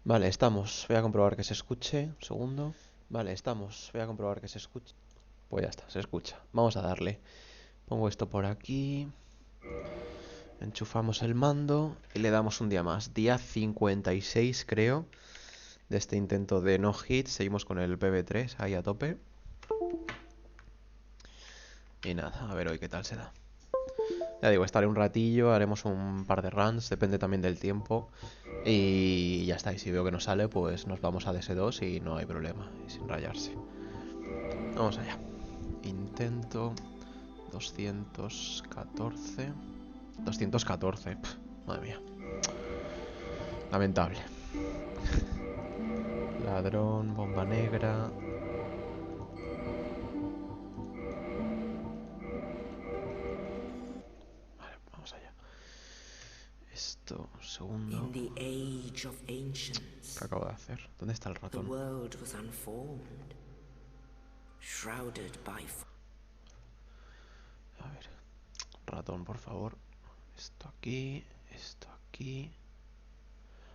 Vale, estamos. Voy a comprobar que se escuche. Un segundo. Vale, estamos. Voy a comprobar que se escuche. Pues ya está, se escucha. Vamos a darle. Pongo esto por aquí. Enchufamos el mando y le damos un día más. Día 56, creo, de este intento de no hit. Seguimos con el PB3 ahí a tope. Y nada, a ver hoy qué tal se da. Ya digo, estaré un ratillo, haremos un par de runs, depende también del tiempo. Y ya está, y si veo que no sale, pues nos vamos a DS2 y no hay problema, y sin rayarse. Vamos allá. Intento 214. 214, madre mía. Lamentable. Ladrón, bomba negra. Vale, vamos allá. Esto, un segundo. ¿Qué acabo de hacer? ¿Dónde está el ratón? A ver. Ratón, por favor. Esto aquí. Esto aquí.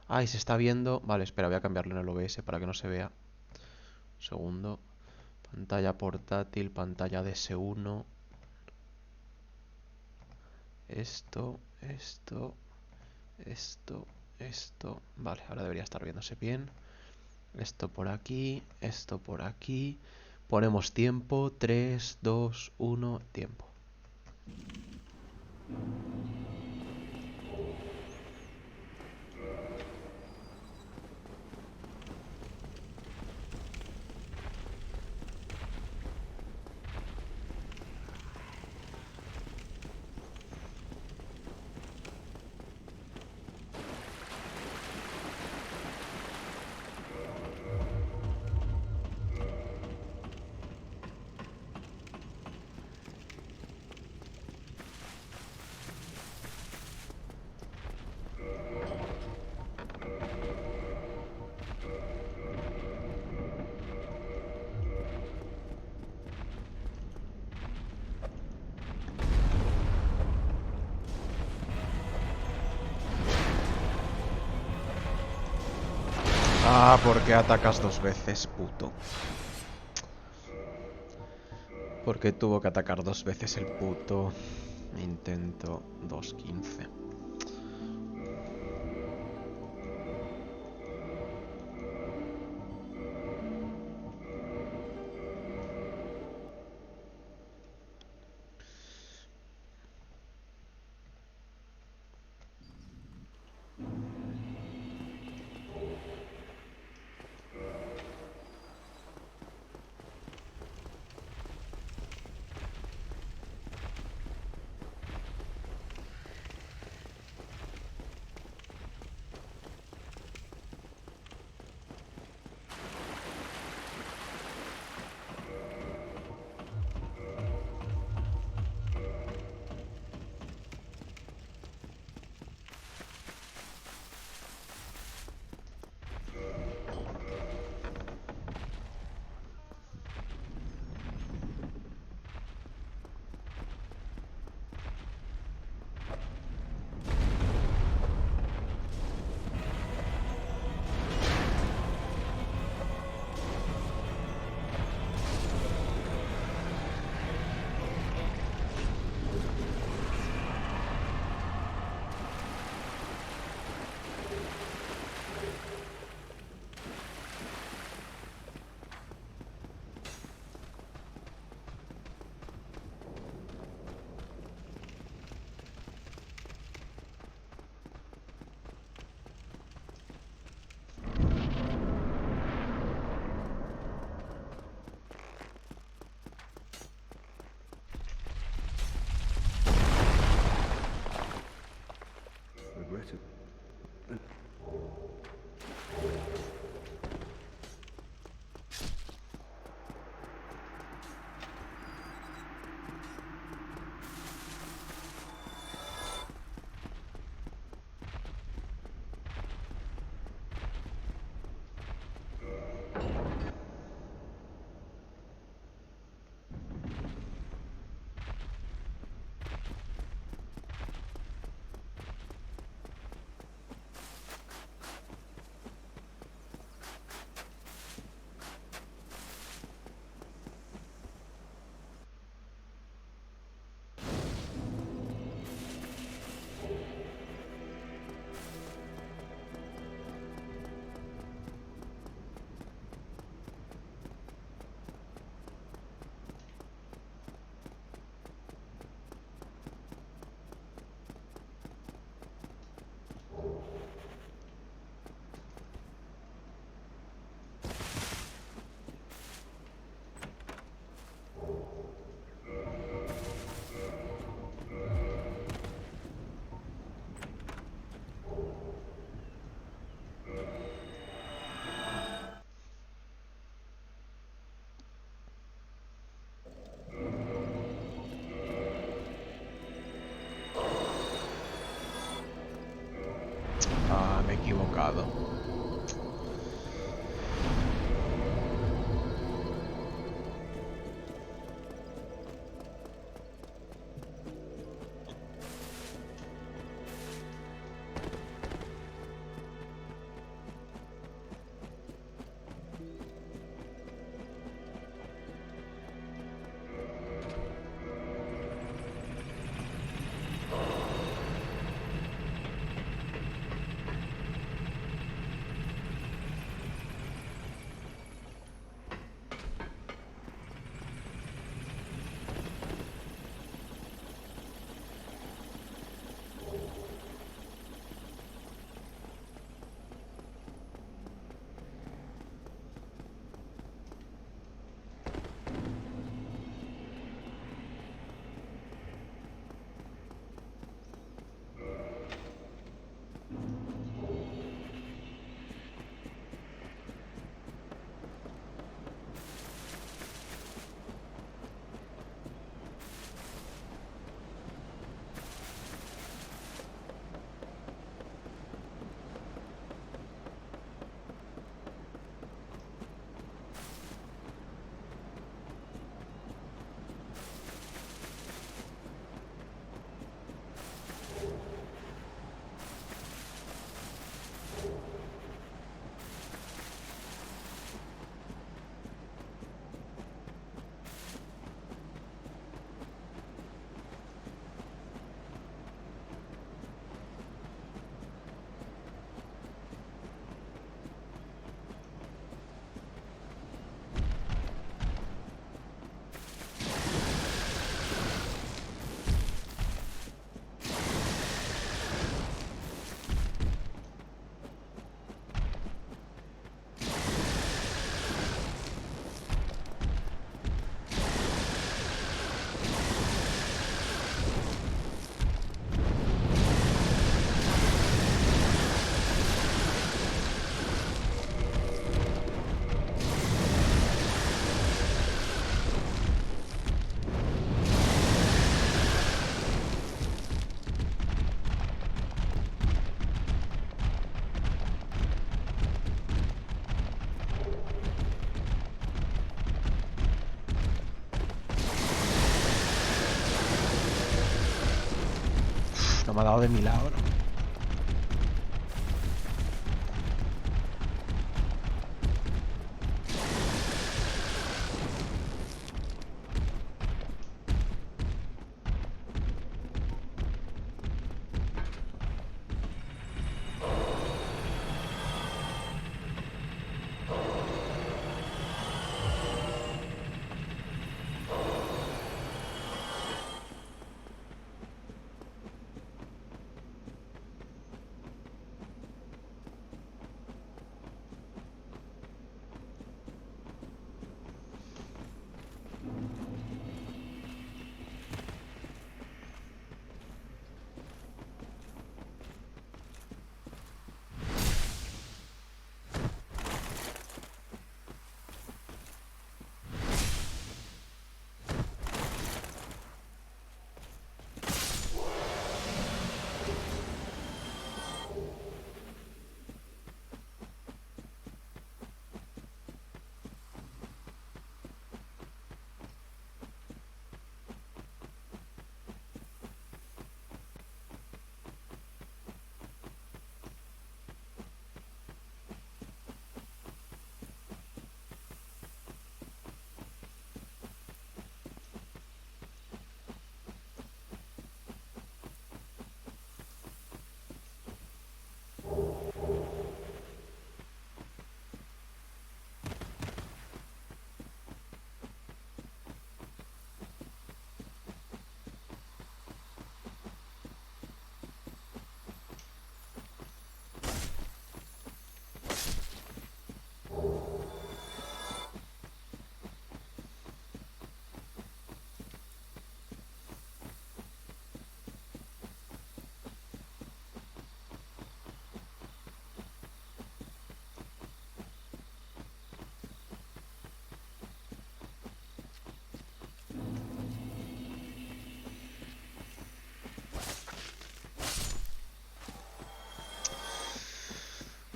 Ay, se está viendo. Vale, espera, voy a cambiarlo en el OBS para que no se vea. Un segundo. Pantalla portátil, pantalla DS1. Esto, esto, esto. Vale, ahora debería estar viéndose bien. Esto por aquí, esto por aquí. Ponemos tiempo. 3, 2, 1, tiempo. Ah, ¿por qué atacas dos veces, puto? ¿Por qué tuvo que atacar dos veces el puto? Intento 215. equivocado. No me ha dado de milagro.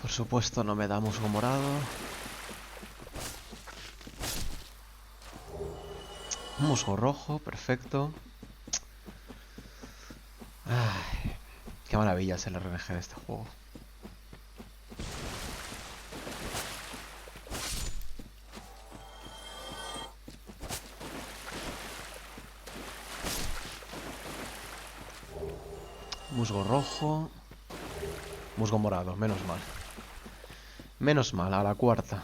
Por supuesto no me da musgo morado. Musgo rojo, perfecto. Ay, qué maravilla es el RNG de este juego. Musgo rojo. Musgo morado, menos mal. Menos mal, a la cuarta.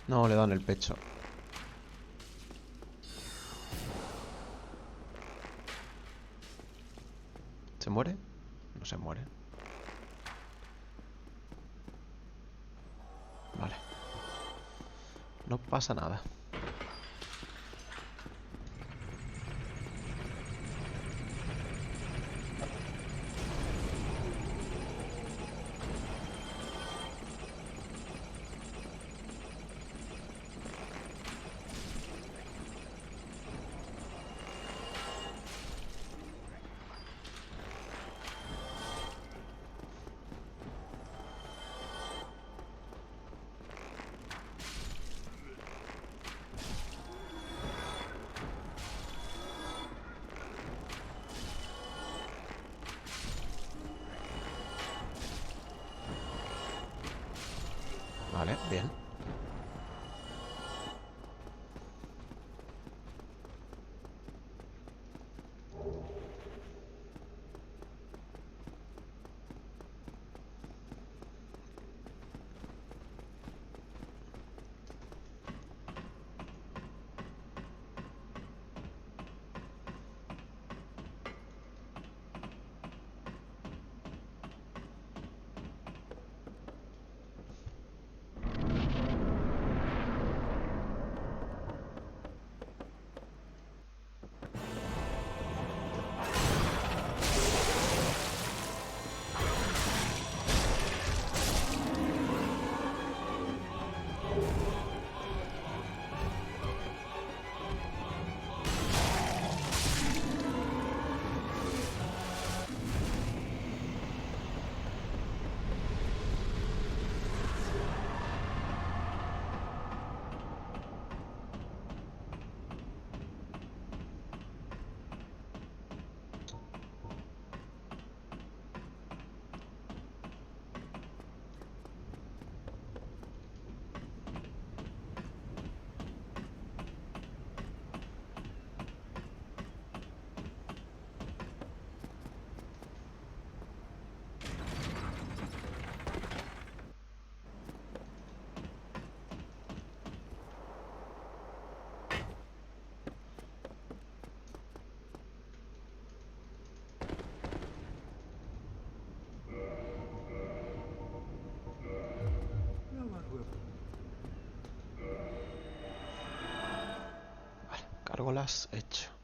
No, le dan el pecho. ¿Se muere? No se muere. Vale. No pasa nada. Vale, bien. gárgolas hecho.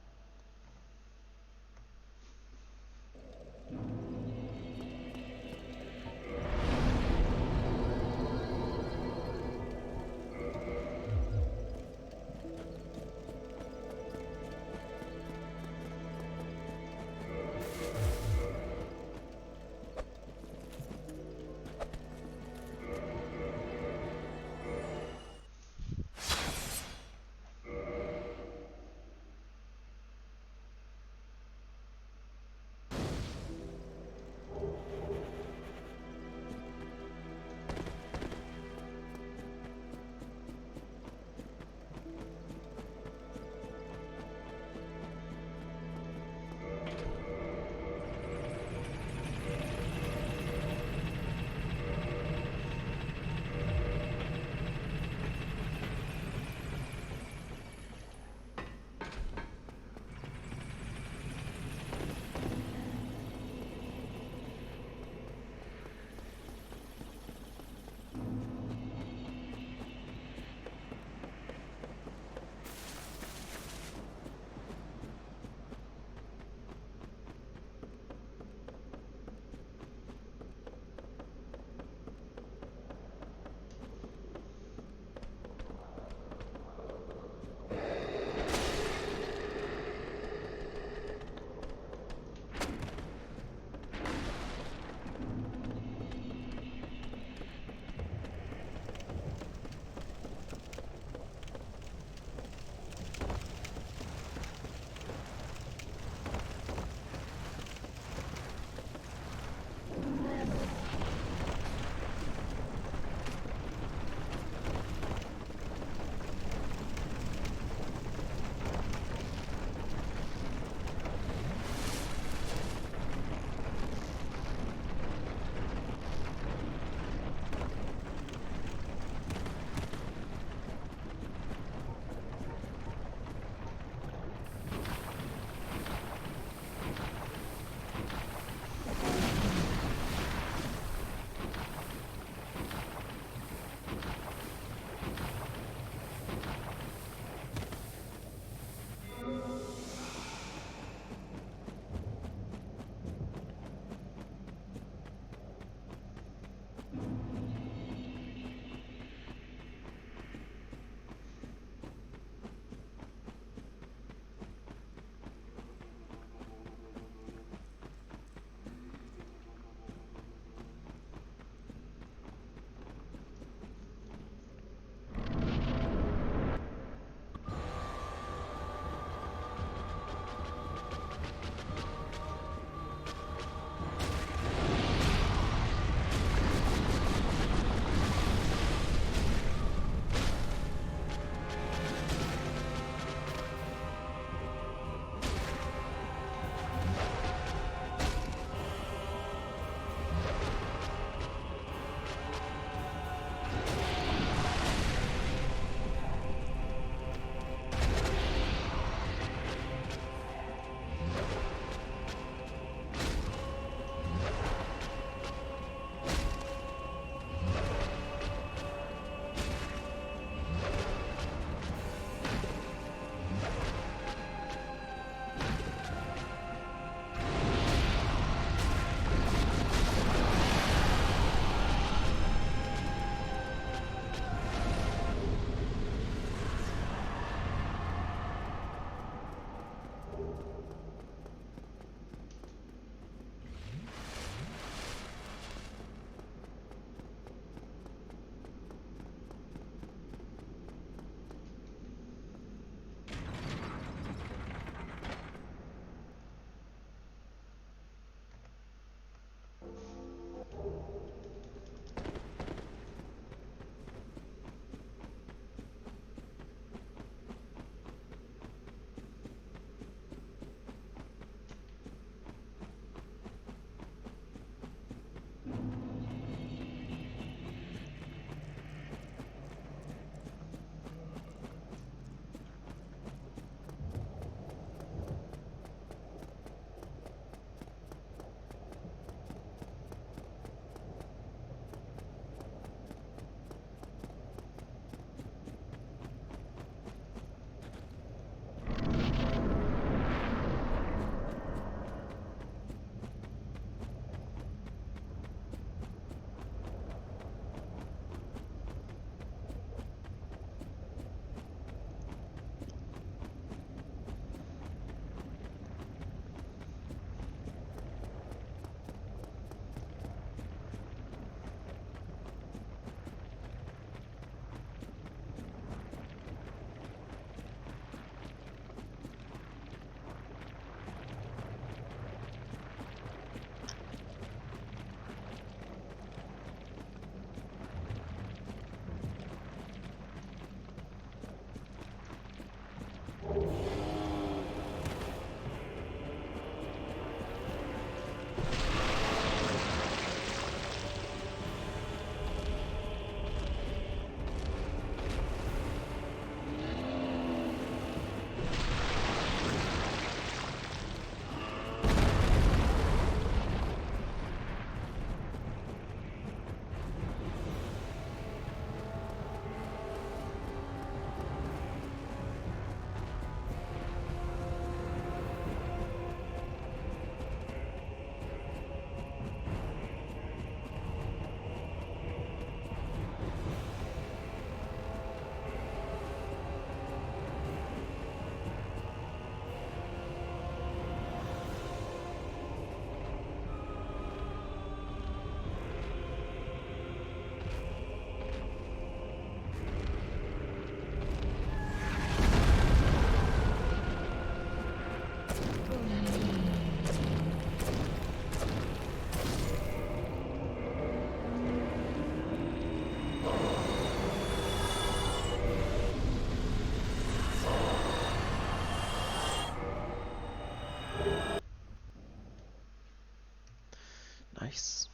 Nice.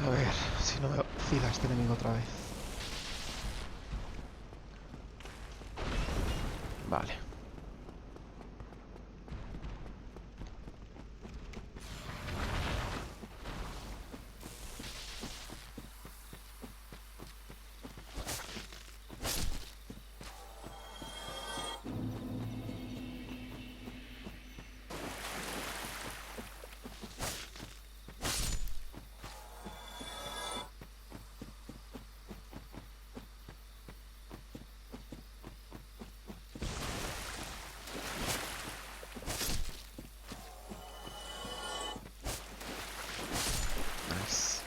A ver, si no me fila este enemigo otra vez. Vale. Nice.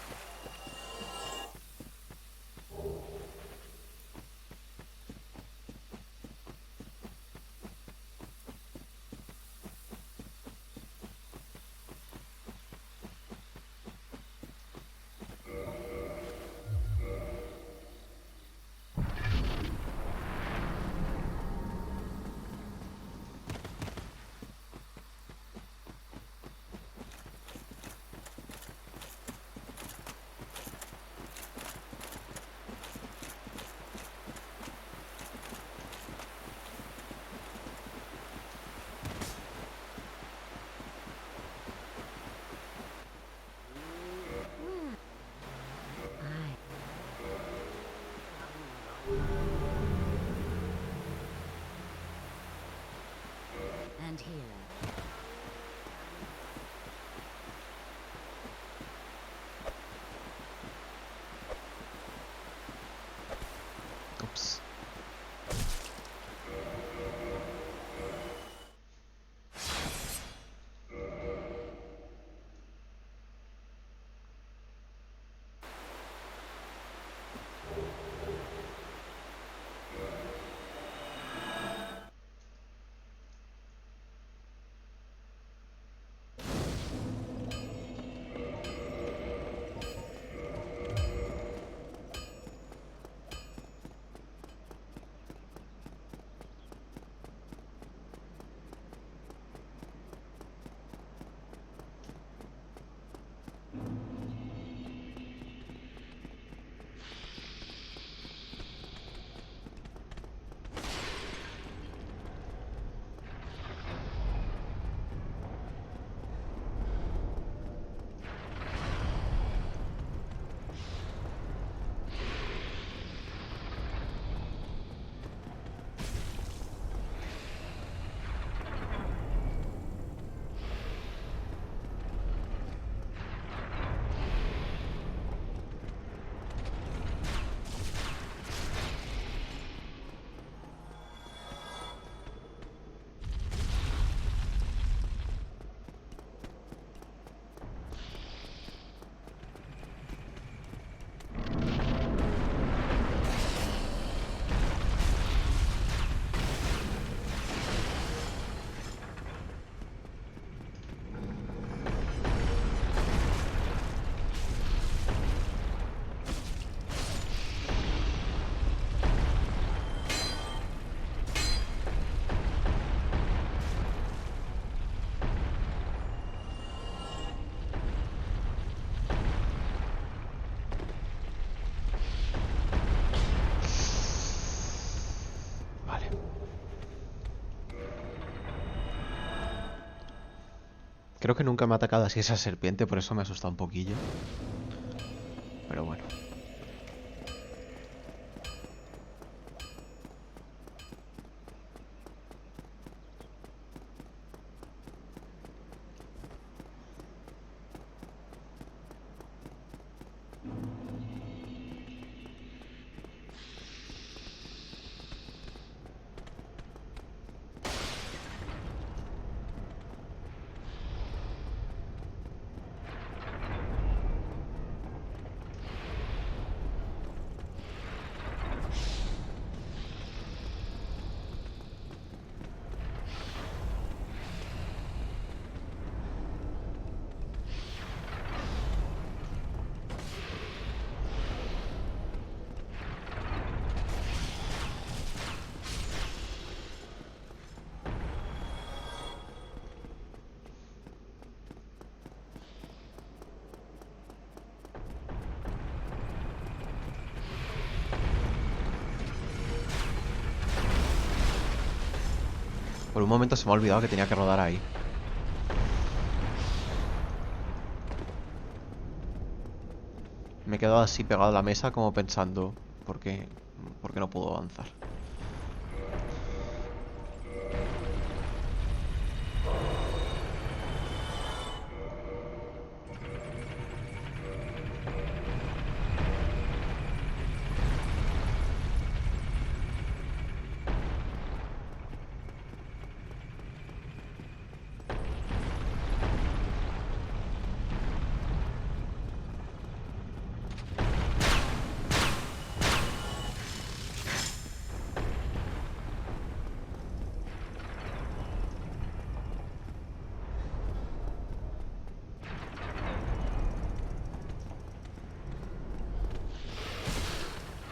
And healer. Ups. Creo que nunca me ha atacado así esa serpiente, por eso me asusta un poquillo. Pero bueno. Por un momento se me ha olvidado que tenía que rodar ahí. Me he quedado así pegado a la mesa como pensando ¿por qué no puedo avanzar?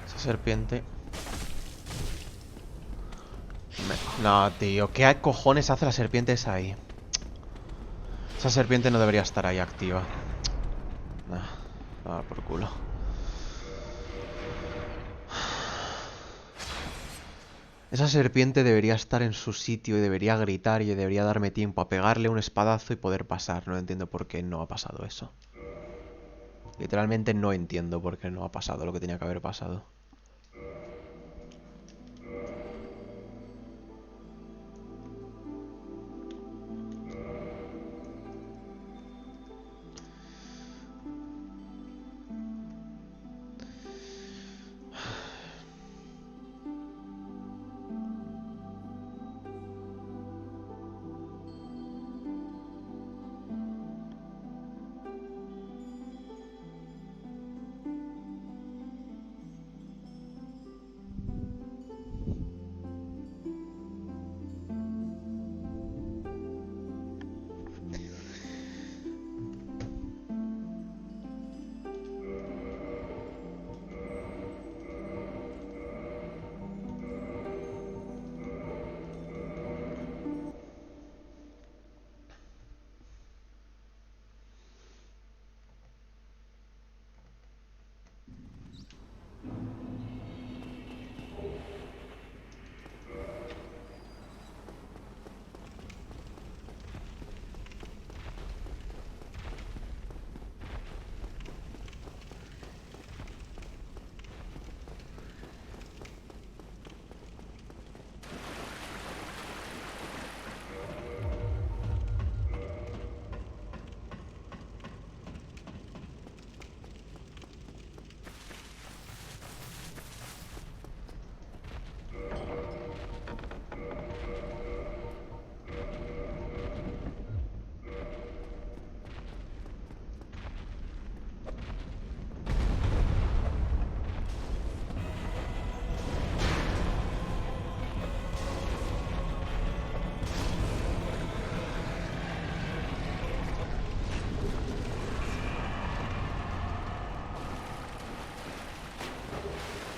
Esa serpiente... No, tío, ¿qué cojones hace la serpiente esa ahí? Esa serpiente no debería estar ahí activa. Nah, por culo. Esa serpiente debería estar en su sitio y debería gritar y debería darme tiempo a pegarle un espadazo y poder pasar. No entiendo por qué no ha pasado eso. Literalmente no entiendo por qué no ha pasado lo que tenía que haber pasado.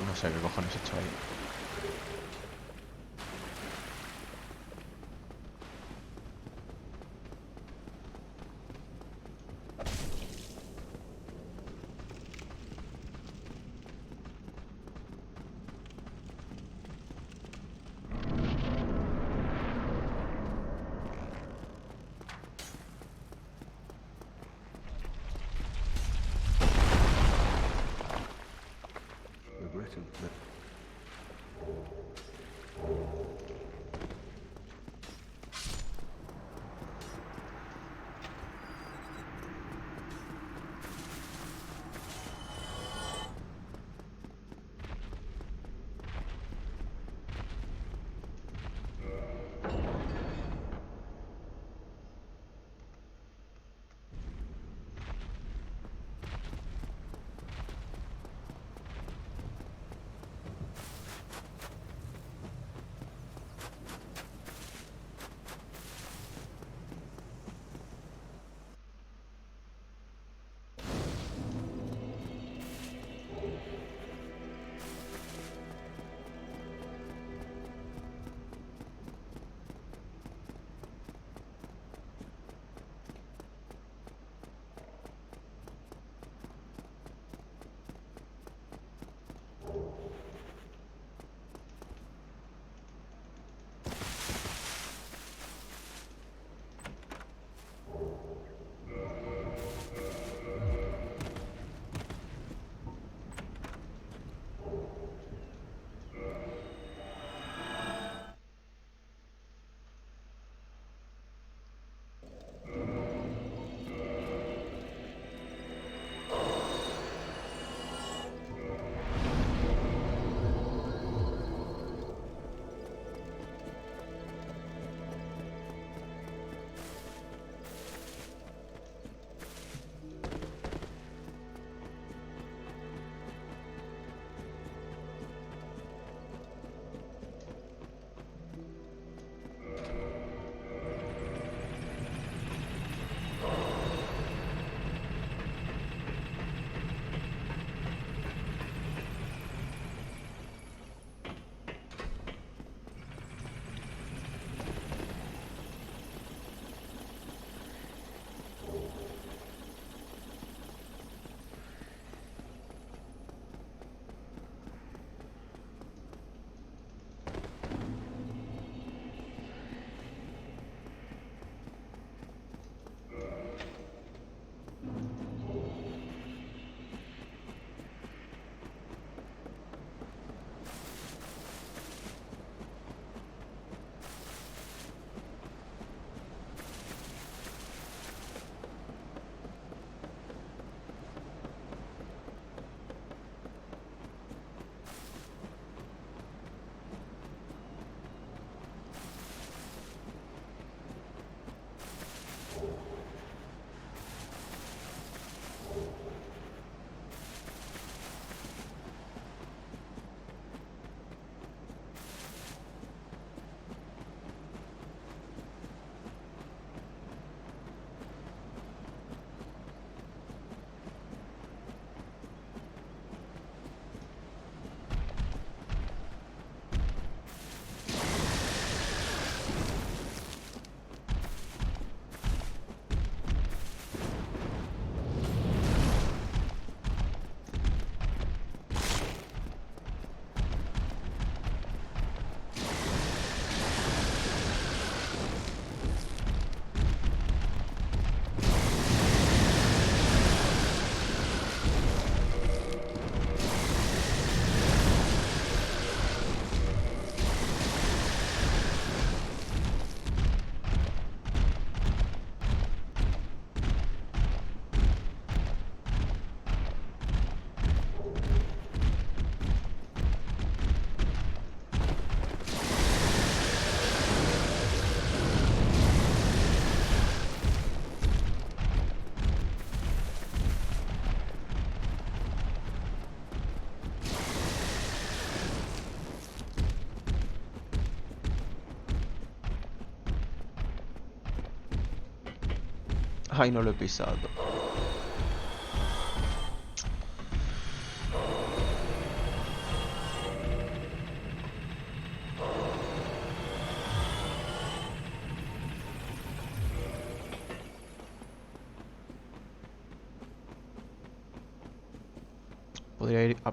No sé qué cojones he hecho ahí. Ay, no lo he pisado.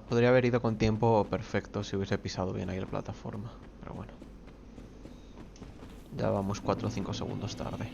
Podría haber ido con tiempo perfecto si hubiese pisado bien ahí la plataforma. Pero bueno. Ya vamos 4 o 5 segundos tarde.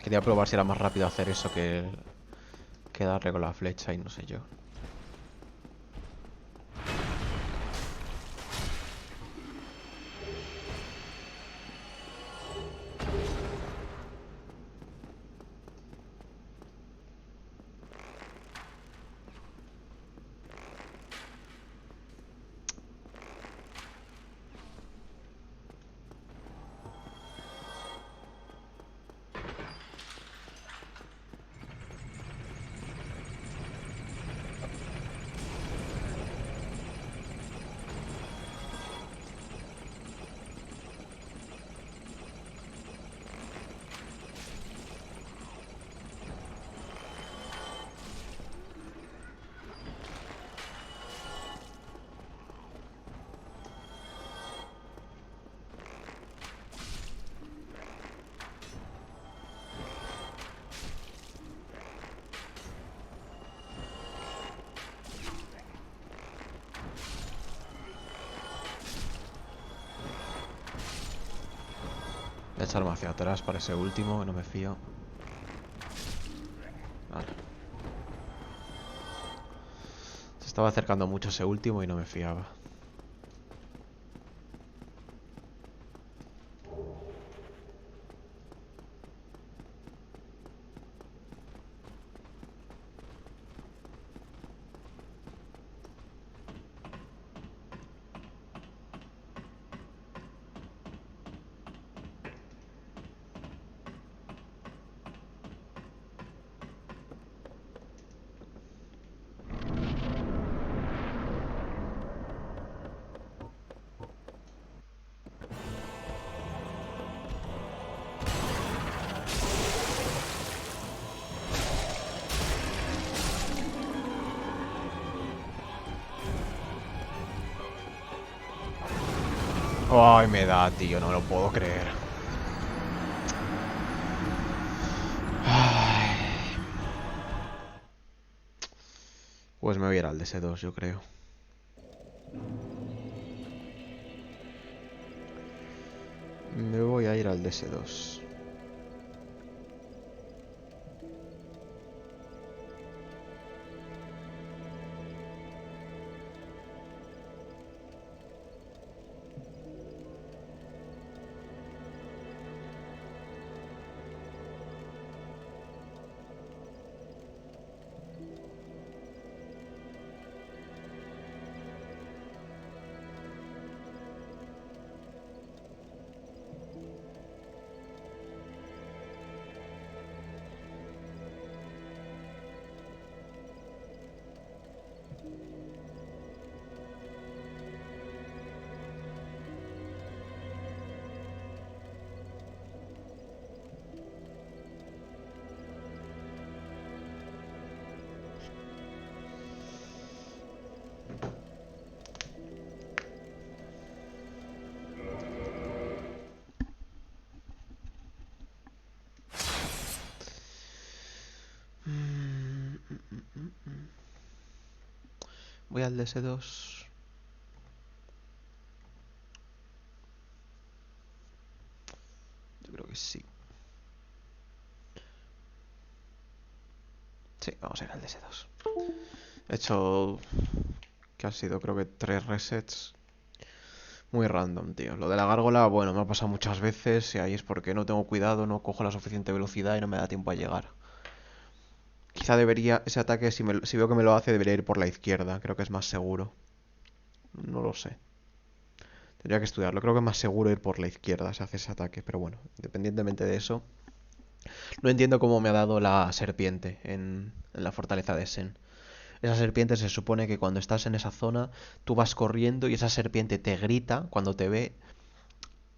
Quería probar si era más rápido hacer eso que darle con la flecha y no sé yo. Voy a echarme hacia atrás para ese último, que no me fío. Vale. Se estaba acercando mucho ese último y no me fiaba. Ay, me da, tío, no me lo puedo creer. Ay. Pues me voy a ir al DS2, yo creo. Me voy a ir al DS2. Voy al DS2. Yo creo que sí. Sí, vamos a ir al DS2. He hecho... que han sido creo que 3 resets. Muy random, tío. Lo de la gárgola, bueno, me ha pasado muchas veces y ahí es porque no tengo cuidado, no cojo la suficiente velocidad y no me da tiempo a llegar. Quizá debería, ese ataque, si veo que me lo hace, debería ir por la izquierda. Creo que es más seguro. No lo sé. Tendría que estudiarlo. Creo que es más seguro ir por la izquierda si hace ese ataque. Pero bueno, independientemente de eso, no entiendo cómo me ha dado la serpiente en la fortaleza de Sen. Esa serpiente se supone que cuando estás en esa zona, tú vas corriendo y esa serpiente te grita cuando te ve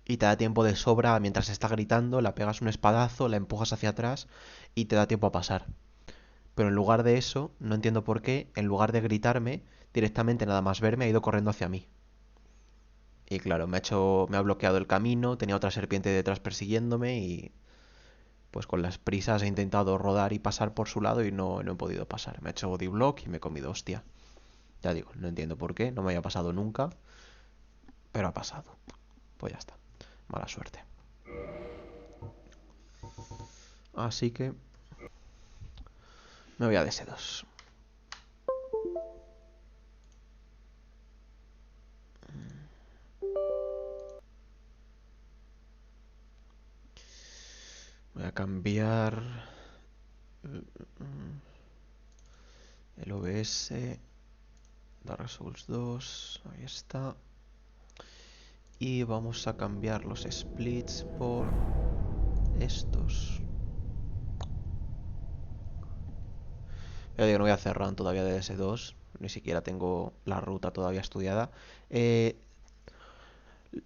y te da tiempo de sobra mientras está gritando, la pegas un espadazo, la empujas hacia atrás y te da tiempo a pasar. Pero en lugar de eso, no entiendo por qué, en lugar de gritarme, directamente nada más verme ha ido corriendo hacia mí. Y claro, me ha bloqueado el camino, tenía otra serpiente detrás persiguiéndome y pues con las prisas he intentado rodar y pasar por su lado y no he podido pasar. Me ha hecho body block y me he comido hostia. Ya digo, no entiendo por qué, no me había pasado nunca, pero ha pasado. Pues ya está, mala suerte. Así que me voy a DS2. Voy a cambiar el OBS, Dark Souls 2, ahí está. Y vamos a cambiar los splits por estos. Ya digo, no voy a hacer run todavía de DS2, ni siquiera tengo la ruta todavía estudiada.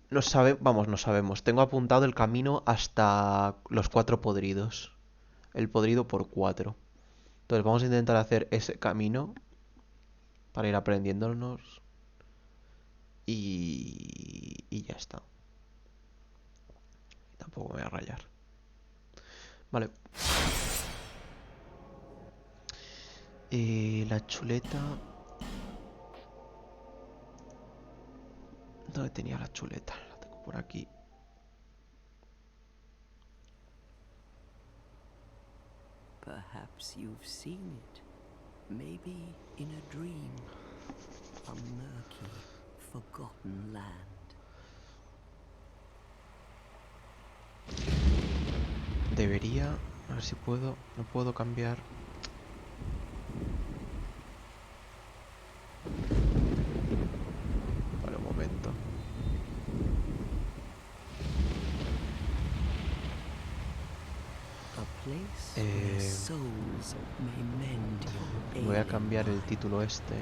No sabemos. Tengo apuntado el camino hasta los 4 podridos. El podrido por 4. Entonces vamos a intentar hacer ese camino para ir aprendiéndonos. Y ya está. Tampoco me voy a rayar. Vale. La chuleta. ¿Dónde tenía la chuleta? La tengo por aquí. Perhaps you've seen it. Maybe in a dream. A murky, forgotten land. Debería... A ver si puedo... No puedo cambiar... Vale, un momento. Voy a cambiar el título este.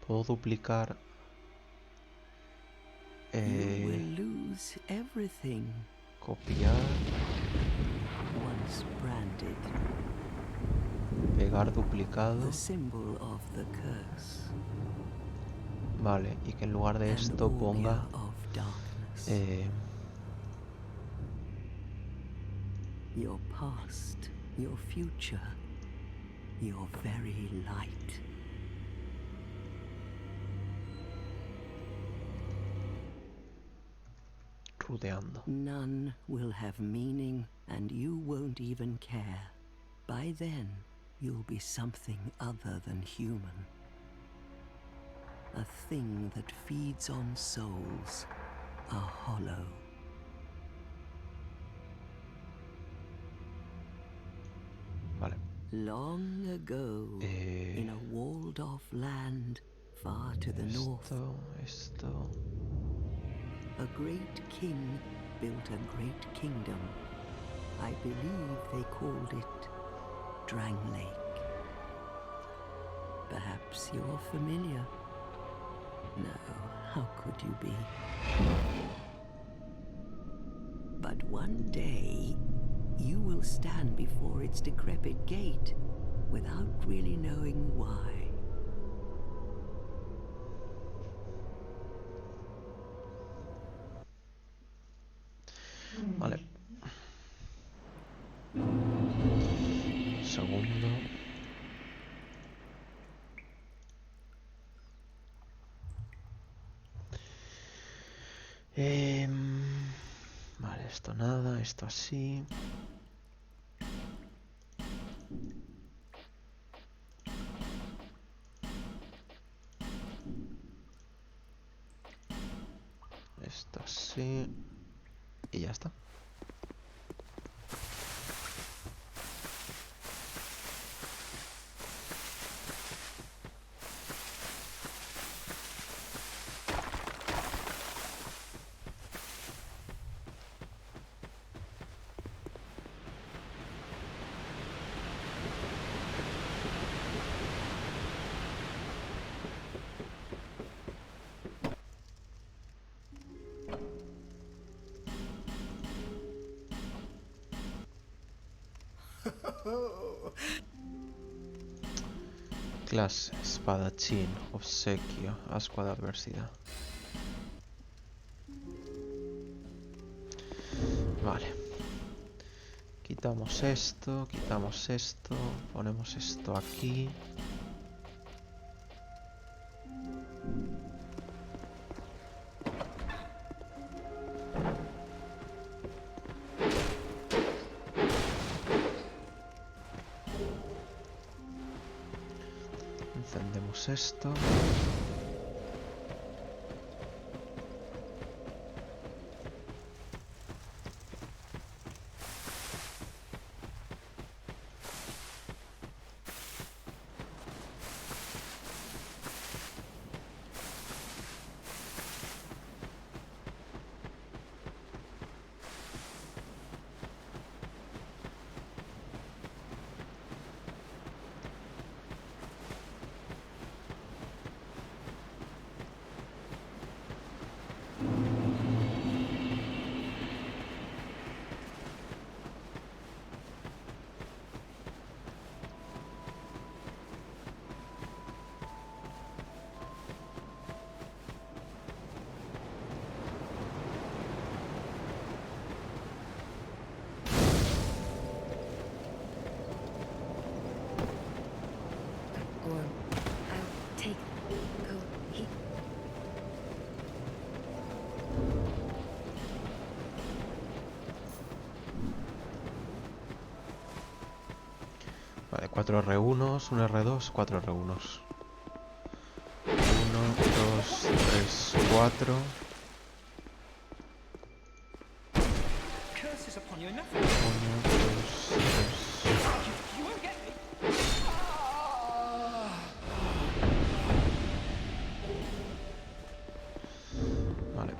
Puedo duplicar... Copiar... Pegar duplicado. Vale, y que en lugar de An esto ponga... APOYA of darkness. Your past, your future, your very light. Rudeando. None will have meaning, and you won't even care. By then, you'll be something other than human. A thing that feeds on souls, a hollow. Vale. Long ago, in a walled-off land far to the north, Esto... a great king built a great kingdom. I believe they called it Drang Lake. Perhaps you're familiar. No, how could you be? But one day, you will stand before its decrepit gate without really knowing why. Vale. Segundo. Vale, esto nada, esto así. Esto así. Y ya está. Clase, espadachín, obsequio, ascua de adversidad. Vale. Quitamos esto, ponemos esto aquí. Encendemos esto. Or I'll take go he Vale, 4 R1s, un R2, 4 R1s. 1, 2, 3, 4. Curses upon you, enough. 1, 2, 3. You won't get me. Vale.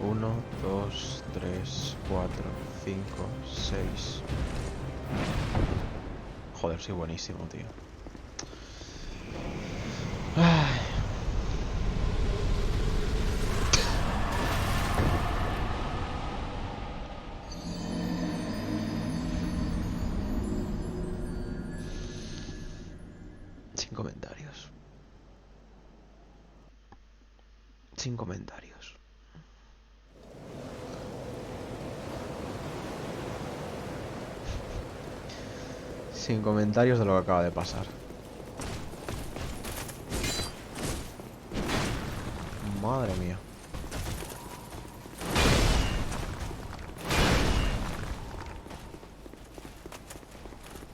1, 2, 3, 4, 5, 6. Joder, soy buenísimo, tío. Ay. Sin comentarios. Sin comentarios. Sin comentarios de lo que acaba de pasar. Madre mía.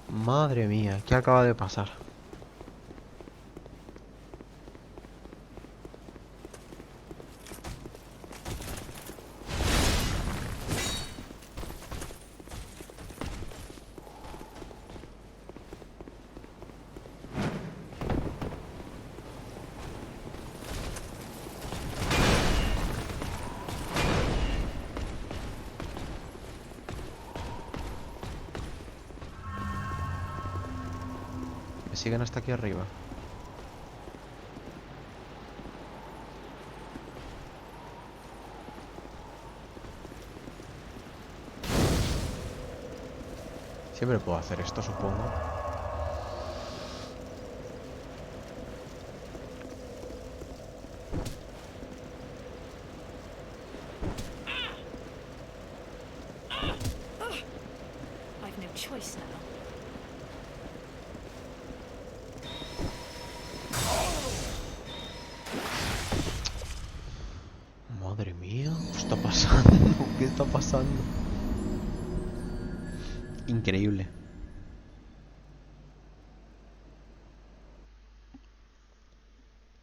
Madre mía, ¿qué acaba de pasar? Me siguen hasta aquí arriba. Siempre puedo hacer esto, supongo. I've no choice now. Madre mía, ¿qué está pasando? ¿Qué está pasando? Increíble.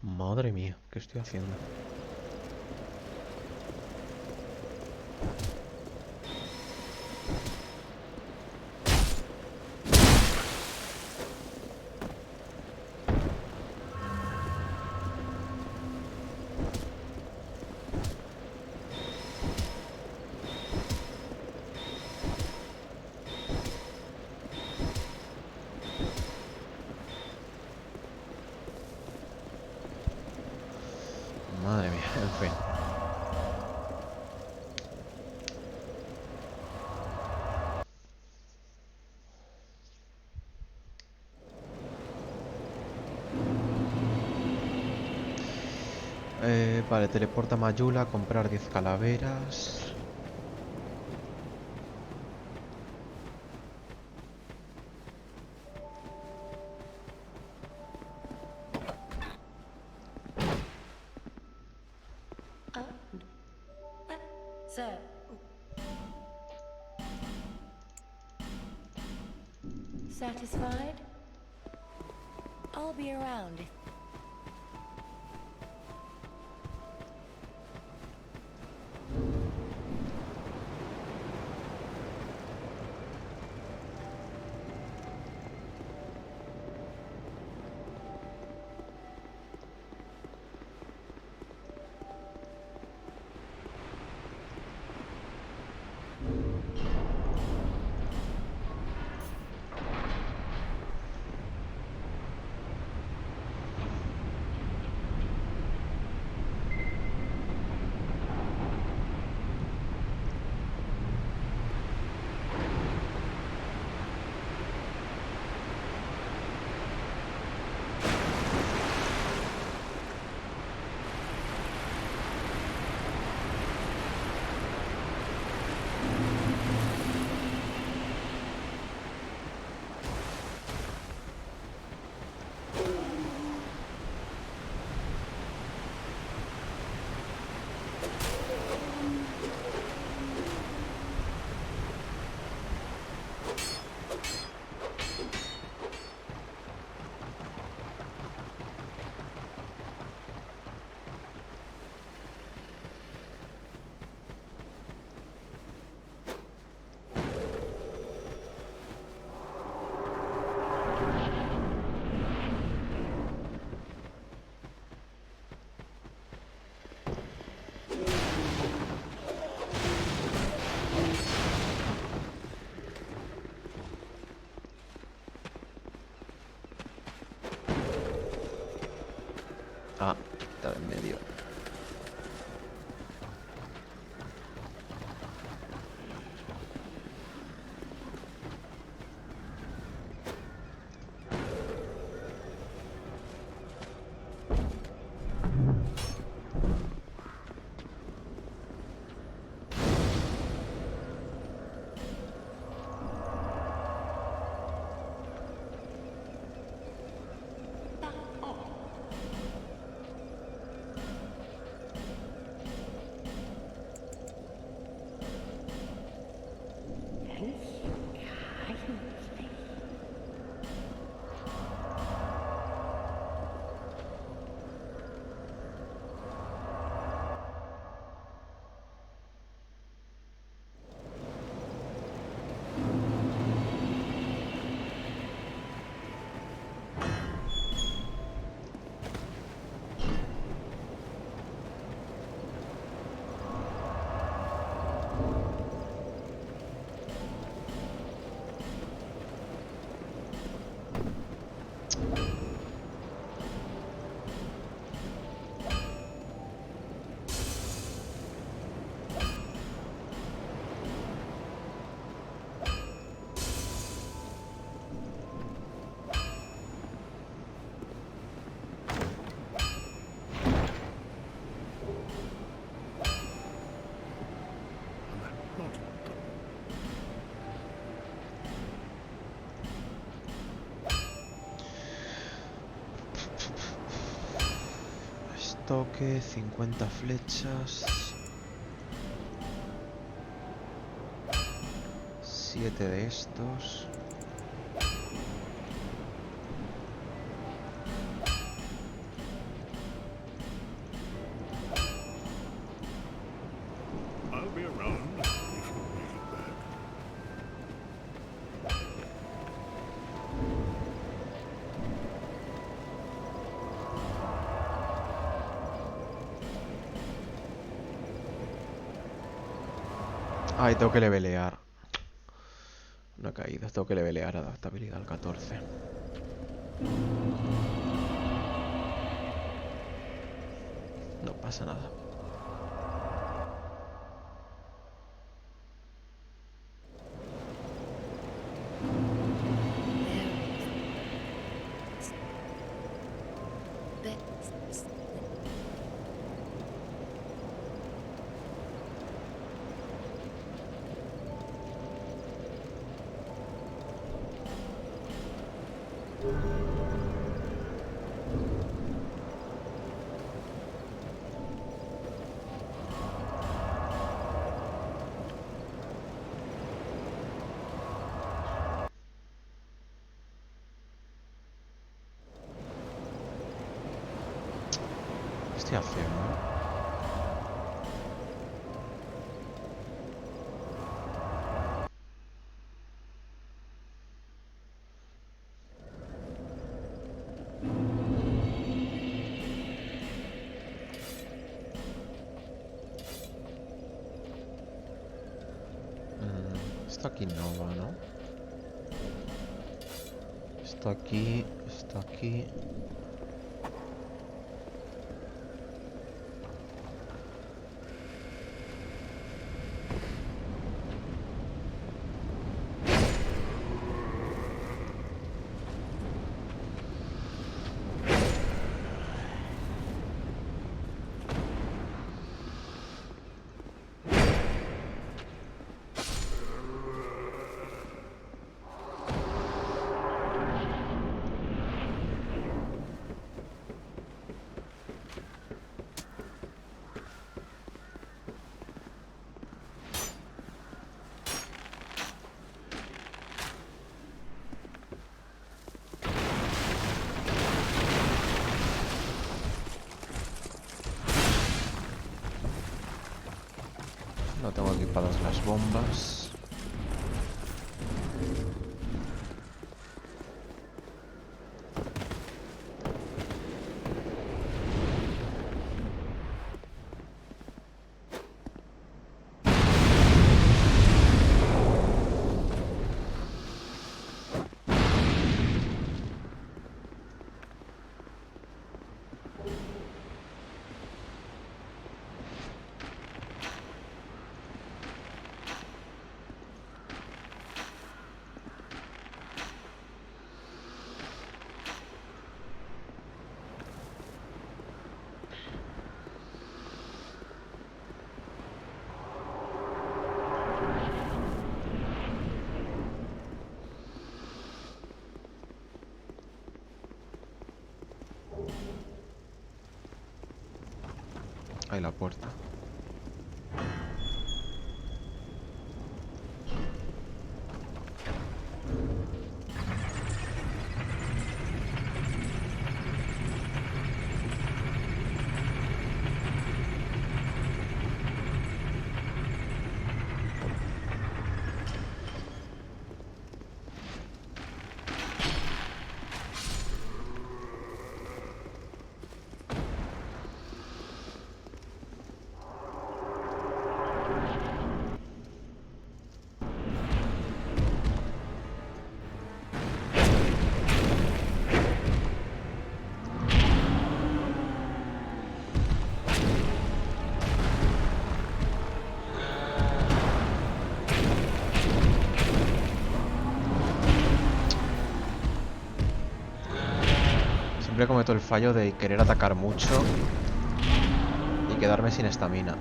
Madre mía, ¿qué estoy haciendo? Madre mía, en fin. Vale, teleporta a Mayula, comprar 10 calaveras. Sir. Satisfied? I'll be around. toque, 50 flechas. 7 de estos. I'll be around if you make it back. Ay, tengo que levelear. No he caído, tengo que levelear adaptabilidad al 14. No pasa nada. ¿Qué estoy haciendo? Esto aquí no va, ¿no? Esto aquí, esto aquí. No tengo equipadas las bombas. Ahí la puerta. Siempre cometo el fallo de querer atacar mucho y quedarme sin estamina.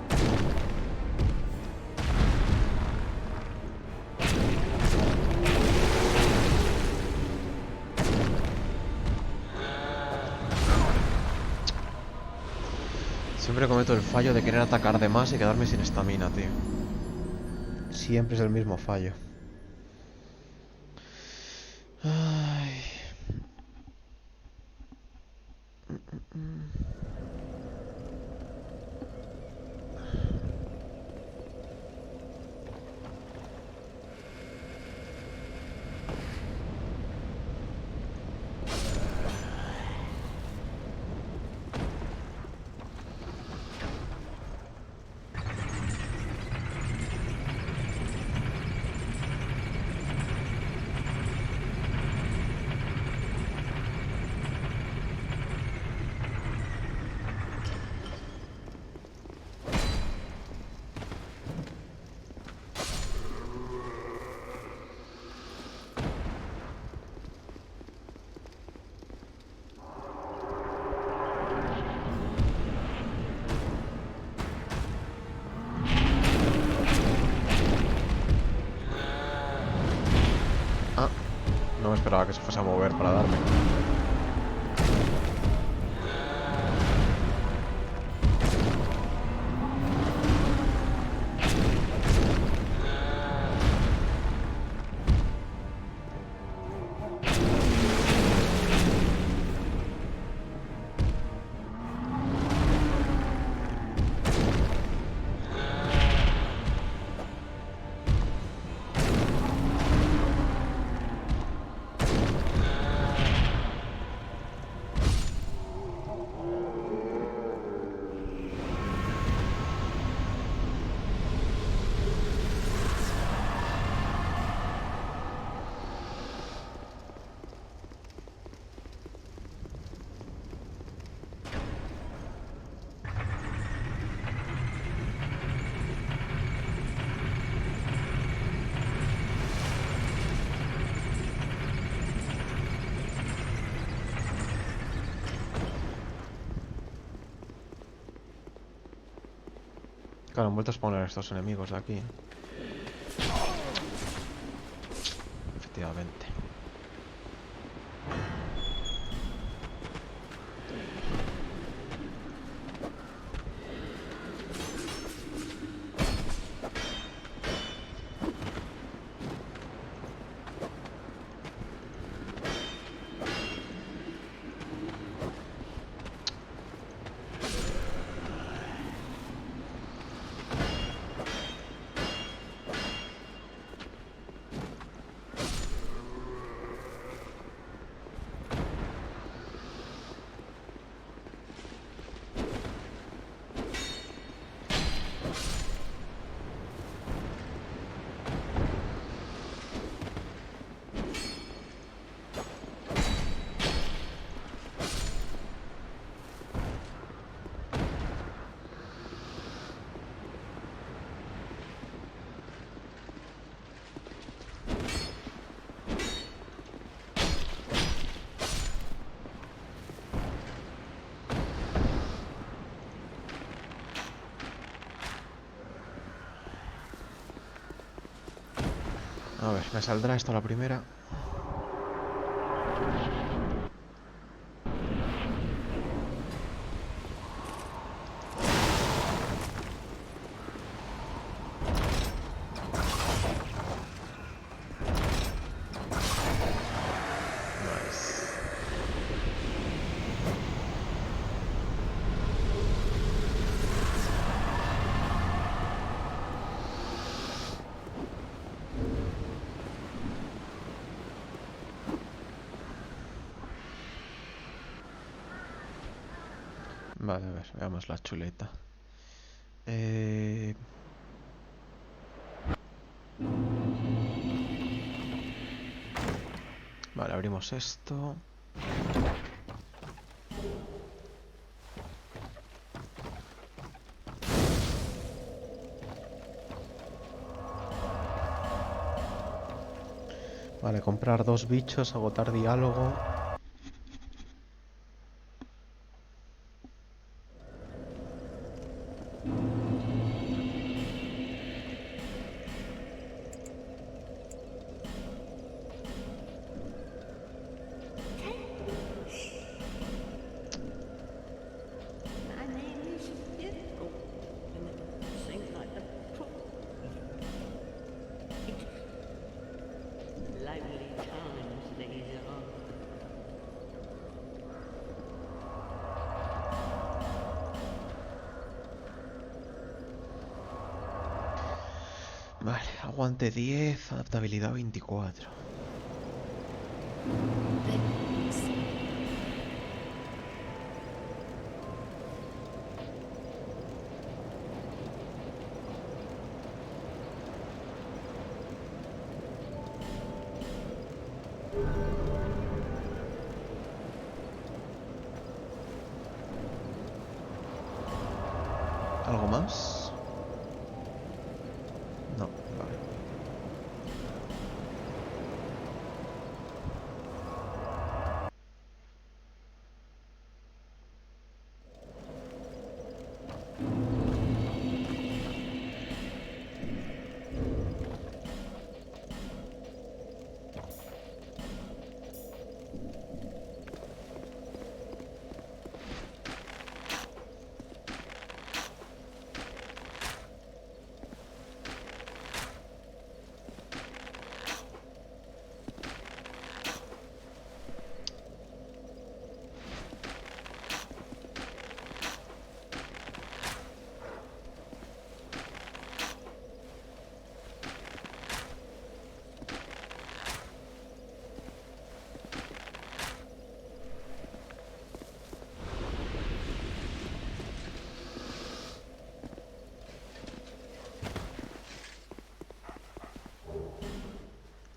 Siempre cometo el fallo de querer atacar de más y quedarme sin estamina, tío. Siempre es el mismo fallo. Ay. Ah, no me esperaba que se fuese a mover para darme. Claro, han vuelto a spawnar estos enemigos de aquí. Efectivamente. A ver, ¿me saldrá esto a la primera? Nice. Vale, a ver, veamos la chuleta. Vale, abrimos esto. Vale, comprar 2 bichos, agotar diálogo. My name is Vale, aguante 10, adaptabilidad 24. Thanks. ¿Algo más? No, vale.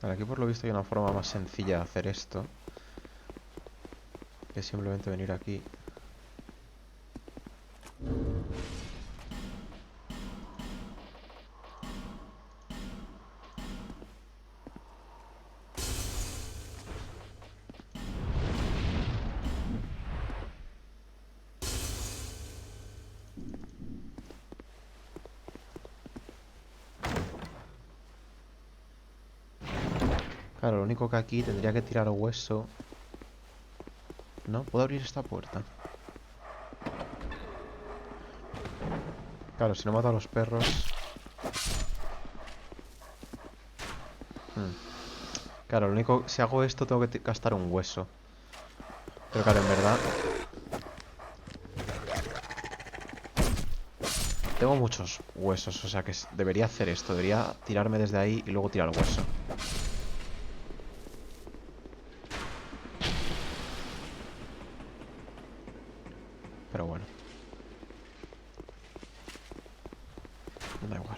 Vale, aquí por lo visto hay una forma más sencilla de hacer esto, que es simplemente venir aquí. Claro, lo único que aquí tendría que tirar hueso. ¿No? ¿Puedo abrir esta puerta? Claro, si no mato a los perros... Claro, lo único... Si hago esto tengo que gastar un hueso. Pero claro, en verdad... Tengo muchos huesos, o sea que debería hacer esto. Debería tirarme desde ahí y luego tirar hueso. Pero bueno. Da igual.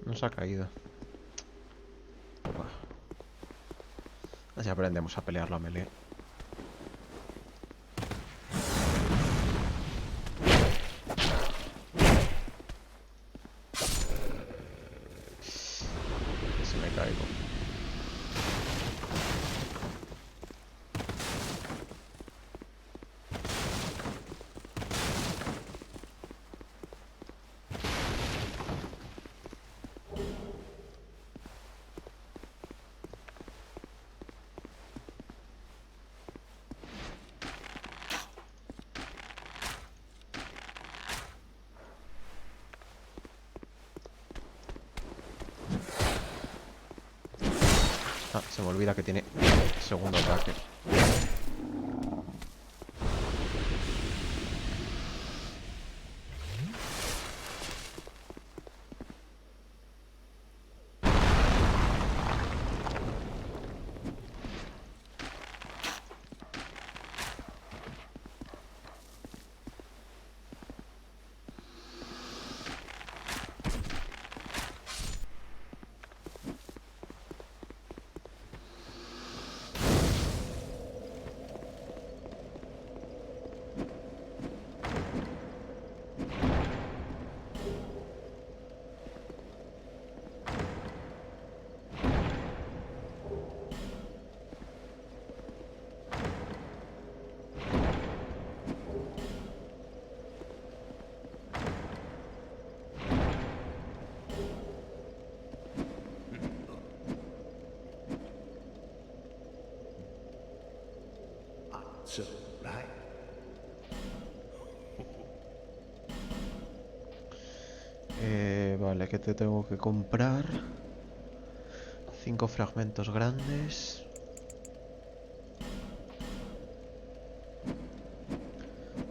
No se ha caído. Buah. Así aprendemos a pelearlo a melee. Si me caigo. Ah, se me olvida que tiene segundo ataque. so, right? Vale, ¿qué te tengo que comprar? 5 fragmentos grandes.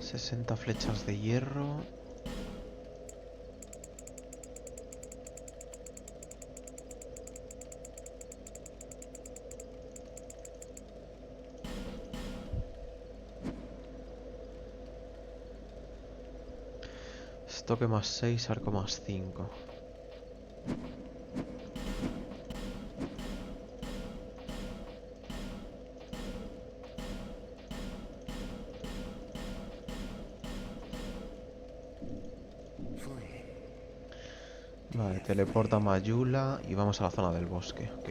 60 flechas de hierro. Estoque más 6, arco más 5. Vale, teleporta a Mayula y vamos a la zona del bosque. Ok.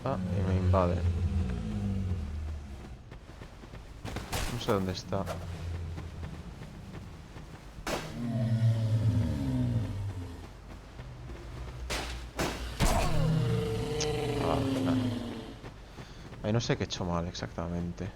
Ah, y me invade. No sé dónde está. Ah, nah. Ahí no sé qué he hecho mal exactamente.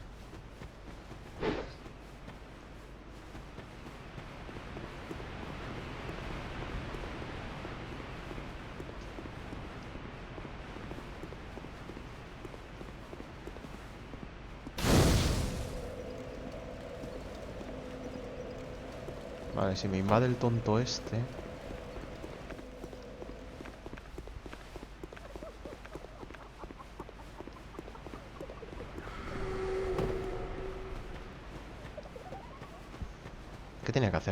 Vale, si me invade el tonto este.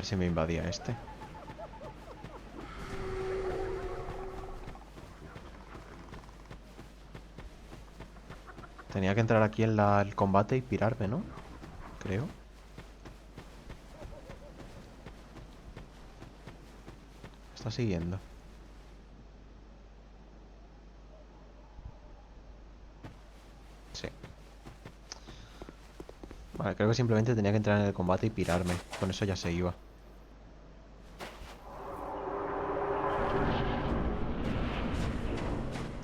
ver si me invadía este. Tenía que entrar aquí en el combate y pirarme, ¿no? Creo. Está siguiendo. Sí. Vale, creo que simplemente tenía que entrar en el combate y pirarme. Con eso ya se iba.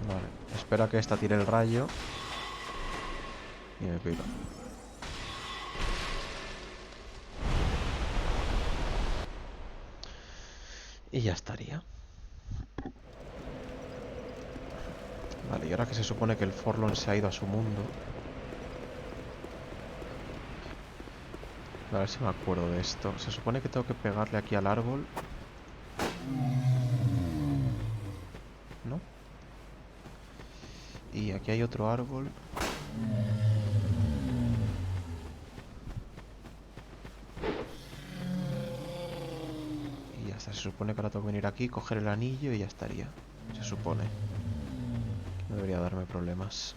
Vale, espero a que esta tire el rayo. Y me piro. Y ya estaría. Vale, y ahora que se supone que el Forlorn se ha ido a su mundo. A ver si me acuerdo de esto. Se supone que tengo que pegarle aquí al árbol. ¿No? Y aquí hay otro árbol. Y ya está. Se supone que ahora tengo que venir aquí, coger el anillo y ya estaría. Se supone. No debería darme problemas.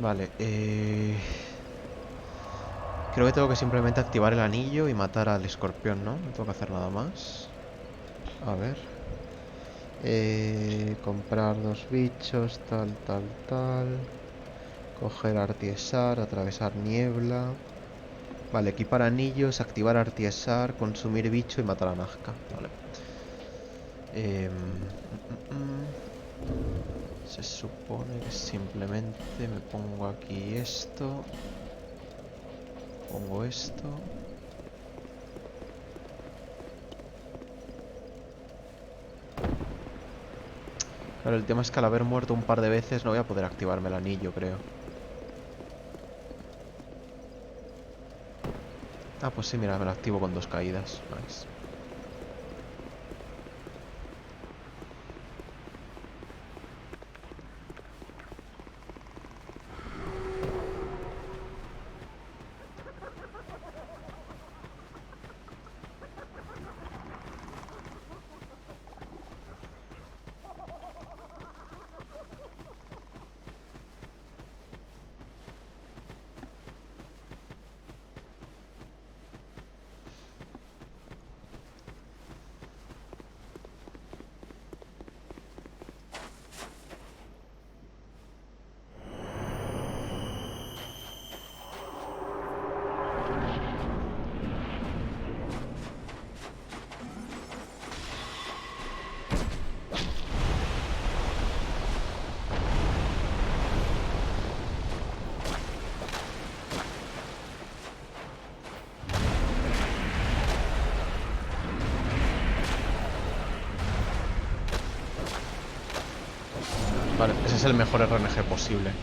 Vale, creo que tengo que simplemente activar el anillo y matar al escorpión, ¿no? No tengo que hacer nada más. A ver. Comprar 2 bichos, tal, tal, tal. Coger artiesar, atravesar niebla. Vale, equipar anillos, activar artiesar, consumir bicho y matar a Nazca. Vale. Se supone que simplemente me pongo aquí esto. Pongo esto. Claro, el tema es que al haber muerto un par de veces no voy a poder activarme el anillo, creo. Ah, pues sí, mira, me lo activo con 2 caídas. Nice. Vale, ese es el mejor RNG posible.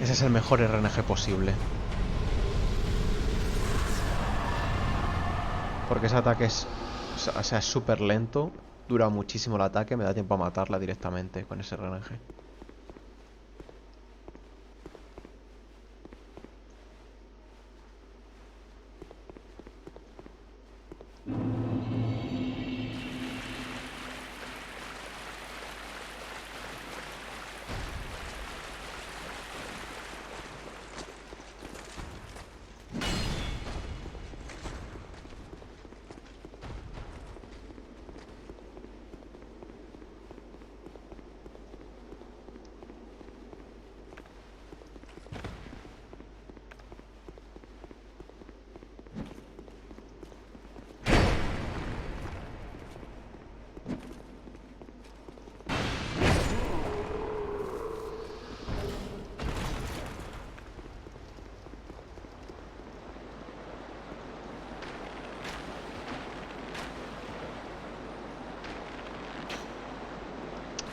Ese es el mejor RNG posible. Porque ese ataque es... O sea, es súper lento. Dura muchísimo el ataque. Me da tiempo a matarla directamente con ese RNG.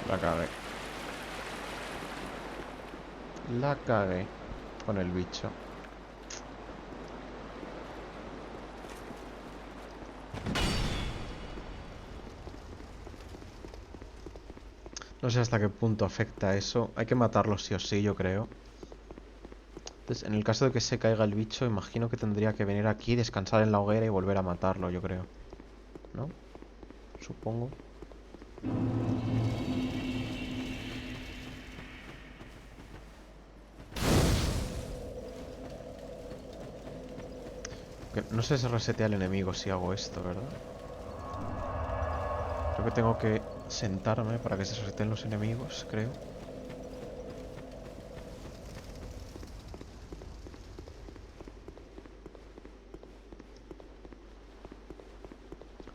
La cagué. La cagué con el bicho. No sé hasta qué punto afecta eso. Hay que matarlo sí o sí, yo creo. Entonces, en el caso de que se caiga el bicho, imagino que tendría que venir aquí, descansar en la hoguera y volver a matarlo, yo creo. ¿No? Supongo. No sé si resetea el enemigo si hago esto, ¿verdad? Creo que tengo que sentarme para que se reseteen los enemigos, creo.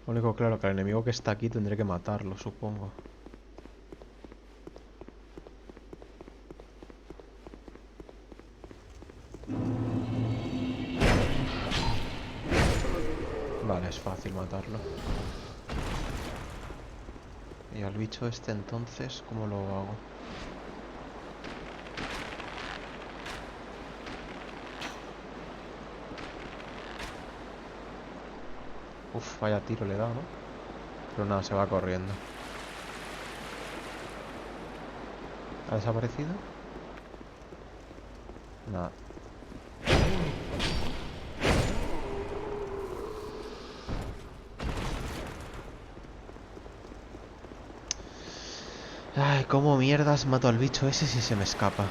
Lo único claro, que al enemigo que está aquí tendré que matarlo, supongo. Vale, es fácil matarlo. Y al bicho este entonces, ¿cómo lo hago? Uf, vaya tiro le he dado, ¿no? Pero nada, se va corriendo. ¿Ha desaparecido? Nada. Ay, ¿cómo mierdas mato al bicho ese si se me escapa?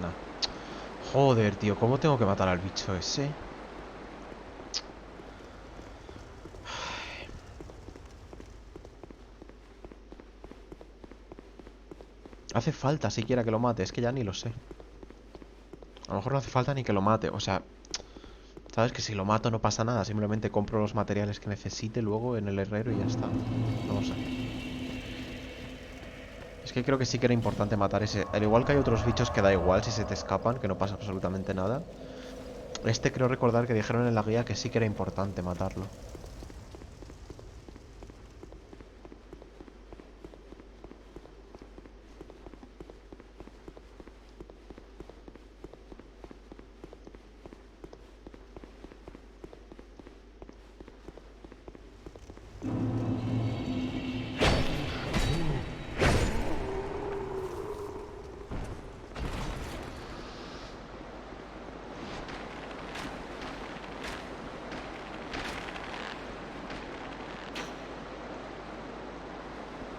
Nah. Joder, tío, ¿cómo tengo que matar al bicho ese? Hace falta siquiera que lo mate, es que ya ni lo sé. A lo mejor no hace falta ni que lo mate, o sea, sabes que si lo mato no pasa nada, simplemente compro los materiales que necesite luego en el herrero y ya está. No lo sé. Es que creo que sí que era importante matar ese. Al igual que hay otros bichos que da igual si se te escapan, que no pasa absolutamente nada. Este creo recordar que dijeron en la guía que sí que era importante matarlo.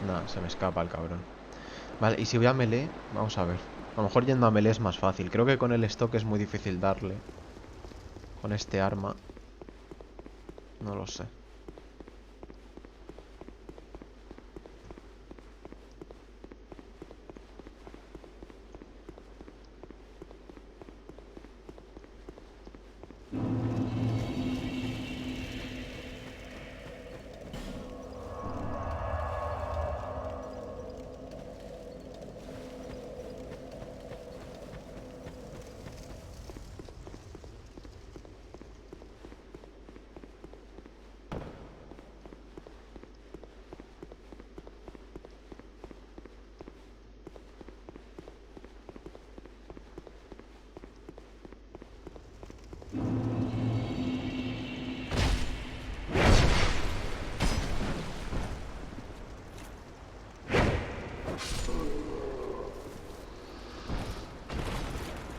Nah, se me escapa el cabrón. Vale, y si voy a melee, vamos a ver. A lo mejor yendo a melee es más fácil. Creo que con el stock es muy difícil darle. Con este arma. No lo sé.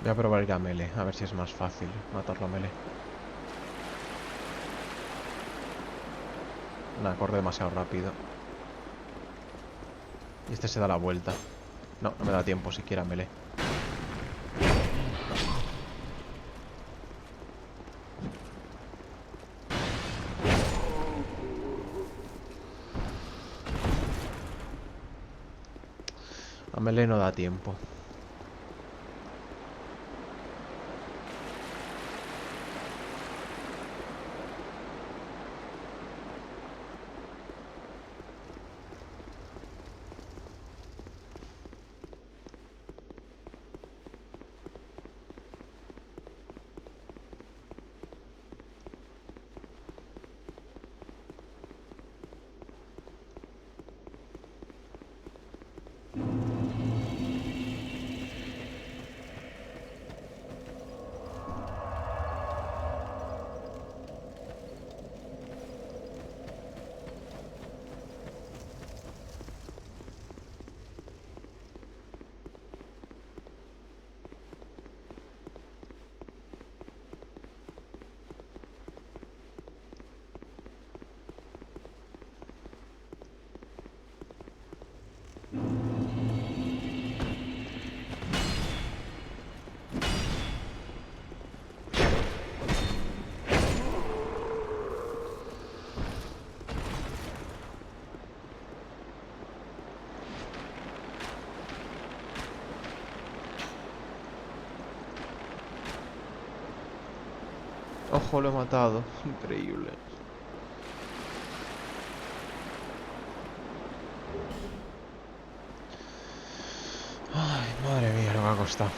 Voy a probar ir a melee, a ver si es más fácil matarlo a melee. Nah, corre demasiado rápido. Y este se da la vuelta. No, no me da tiempo siquiera a melee. A melee no da tiempo. Ojo, lo he matado. Increíble. Ay, madre mía, lo que ha costado.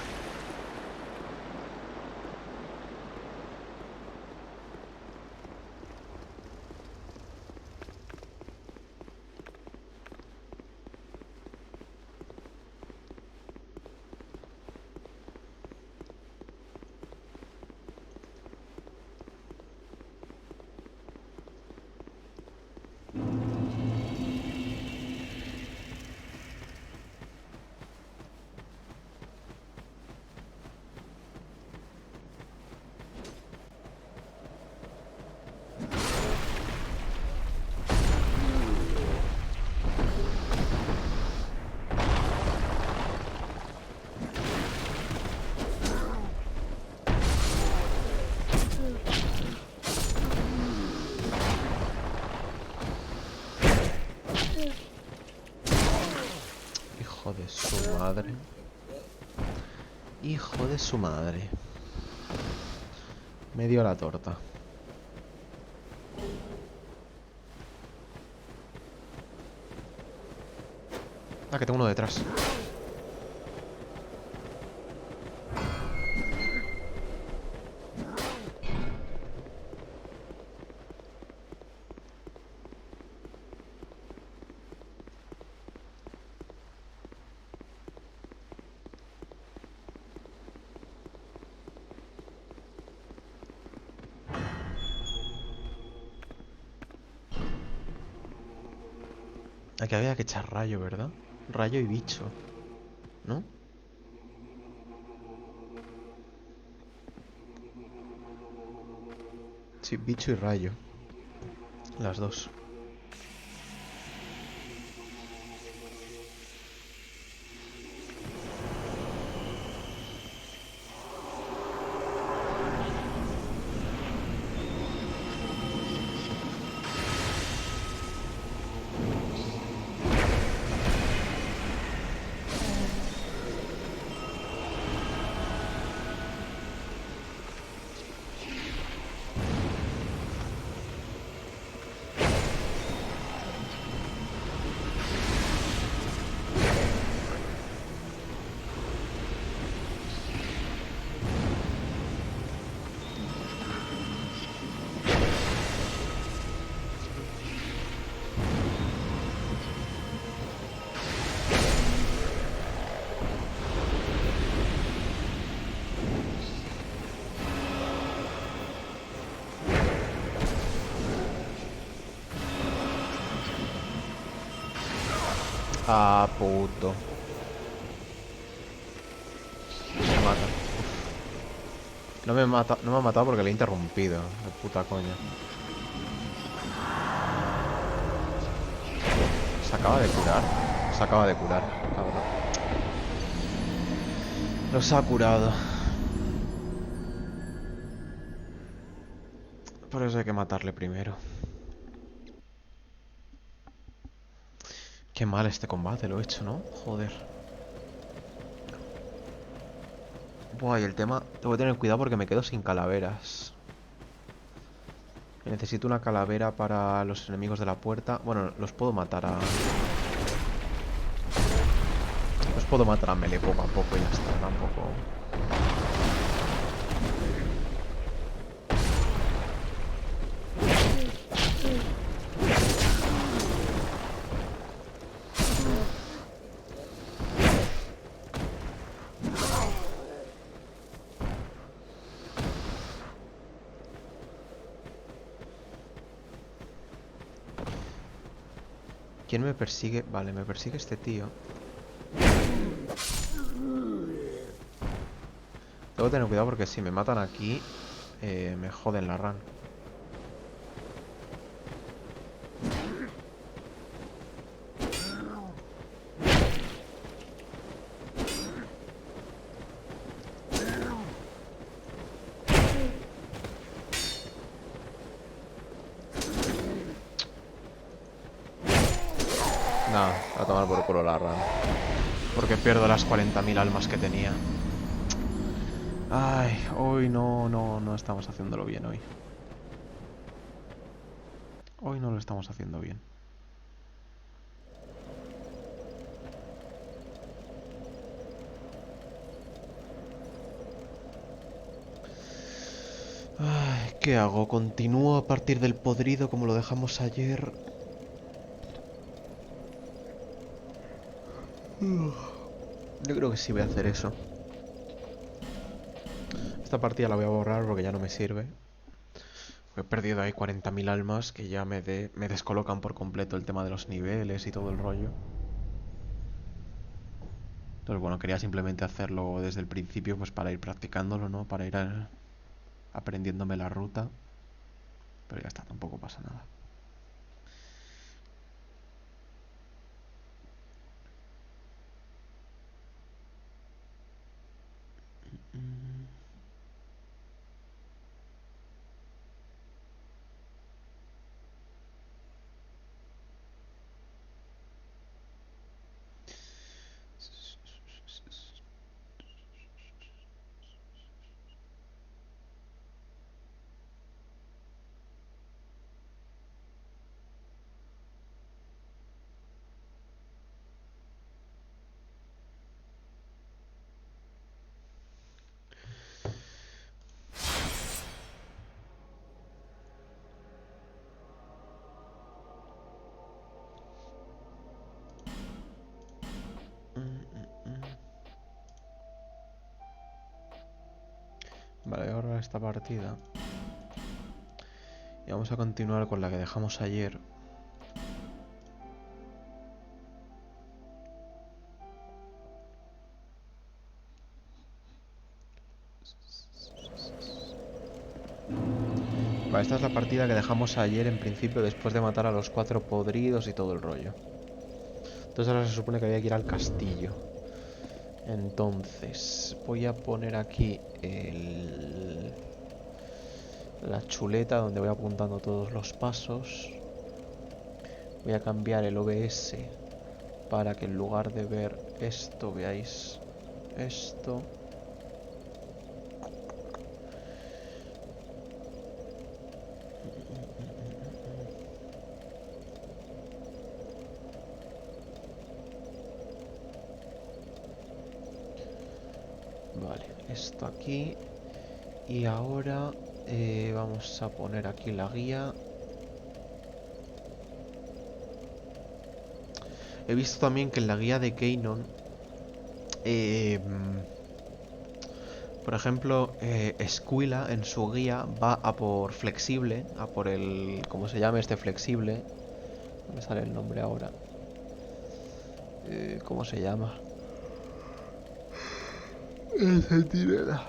Hijo de su madre. Hijo de su madre. Me dio la torta. Ah, que tengo uno detrás. Aquí había que echar rayo, ¿verdad? Rayo y bicho, ¿no? Sí, bicho y rayo. Las dos. Ah, puto. Me mata. Uf. No me ha matado porque le he interrumpido. De puta coña. Se acaba de curar. Se acaba de curar, cabrón. Los ha curado. Por eso hay que matarle primero. Qué mal este combate lo he hecho, ¿no? Joder. Buah, y el tema... Tengo que tener cuidado porque me quedo sin calaveras. Necesito una calavera para los enemigos de la puerta. Bueno, los puedo matar a... Los puedo matar a melee poco a poco y ya está. Tampoco... ¿Quién me persigue? Vale, me persigue este tío. Tengo que tener cuidado porque si me matan aquí, me joden la run. Nada, a tomar por culo la run. Porque pierdo las 40.000 almas que tenía. Ay, hoy no estamos haciéndolo bien hoy. Hoy no lo estamos haciendo bien. Ay, ¿qué hago? ¿Continúo a partir del podrido como lo dejamos ayer? Yo creo que sí voy a hacer eso. Esta partida la voy a borrar porque ya no me sirve. He perdido ahí 40.000 almas que ya me descolocan por completo el tema de los niveles y todo el rollo. Entonces bueno, quería simplemente hacerlo desde el principio pues para ir practicándolo, ¿no? Para ir aprendiéndome la ruta. Pero ya está, tampoco pasa nada. Vale, voy a borrar esta partida. Y vamos a continuar con la que dejamos ayer. Vale, esta es la partida que dejamos ayer en principio después de matar a los 4 podridos y todo el rollo. Entonces ahora se supone que había que ir al castillo. Entonces, voy a poner aquí la chuleta donde voy apuntando todos los pasos. Voy a cambiar el OBS para que en lugar de ver esto veáis esto. Vale, esto aquí. Y ahora vamos a poner aquí la guía. He visto también que en la guía de Canon, por ejemplo, Escuila en su guía va a por flexible, a por el... ¿Cómo se llama este flexible? No me sale el nombre ahora. ¿Cómo se llama? El centinela.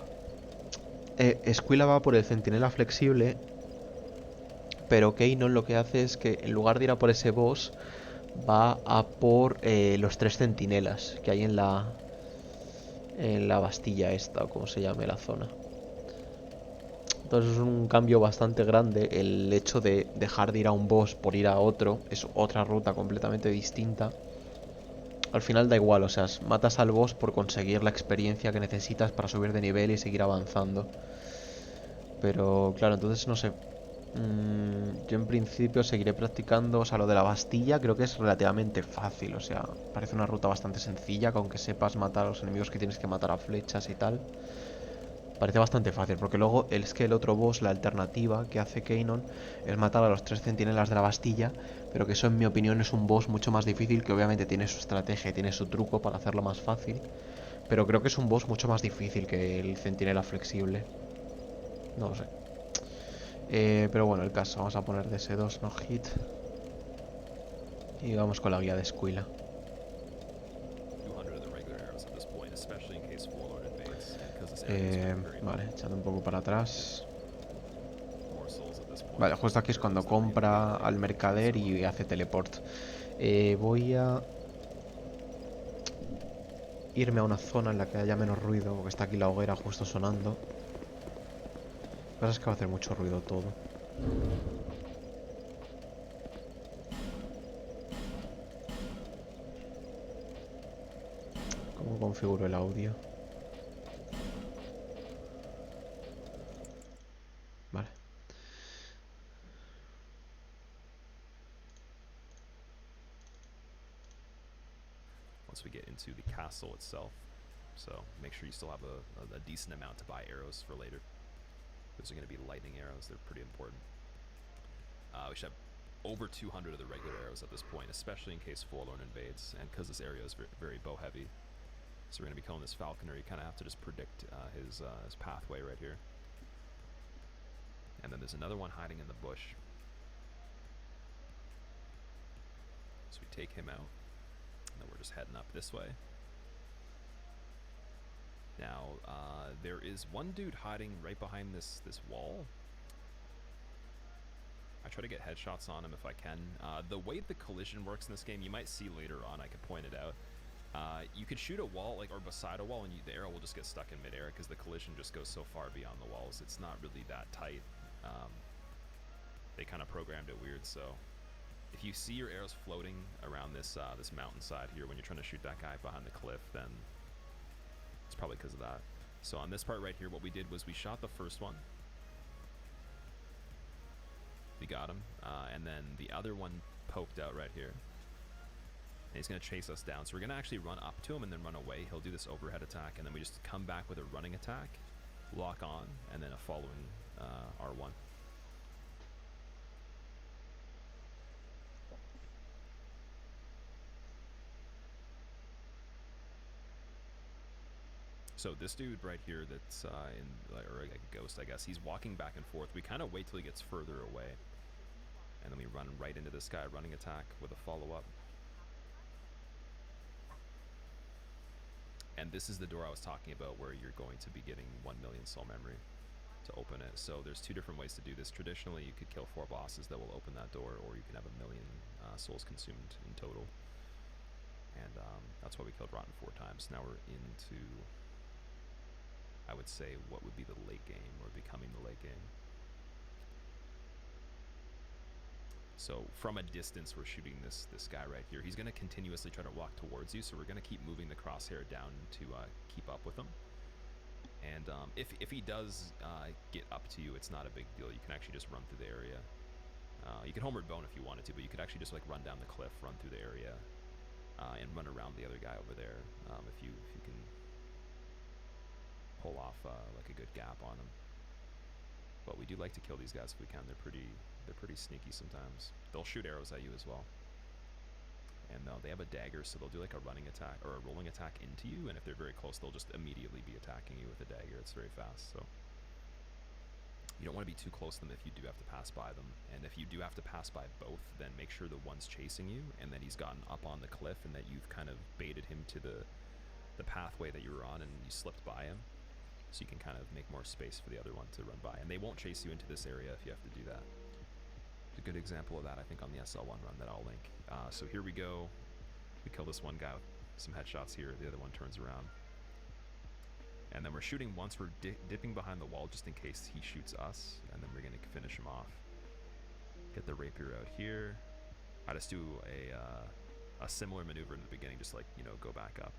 Esquila va por el centinela flexible, pero Kanon lo que hace es que en lugar de ir a por ese boss, va a por los 3 centinelas que hay en la Bastilla esta, o como se llame la zona. Entonces es un cambio bastante grande el hecho de dejar de ir a un boss por ir a otro. Es otra ruta completamente distinta. Al final da igual, o sea, matas al boss por conseguir la experiencia que necesitas para subir de nivel y seguir avanzando. Pero claro, entonces no sé. Yo en principio seguiré practicando, o sea, lo de la Bastilla creo que es relativamente fácil, o sea, parece una ruta bastante sencilla, que aunque sepas matar a los enemigos que tienes que matar a flechas y tal, parece bastante fácil, porque luego es que el otro boss, la alternativa que hace Kanon, es matar a los 3 centinelas de la Bastilla, pero que eso en mi opinión es un boss mucho más difícil, que obviamente tiene su estrategia y tiene su truco para hacerlo más fácil, pero creo que es un boss mucho más difícil que el centinela flexible. No lo sé. Pero bueno, el caso, vamos a poner DS2 no hit. Y vamos con la guía de Squilla. Vale, echando un poco para atrás. Vale, justo aquí es cuando compra al mercader y hace teleport. Voy a irme a una zona en la que haya menos ruido, porque está aquí la hoguera justo sonando. Lo que pasa es que va a hacer mucho ruido todo. ¿Cómo configuro el audio? Vale. Once we get into the castle itself, so make sure you still have a decent amount to buy arrows for later. Those are going to be lightning arrows. They're pretty important. We should have over 200 of the regular arrows at this point, especially in case Forlorn invades, and because this area is very, very bow heavy. So we're going to be killing this falconer. You kind of have to just predict his pathway right here. And then there's another one hiding in the bush. So we take him out, and then we're just heading up this way. Now, there is one dude hiding right behind this wall. I try to get headshots on him if I can. The way the collision works in this game, you might see later on, I could point it out. You could shoot a wall, or beside a wall, and the arrow will just get stuck in midair because the collision just goes so far beyond the walls. It's not really that tight. They kind of programmed it weird, so if you see your arrows floating around this this mountainside here when you're trying to shoot that guy behind the cliff, then it's probably because of that. So on this part right here, what we did was we shot the first one. We got him, and then the other one poked out right here. And he's going to chase us down. So we're going to actually run up to him and then run away. He'll do this overhead attack, and then we just come back with a running attack, lock on, and then a following R1. So this dude right here that's or like a ghost, I guess, he's walking back and forth. We kind of wait till he gets further away. And then we run right into this guy, running attack with a follow-up. And this is the door I was talking about where you're going to be getting 1 million soul memory to open it. So there's 2 different ways to do this. Traditionally, you could kill 4 bosses that will open that door, or you can have 1 million souls consumed in total. And that's why we killed Rotten 4 times. Now we're into, I would say, what would be the late game, or becoming the late game. So from a distance, we're shooting this guy right here. He's going to continuously try to walk towards you, so we're going to keep moving the crosshair down to keep up with him. And if he does get up to you, it's not a big deal. You can actually just run through the area. You can homeward bone if you wanted to, but you could actually just like run down the cliff, run through the area, and run around the other guy over there if you can pull off like a good gap on him. But we do like to kill these guys if we can. They're pretty sneaky sometimes. They'll shoot arrows at you as well. And they have a dagger, so they'll do like a running attack or a rolling attack into you, and if they're very close, they'll just immediately be attacking you with a dagger. It's very fast, so you don't want to be too close to them if you do have to pass by them. And if you do have to pass by both, then make sure the one's chasing you and that he's gotten up on the cliff and that you've kind of baited him to the pathway that you were on and you slipped by him. so you can kind of make more space for the other one to run by. And they won't chase you into this area if you have to do that. A good example of that, I think, on the SL1 run that I'll link. So here we go. We kill this one guy with some headshots here. The other one turns around. And then we're shooting once. We're dipping behind the wall just in case he shoots us. And then we're going to finish him off. Get the rapier out here. I just do a similar maneuver in the beginning, just like, you know, go back up,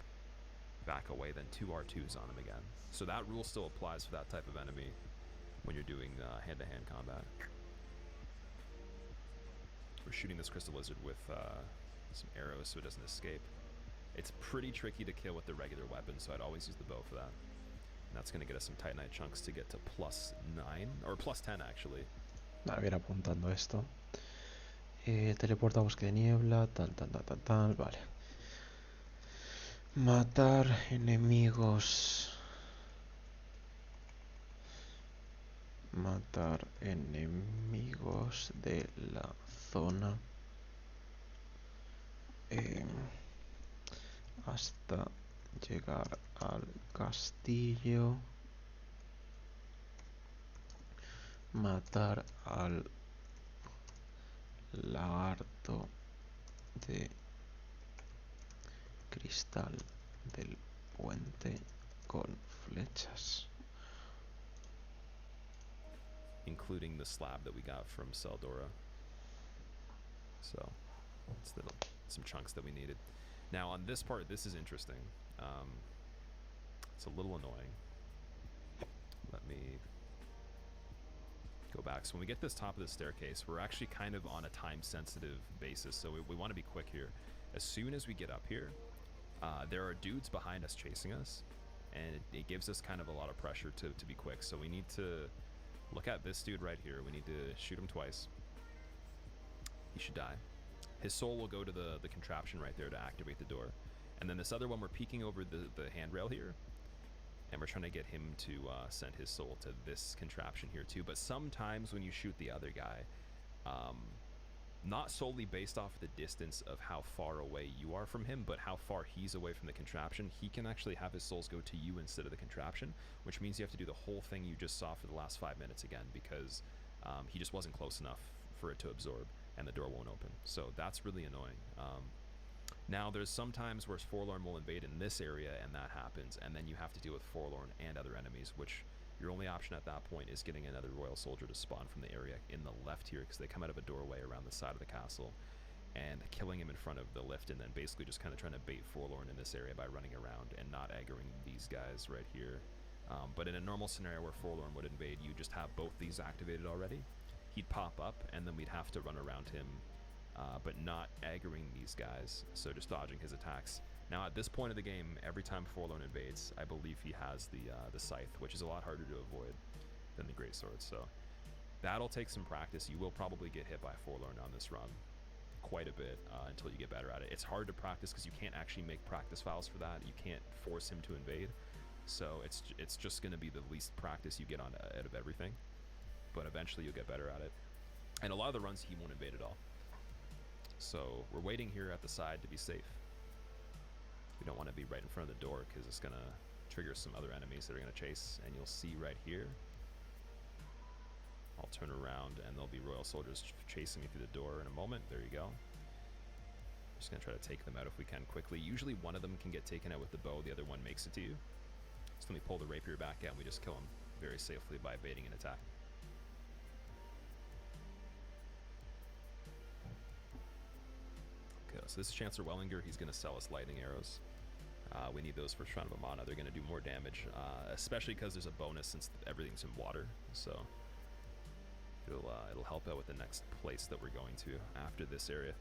back away, then 2 R2s on him again. So that rule still applies for that type of enemy when you're doing hand-to-hand combat. We're shooting this crystal lizard with some arrows so it doesn't escape. It's pretty tricky to kill with the regular weapon, so I'd always use the bow for that. And that's going to get us some Titanite chunks to get to +9, or +10 actually. A ver, apuntando esto. Teleporta a bosque de niebla, tal, vale. Matar enemigos. Matar enemigos de la zona hasta llegar al castillo. Matar al lagarto de cristal del puente con flechas. Including the slab that we got from Seldora. So, it's some chunks that we needed. Now on this part, this is interesting. It's a little annoying. Let me go back. So when we get this top of the staircase, we're actually kind of on a time-sensitive basis, so we want to be quick here. As soon as we get up here, there are dudes behind us chasing us, and it gives us kind of a lot of pressure to be quick. So we need to look at this dude right here. We need to shoot him twice. He should die. His soul will go to the contraption right there to activate the door. And then this other one, we're peeking over the handrail here, and we're trying to get him to send his soul to this contraption here too. But sometimes when you shoot the other guy, not solely based off the distance of how far away you are from him, but how far he's away from the contraption, he can actually have his souls go to you instead of the contraption, which means you have to do the whole thing you just saw for the last 5 minutes again, because he just wasn't close enough for it to absorb, and the door won't open. So that's really annoying. Now there's some times where Forlorn will invade in this area and that happens, and then you have to deal with Forlorn and other enemies, which your only option at that point is getting another Royal Soldier to spawn from the area in the left here, because they come out of a doorway around the side of the castle, and killing him in front of the lift, and then basically just kind of trying to bait Forlorn in this area by running around and not aggroing these guys right here. But in a normal scenario where Forlorn would invade, you just have both these activated already. He'd pop up, and then we'd have to run around him, but not aggroing these guys, so just dodging his attacks. Now at this point of the game, every time Forlorn invades, I believe he has the Scythe, which is a lot harder to avoid than the Greatsword, so that'll take some practice. You will probably get hit by Forlorn on this run quite a bit until you get better at it. It's hard to practice because you can't actually make practice files for that. You can't force him to invade, so it's just going to be the least practice you get on out of everything, but eventually you'll get better at it. And a lot of the runs he won't invade at all. So we're waiting here at the side to be safe. We don't want to be right in front of the door because it's going to trigger some other enemies that are going to chase, and you'll see right here. I'll turn around and there'll be Royal Soldiers chasing me through the door in a moment. There you go. Just going to try to take them out if we can quickly. Usually one of them can get taken out with the bow, the other one makes it to you. So then we pull the rapier back out and we just kill him very safely by baiting an attack. Okay, so this is Chancellor Wellinger. He's going to sell us lightning arrows. We need those for Shrine of Amana. They're going to do more damage, especially because there's a bonus since everything's in water. So it'll help out with the next place that we're going to after this area.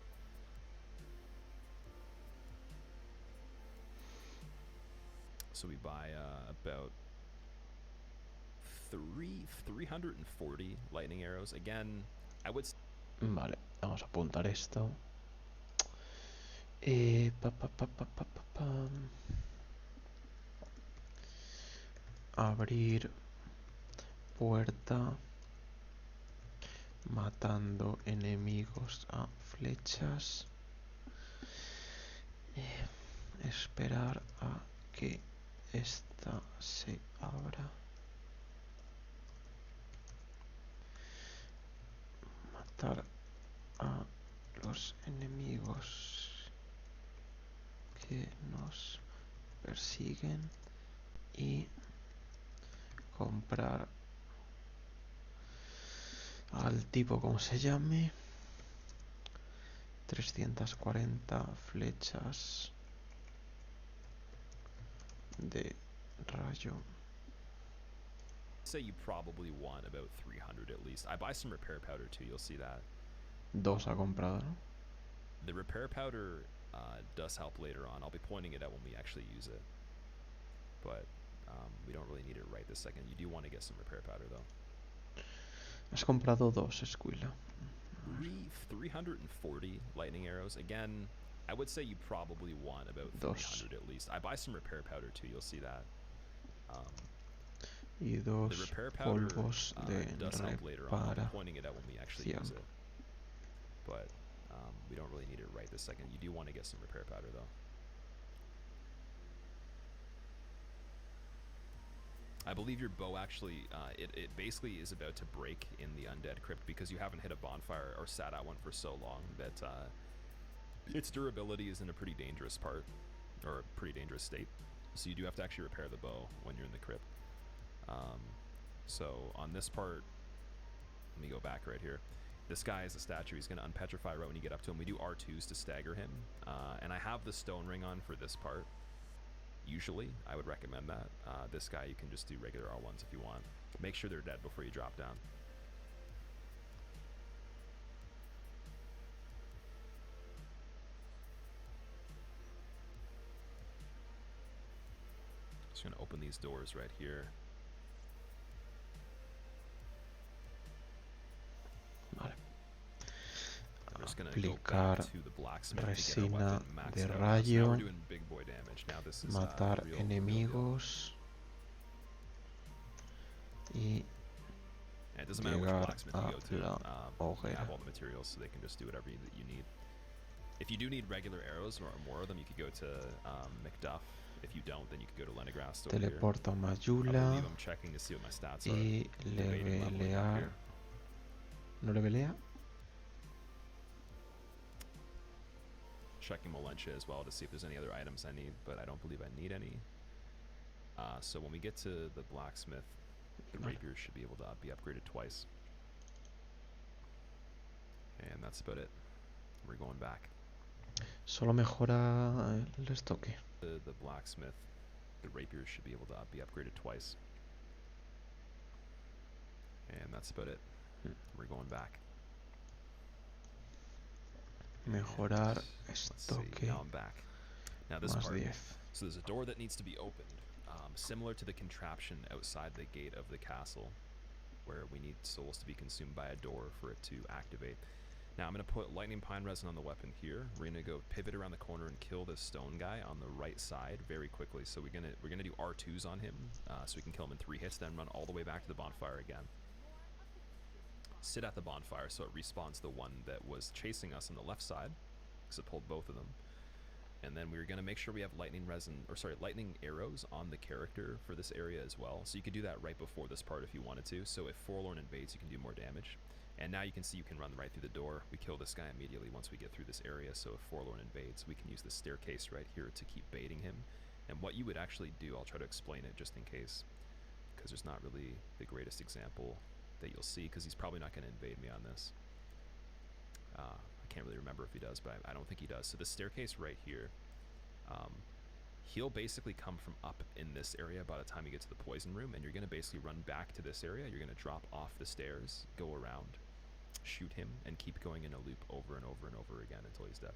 So we buy about 340 lightning arrows. Again, I would... Vale, vamos a apuntar esto. Abrir puerta matando enemigos a flechas. Esperar a que esta se abra. matar a los enemigos que nos persiguen y comprar al tipo como se llame 340 flechas de rayo. Say you probably want about 300 at least. I buy some repair powder too, you'll see that. Dos ha comprado, ¿no? The repair powder does help later on. I'll be pointing it out when we actually use it. But we don't really need it right this second. You do want to get some repair powder though. Has comprado dos, Escuila. 340 lightning arrows. Again, I would say you probably want about 300 at least. I buy some repair powder too, you'll see that. Y The dos repair powder polvos de does help later on. I'll be reparación. pointing it out when we actually use it. But we don't really need it right this second. You do want to get some repair powder though. I believe your bow actually, it basically is about to break in the undead crypt because you haven't hit a bonfire or sat at one for so long that its durability is in a pretty dangerous part, or a pretty dangerous state. So you do have to actually repair the bow when you're in the crypt. So on this part, let me go back right here. This guy is a statue. He's going to unpetrify right when you get up to him. We do R2s to stagger him. And I have the stone ring on for this part. Usually, I would recommend that. This guy, you can just do regular R1s if you want. Make sure they're dead before you drop down. Just going to open these doors right here. Vale. I'm just going to go Aplicar back to the blacksmith to get our resina weapon maxed de out. So now rayo. we're doing big boy damage. Now this is Matar real enemigos. Y and it doesn't matter which llegar blacksmith you go to. a la You hoguera. have all the materials, so they can just do whatever you need. If you do need regular arrows or more of them, you could go to McDuff. If you don't, then you could go to Lenegrast over here. Teleporto a I Mayula. believe I'm checking to see what my stats are. Y Debating leveling up levelear. here. ¿No levelea? Checking Malentia as well to see if there's any other items I need, but I don't believe I need any. So when we get to the blacksmith, the Vale. rapier should be able to be upgraded twice. And that's about it. We're going back. Solo mejora el estoque. The blacksmith, the rapier should be able to be upgraded twice. And that's about it. We're going back. Mejorar Let's see. estoque Now I'm back. Now this más part. 10. So there's a door that needs to be opened, similar to the contraption outside the gate of the castle, where we need souls to be consumed by a door for it to activate. Now I'm going to put lightning pine resin on the weapon here. We're going to go pivot around the corner and kill this stone guy on the right side very quickly. So we're gonna do R2s on him, so we can kill him in 3 hits, then run all the way back to the bonfire again. Sit at the bonfire so it respawns the one that was chasing us on the left side, because it pulled both of them. And then we're going to make sure we have lightning arrows on the character for this area as well. So you could do that right before this part if you wanted to. So if Forlorn invades, you can do more damage. And now you can see you can run right through the door. We kill this guy immediately once we get through this area. So if Forlorn invades, we can use the staircase right here to keep baiting him. And what you would actually do, I'll try to explain it just in case, because there's not really the greatest example that you'll see, because he's probably not going to invade me on this. I can't really remember if he does, but I don't think he does. So the staircase right here, he'll basically come from up in this area by the time you get to the poison room, and you're going to basically run back to this area. You're going to drop off the stairs, go around, shoot him, and keep going in a loop over and over and over again until he's dead.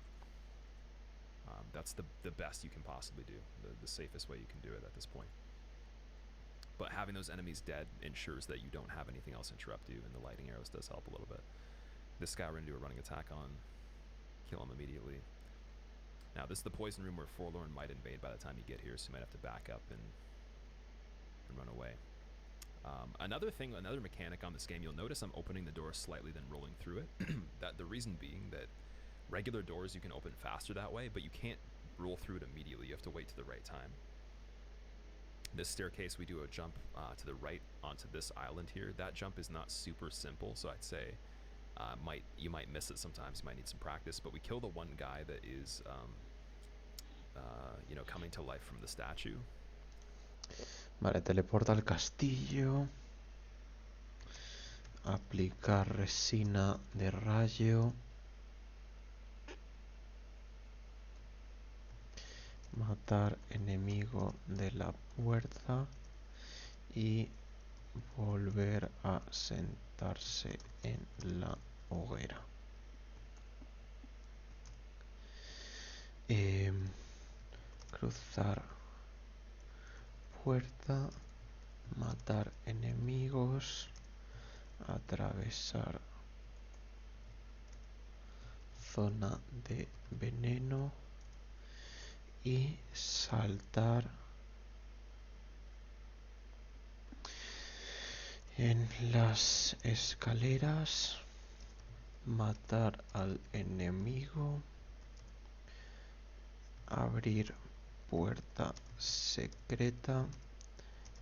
That's the best you can possibly do, the safest way you can do it at this point. But having those enemies dead ensures that you don't have anything else interrupt you, and the lightning arrows does help a little bit. This guy we're going to do a running attack on, kill him immediately. Now this is the poison room where Forlorn might invade by the time you get here, so you might have to back up and run away. Another mechanic on this game, you'll notice I'm opening the door slightly then rolling through it. That the reason being that regular doors you can open faster that way, but you can't roll through it immediately. You have to wait to the right time. This staircase, we do a jump to the right onto this island here. That jump is not super simple, so I'd say You might miss it sometimes. You might need some practice. But we kill the one guy that is, you know, coming to life from the statue. Vale, teleporta al castillo. Aplicar resina de rayo. Matar enemigo de la puerta. Y volver a sentarse en la hoguera. Cruzar puerta. Matar enemigos. Atravesar zona de veneno. Y saltar en las escaleras. Matar al enemigo. Abrir puerta secreta.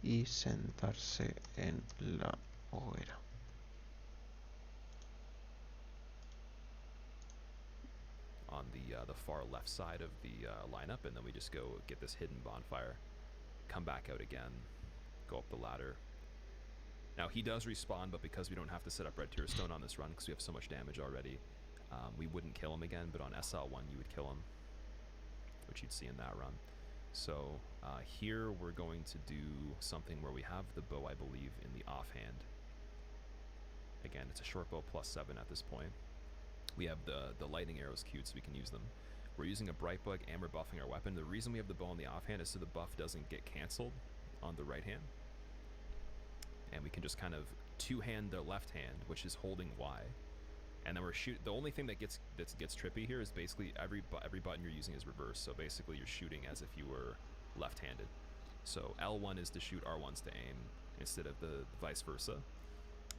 Y sentarse en la hoguera. On the far left side of the lineup, and then we just go get this hidden bonfire, come back out again, go up the ladder. Now he does respawn, but because we don't have to set up red tier stone on this run because we have so much damage already, we wouldn't kill him again, but on SL1 you would kill him, which you'd see in that run. So here we're going to do something where we have the bow, I believe, in the offhand. Again, it's a short bow +7 at this point. We have the lightning arrows queued so we can use them. We're using a bright bug and we're buffing our weapon. The reason we have the bow on the offhand is so the buff doesn't get cancelled on the right hand. And we can just kind of two-hand the left hand, which is holding Y. And then we're the only thing that gets trippy here is basically every button you're using is reverse. So basically you're shooting as if you were left-handed. So L1 is to shoot, R1's to aim, instead of the vice versa.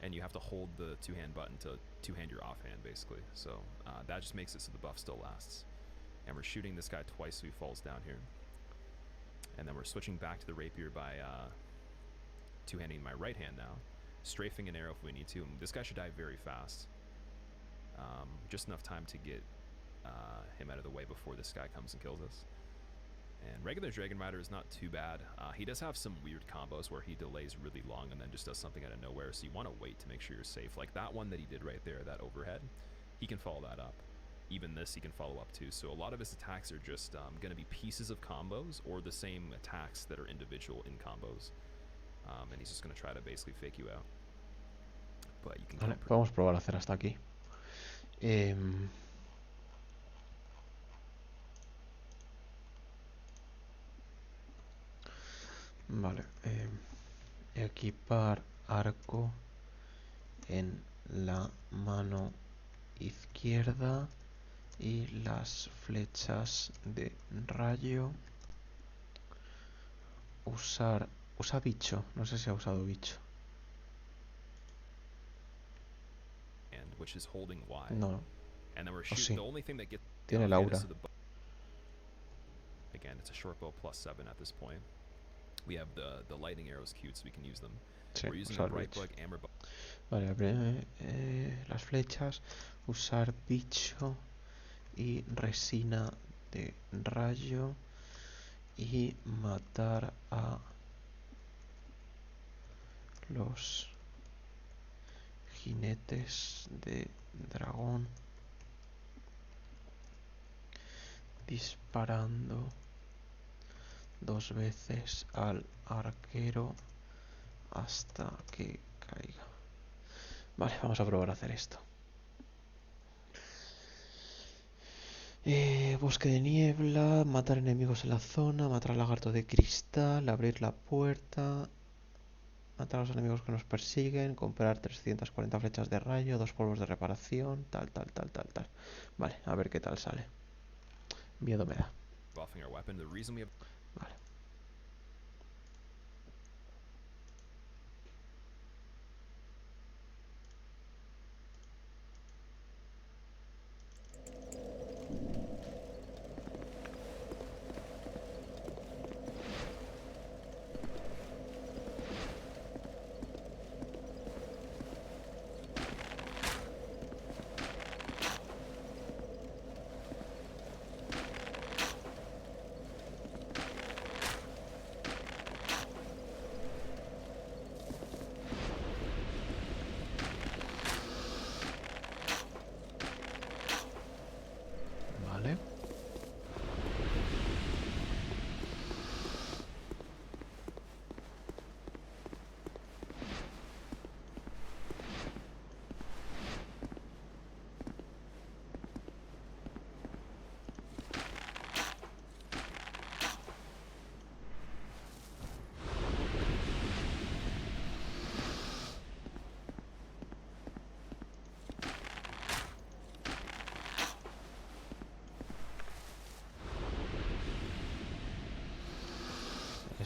And you have to hold the two-hand button to two-hand your offhand, basically. So that just makes it so the buff still lasts. And we're shooting this guy twice so he falls down here. And then we're switching back to the rapier by two-handing my right hand now. Strafing an arrow if we need to. This guy should die very fast. Just enough time to get him out of the way before this guy comes and kills us. And regular Dragon Rider is not too bad. He does have some weird combos where he delays really long and then just does something out of nowhere, so you want to wait to make sure you're safe. Like that one that he did right there, that overhead, he can follow that up. Even this he can follow up too. So a lot of his attacks are just going to be pieces of combos or the same attacks that are individual in combos. And he's just going to try to basically fake you out. But you can vale, vamos a probar a hacer hasta aquí. Vale, equipar arco en la mano izquierda y las flechas de rayo. Usa bicho, no sé si ha usado bicho. Which is holding Y. No, And then we're sí. shooting. The only thing that gets Tiene la aura. Again, it's a short bow +7 at this point. We have the lightning arrows queued so we can use them. Sí, We're using usar a bright bicho. bug and we're Vale, las flechas, usar bicho y resina de rayo y matar a los jinetes de dragón disparando 2 veces al arquero hasta que caiga. Vale, vamos a probar a hacer esto. Bosque de niebla, matar enemigos en la zona, matar al lagarto de cristal, abrir la puerta, matar a los enemigos que nos persiguen, comprar 340 flechas de rayo, 2 polvos de reparación, tal. Vale, a ver qué tal sale. Miedo me da. buffing our weapon. The reason we have Vale.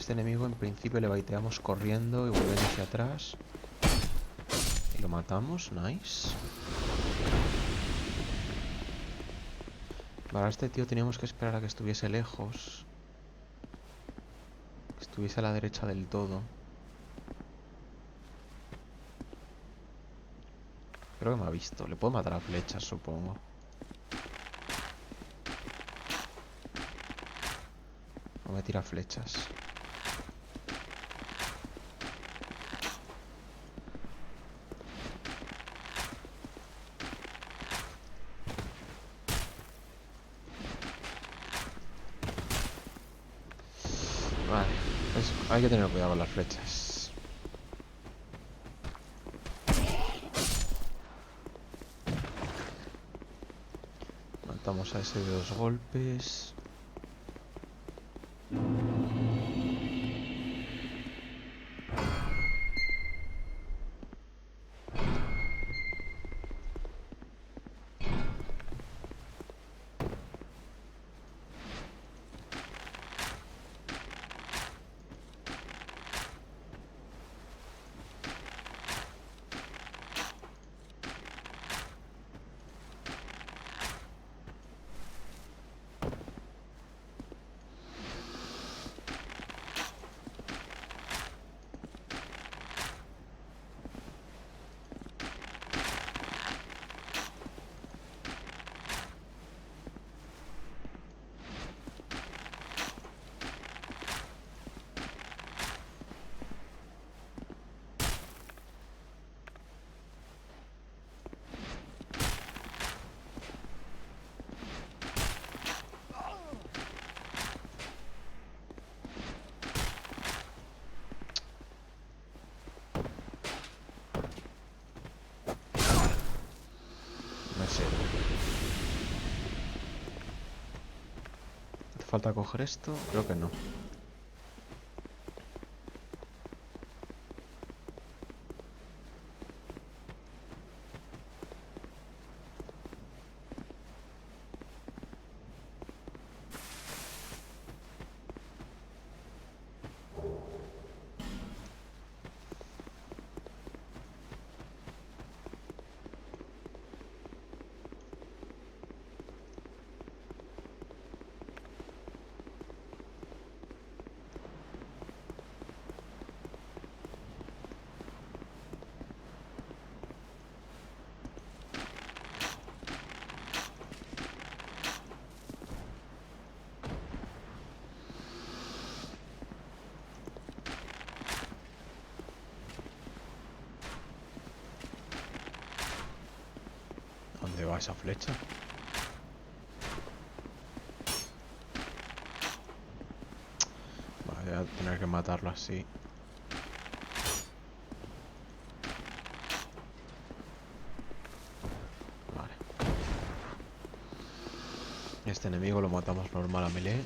Este enemigo en principio le baiteamos corriendo y volviendo hacia atrás. Y lo matamos, nice. Vale, a este tío teníamos que esperar a que estuviese lejos. Que estuviese a la derecha del todo. Creo que me ha visto. Le puedo matar a flechas, supongo. O me tira flechas. Vale, pues hay que tener cuidado con las flechas. Matamos a ese de 2 golpes. No sé. ¿Te falta coger esto? Creo que no. ¿Dónde va esa flecha? Vale, voy a tener que matarlo así. Vale. Este enemigo lo matamos normal a melee.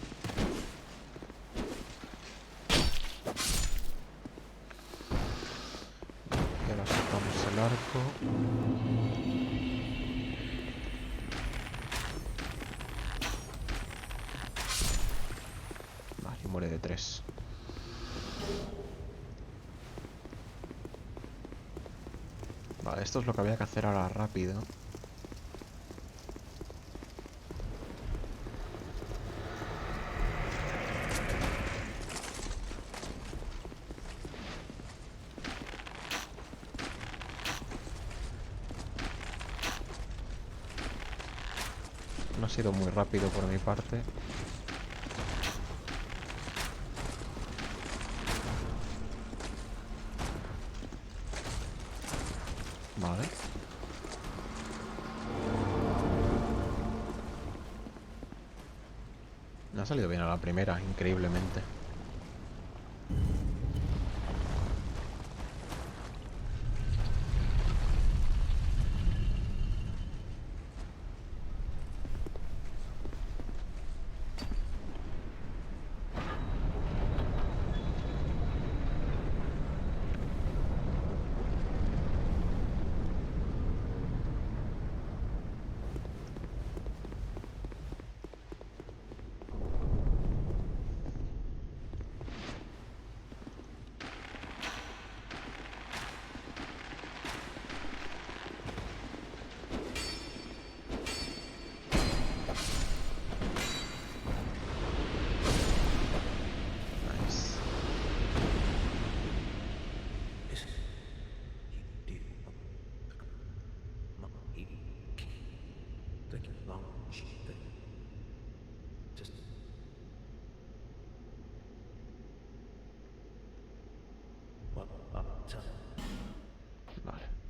Y ahora sacamos el arco. Vale, y muere de 3. Vale, esto es lo que había que hacer ahora rápido. No ha sido muy rápido por mi parte. Vale. Me ha salido bien a la primera, increíblemente.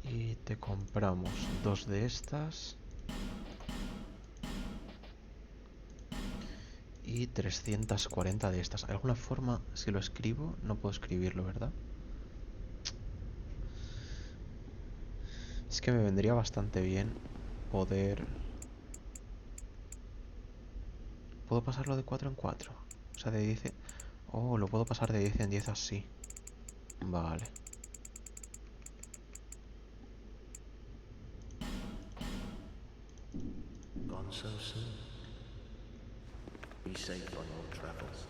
Y te compramos 2 de estas. Y 340 de estas. ¿Hay alguna forma, si lo escribo? No puedo escribirlo, ¿verdad? Es que me vendría bastante bien poder... ¿Puedo pasarlo de 4 en 4? O sea, de 10... Oh, lo puedo pasar de 10 en 10 así. Vale. Gone so soon. Be safe on your travels.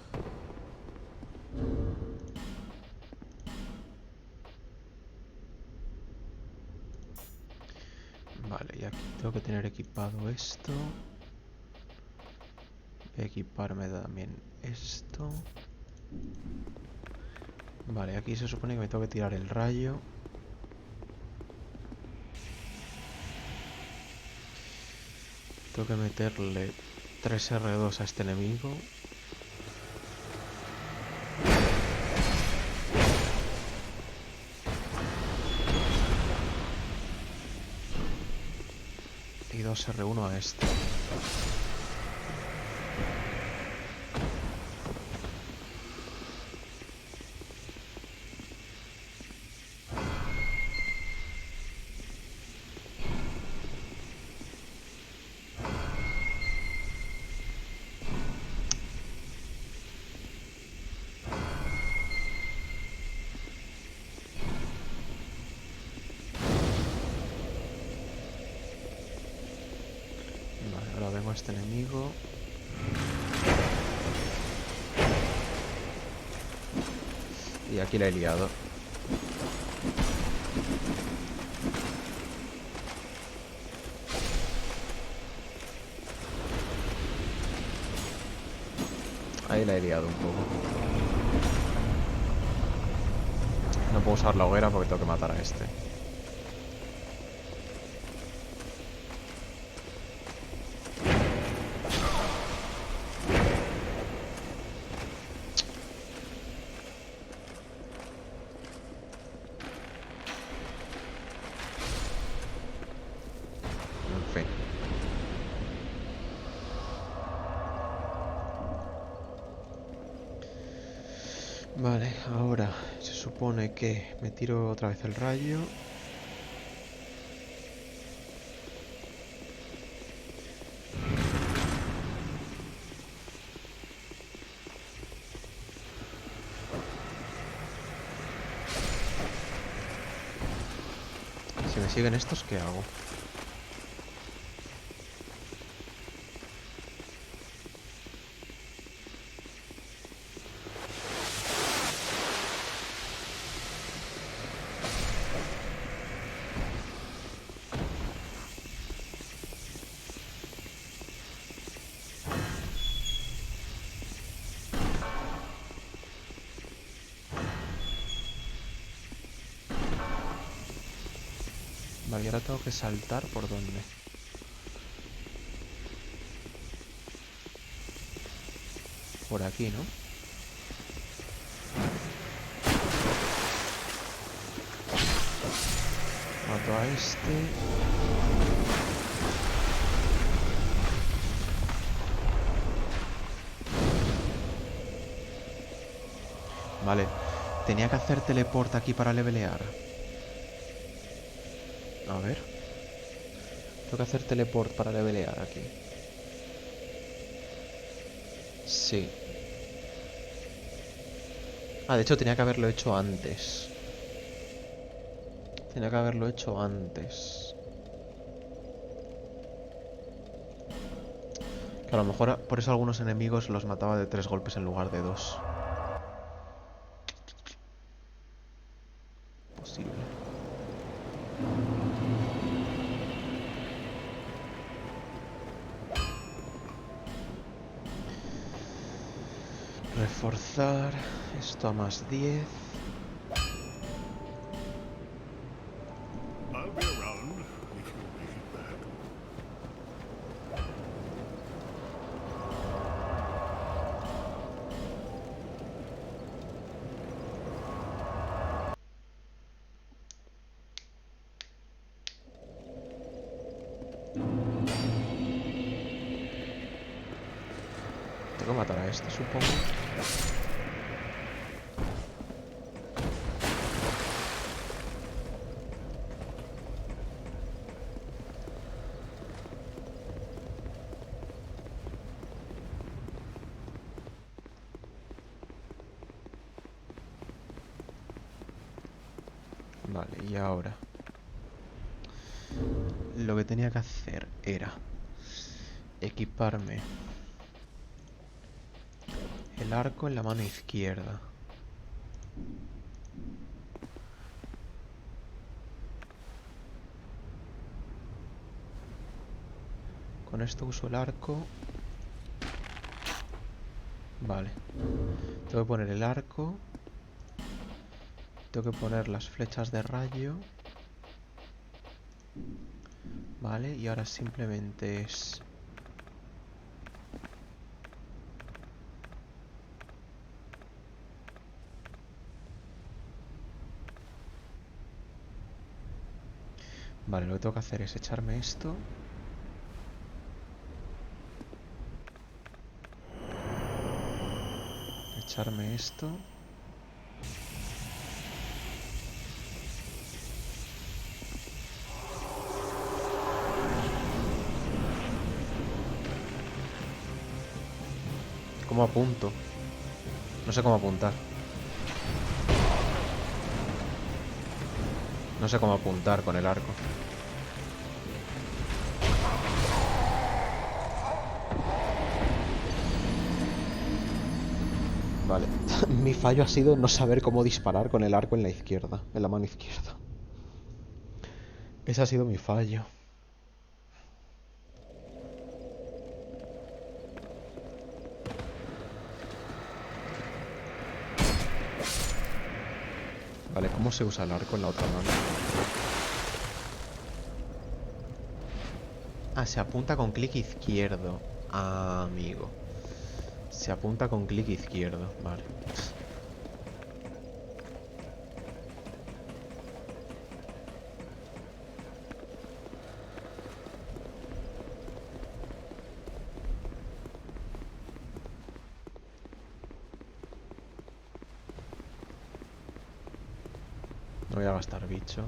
Vale, y aquí tengo que tener equipado esto. Voy a equiparme también esto. Vale, aquí se supone que me tengo que tirar el rayo. Tengo que meterle 3 R2 a este enemigo. Y 2 R1 a este. Vale, ahora vengo a este enemigo. Y aquí la he liado. Ahí la he liado un poco. No puedo usar la hoguera porque tengo que matar a este. En fin. Vale, ahora se supone que me tiro otra vez el rayo. Si me siguen estos, ¿qué hago? Vale, y ahora tengo que saltar ¿por dónde? Por aquí, ¿no? Mato a este. Vale, tenía que hacer teleport aquí para levelear. A ver. Tengo que hacer teleport para levelear aquí. Sí. Ah, de hecho tenía que haberlo hecho antes. Tenía que haberlo hecho antes. Que a lo mejor por eso algunos enemigos los mataba de 3 golpes en lugar de 2. Posible. Reforzar esto a más 10. I'll be around if you make it back. Tengo que matar a este, supongo. Vale, y ahora lo que tenía que hacer era equiparme el arco en la mano izquierda. Con esto uso el arco. Vale. Tengo que poner el arco. Tengo que poner las flechas de rayo. Vale, y ahora simplemente es... Vale, lo que tengo que hacer es echarme esto. Echarme esto. ¿Cómo apunto? No sé cómo apuntar. No sé cómo apuntar con el arco. Vale. Mi fallo ha sido no saber cómo disparar con el arco en la izquierda, en la mano izquierda. Ese ha sido mi fallo. Vale, ¿cómo se usa el arco en la otra mano? Ah, se apunta con clic izquierdo. Ah, amigo. Se apunta con clic izquierdo, vale. No voy a gastar bicho.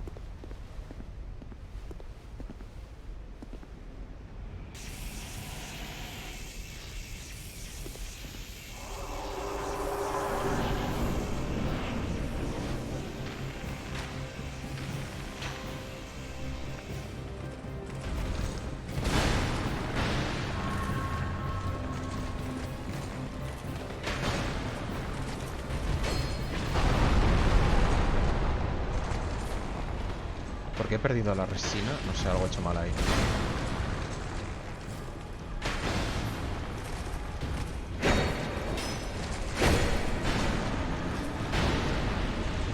¿Por qué he perdido la resina? No sé, algo he hecho mal ahí.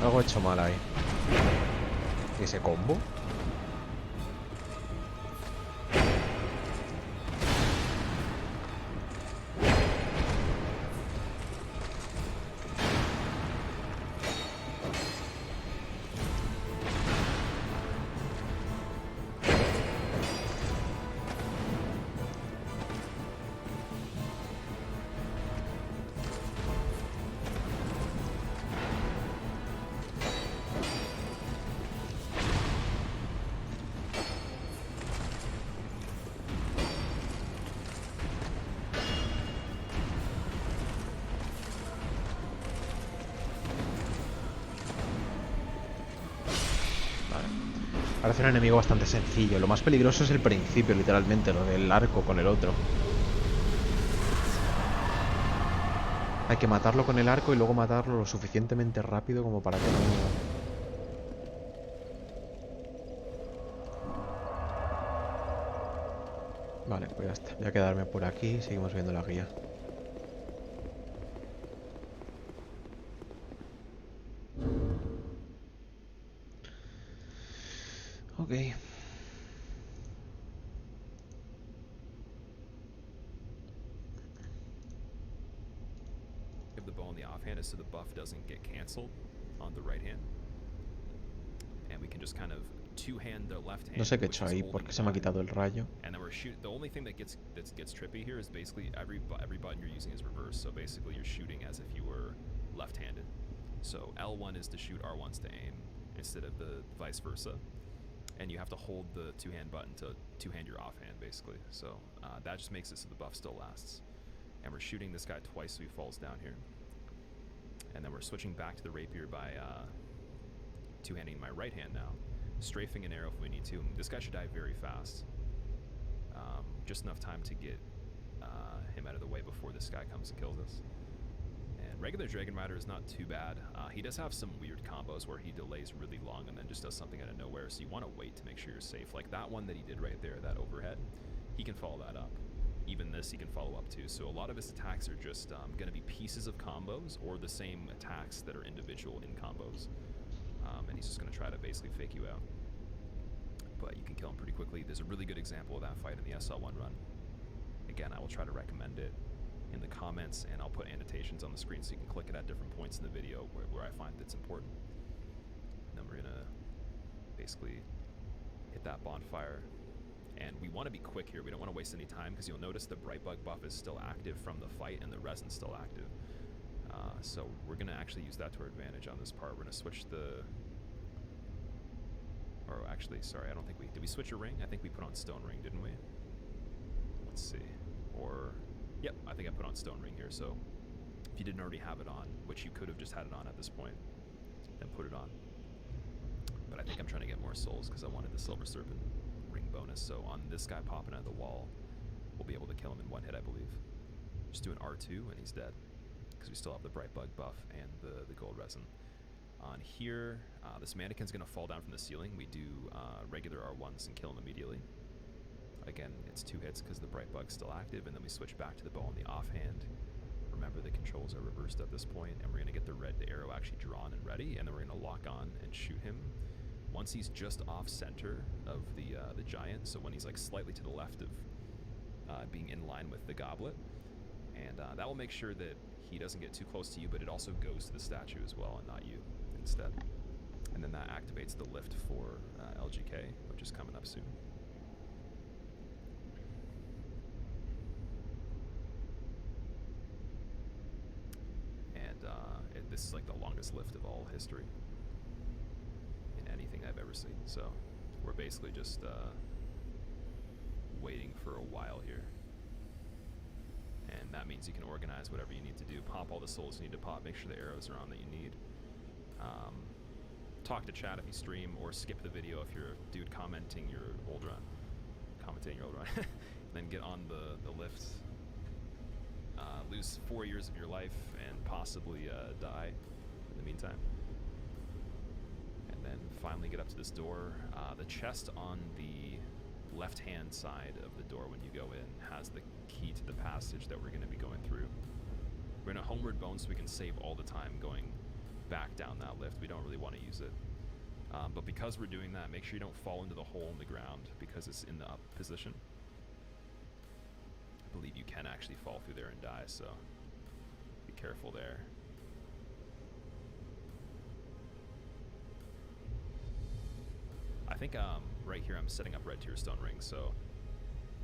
Algo he hecho mal ahí. ¿Y ese combo? Parece un enemigo bastante sencillo. Lo más peligroso es el principio, literalmente, lo del arco con el otro. Hay que matarlo con el arco y luego matarlo lo suficientemente rápido como para que no... Vale, pues ya está. Voy a quedarme por aquí. Seguimos viendo la guía. Ok. Give the bow on the offhand is so the buff doesn't get cancelled on the right hand. And we can just kind of two-hand their left hand. No sé qué he which hecho is ahí holding porque the se me ha button. quitado el rayo. And then we're shooting. The only thing that gets trippy here is basically every button you're using is reversed. So basically you're shooting as if you were left-handed. So L1 is to shoot, R1's to aim, instead of the vice versa. And you have to hold the two-hand button to two-hand your offhand, basically. So that just makes it so the buff still lasts. And we're shooting this guy twice so he falls down here. And then we're switching back to the rapier by two-handing my right hand now. Strafing an arrow if we need to. This guy should die very fast. Just enough time to get him out of the way before this guy comes and kills us. And regular Dragon Rider is not too bad. He does have some weird combos where he delays really long and then just does something out of nowhere, so you want to wait to make sure you're safe. Like that one that he did right there, that overhead, he can follow that up. Even this he can follow up too. So a lot of his attacks are just going to be pieces of combos or the same attacks that are individual in combos. And he's just going to try to basically fake you out. But you can kill him pretty quickly. There's a really good example of that fight in the SL1 run. Again, I will try to recommend it in the comments, and I'll put annotations on the screen so you can click it at different points in the video where I find it's important. And then we're going to basically hit that bonfire. And we want to be quick here. We don't want to waste any time because you'll notice the Brightbug buff is still active from the fight and the Resin's still active. So we're going to actually use that to our advantage on this part. We're going to switch the... Or actually, sorry, I don't think we... Did we switch a ring? I think we put on Stone Ring, didn't we? Let's see. Or... Yep, I think I put on Stone Ring here. So if you didn't already have it on, which you could have just had it on at this point, then put it on. But I think I'm trying to get more souls because I wanted the Silver Serpent ring bonus. So on this guy popping out of the wall, we'll be able to kill him in one hit, I believe. Just do an R2 and he's dead because we still have the Brightbug buff and the gold resin. On here, this mannequin's going to fall down from the ceiling. We do regular R1s and kill him immediately. Again, it's 2 hits because the Brightbug's still active, and then we switch back to the bow on the offhand. Remember, the controls are reversed at this point, and we're going to get the red arrow actually drawn and ready, and then we're going to lock on and shoot him once he's just off center of the giant, so when he's like slightly to the left of being in line with the goblet. And that will make sure that he doesn't get too close to you, but it also goes to the statue as well and not you instead. And then that activates the lift for LGK, which is coming up soon. And this is like the longest lift of all history in anything I've ever seen. So we're basically just waiting for a while here. And that means you can organize whatever you need to do. Pop all the souls you need to pop. Make sure the arrows are on that you need. Talk to chat if you stream, or skip the video if you're a dude commenting your old run. Commentating your old run. Then get on the lift. Lose 4 years of your life and possibly die in the meantime. And then finally get up to this door. The chest on the left-hand side of the door when you go in has the key to the passage that we're going to be going through. We're in a homeward bone so we can save all the time going back down that lift. We don't really want to use it. But because we're doing that, make sure you don't fall into the hole in the ground because it's in the up position. I believe you can actually fall through there and die, so be careful there. I think right here I'm setting up red tier stone ring, so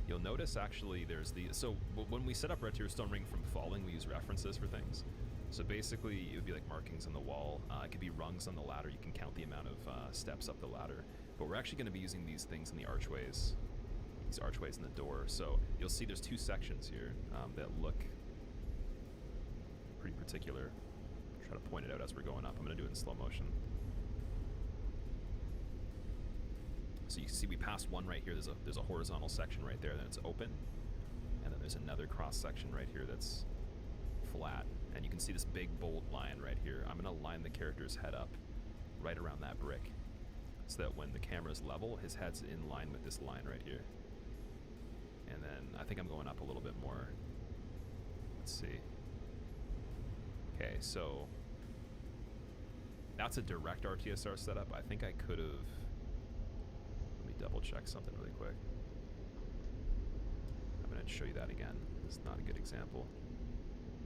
you'll notice actually there's the... So when we set up red tier stone ring from falling, we use references for things. So basically it would be like markings on the wall. It could be rungs on the ladder. You can count the amount of steps up the ladder. But we're actually going to be using these things in the archways. These archways in the door. So you'll see there's 2 sections here that look pretty particular. I'll try to point it out as we're going up. I'm going to do it in slow motion. So you see we passed one right here. There's a horizontal section right there, then it's open. And then there's another cross section right here that's flat. And you can see this big bold line right here. I'm going to line the character's head up right around that brick so that when the camera's level, his head's in line with this line right here. And then I think I'm going up a little bit more. Let's see. Okay, so that's a direct RTSR setup. I think I could have... Let me double check something really quick. I'm going to show you that again. It's not a good example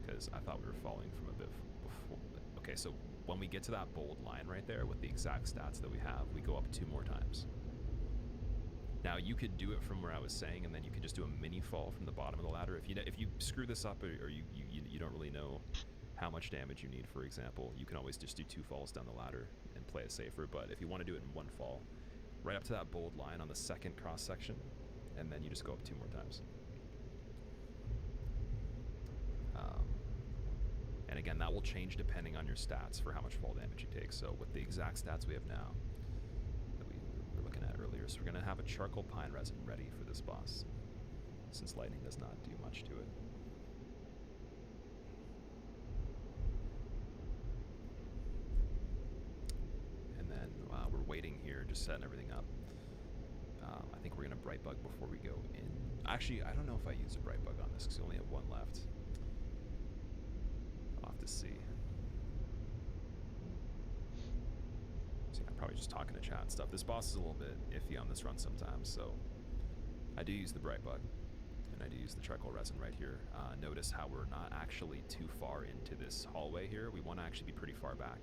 because I thought we were falling from a bit before. Okay, so when we get to that bold line right there with the exact stats that we have, we go up 2 more times. Now you could do it from where I was saying, and then you could just do a mini fall from the bottom of the ladder. If you screw this up, or you don't really know how much damage you need, for example, you can always just do 2 falls down the ladder and play it safer. But if you want to do it in 1 fall, right up to that bold line on the second cross section, and then you just go up 2 more times. And again, that will change depending on your stats for how much fall damage you take. So with the exact stats we have now, that we were looking at earlier, so we're going to have a charcoal pine resin ready for this boss, since lightning does not do much to it. And then we're waiting here, just setting everything up. I think we're going to bright bug before we go in. Actually, I don't know if I use a bright bug on this because we only have 1 left. I'll have to see. See, I'm probably just talking to chat and stuff. This boss is a little bit iffy on this run sometimes, so I do use the bright bug, and I do use the charcoal resin right here. Notice how we're not actually too far into this hallway here. We want to actually be pretty far back,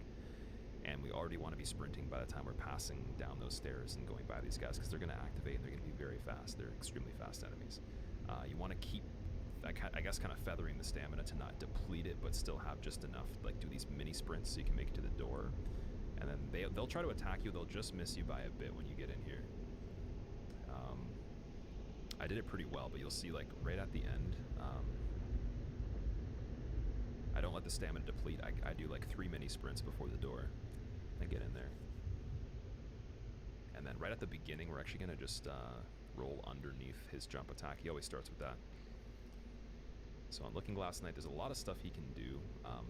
and we already want to be sprinting by the time we're passing down those stairs and going by these guys, because they're going to activate and they're going to be very fast. They're extremely fast enemies. You want to keep, I guess, kind of feathering the stamina to not deplete it, but still have just enough, like do these mini sprints so you can make it to the door. And then they'll try to attack you. They'll just miss you by a bit when you get in here. I did it pretty well, but you'll see, like, right at the end, I don't let the stamina deplete. I do, like, 3 mini sprints before the door and get in there. And then right at the beginning, we're actually going to just roll underneath his jump attack. He always starts with that. So on Looking Glass Knight, there's a lot of stuff he can do.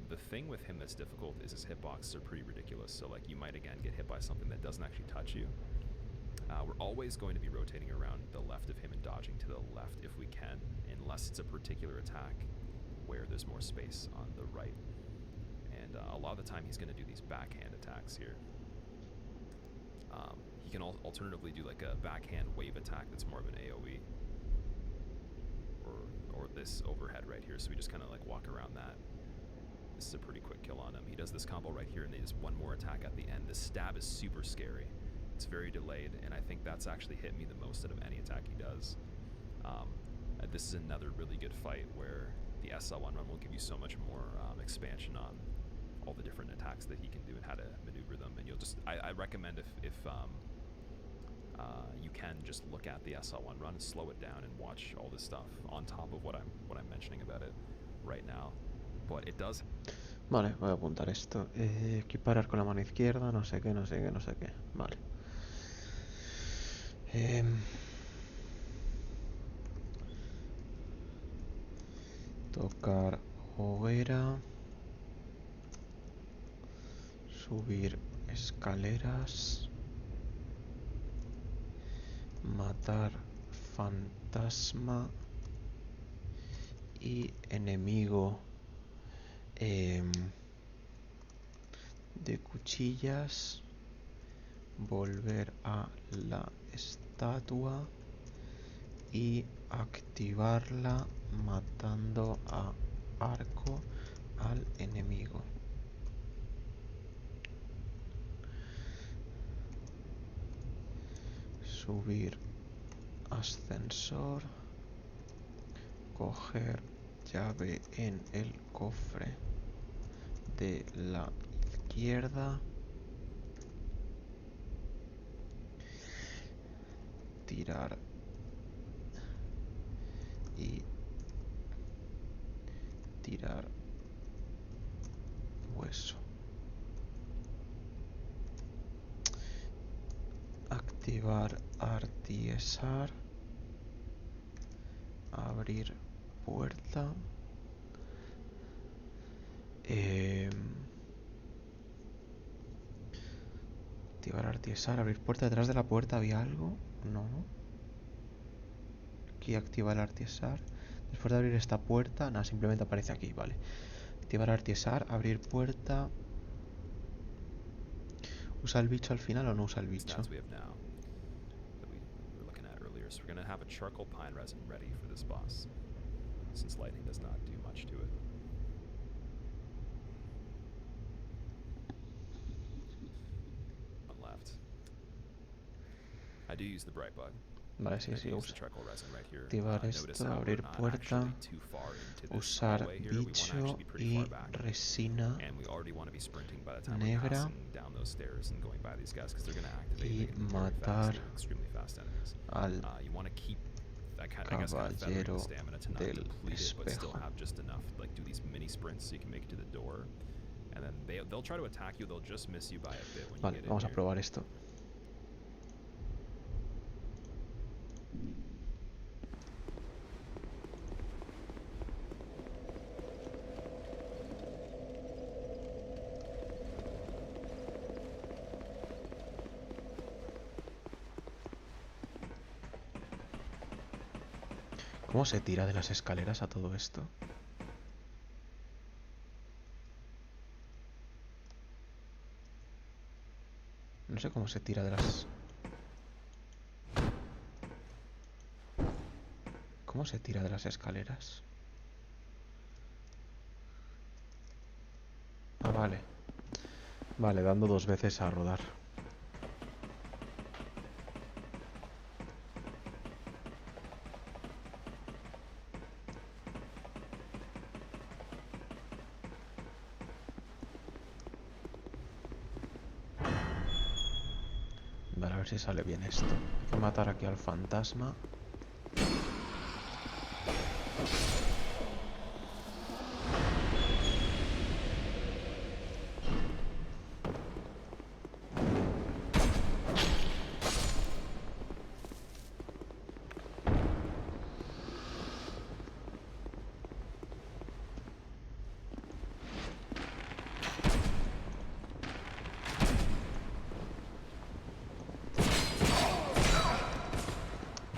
The thing with him that's difficult is his hitboxes are pretty ridiculous. So, like, you might, again, get hit by something that doesn't actually touch you. We're always going to be rotating around the left of him and dodging to the left if we can, unless it's a particular attack where there's more space on the right. And a lot of the time he's going to do these backhand attacks here. He can alternatively do like a backhand wave attack that's more of an AoE. Or this overhead right here, so we just kind of like walk around that. This is a pretty quick kill on him. He does this combo right here, and then just 1 more attack at the end. The stab is super scary. It's very delayed, and I think that's actually hit me the most out of any attack he does. This is another really good fight where the SL1 run will give you so much more expansion on all the different attacks that he can do and how to maneuver them. And you'll just, I recommend if you can just look at the SL1 run and slow it down and watch all this stuff on top of what I'm mentioning about it right now. But it does. Vale, voy a apuntar esto. Equiparar con la mano izquierda, no sé qué, no sé qué, no sé qué. Vale. Tocar hoguera. Subir escaleras. Matar fantasma. Y enemigo de cuchillas. Volver a la estatua y activarla matando a arco al enemigo. Subir ascensor. Coger llave en el cofre de la izquierda. Tirar y tirar hueso. Activar artiesar. Abrir puerta. Activar artiesar. Abrir puerta. Detrás de la puerta había algo. No. Aquí activar artiesar. Después de abrir esta puerta, nada, simplemente aparece aquí, vale. Activar artiesar, abrir puerta. ¿Usa el bicho al final o no usa el bicho? Stats we have now that we were looking at earlier. So we're going to have a charcoal pine resin ready for this boss, since lightning does not do much to it. One left. I do use the bright bug. Vale, sí, I sí, can use the usa. charcoal resin right here. Activar Notice esto, how we're abrir not puerta, actually too far into this usar hallway here. We want to actually bicho be pretty far y back. resina And we already want to be sprinting by the time we're negra passing down those stairs and going by these guys because they're going to activate. y They can move very fast. matar They're extremely fast enemies. al You want to keep, I guess, kind of feathering the caballero stamina to not del deplete it, but still espejo. have just enough. Like do these mini sprints so you can make it to the door. And then they'll try to attack you. They'll just miss you by a bit when you Vale, get in vamos a here. probar esto. ¿Cómo se tira de las escaleras a todo esto? No sé cómo se tira de las... ¿Cómo se tira de las escaleras? Ah, vale. Vale, dando 2 veces a rodar. Vale, a ver si sale bien esto. Hay que matar aquí al fantasma.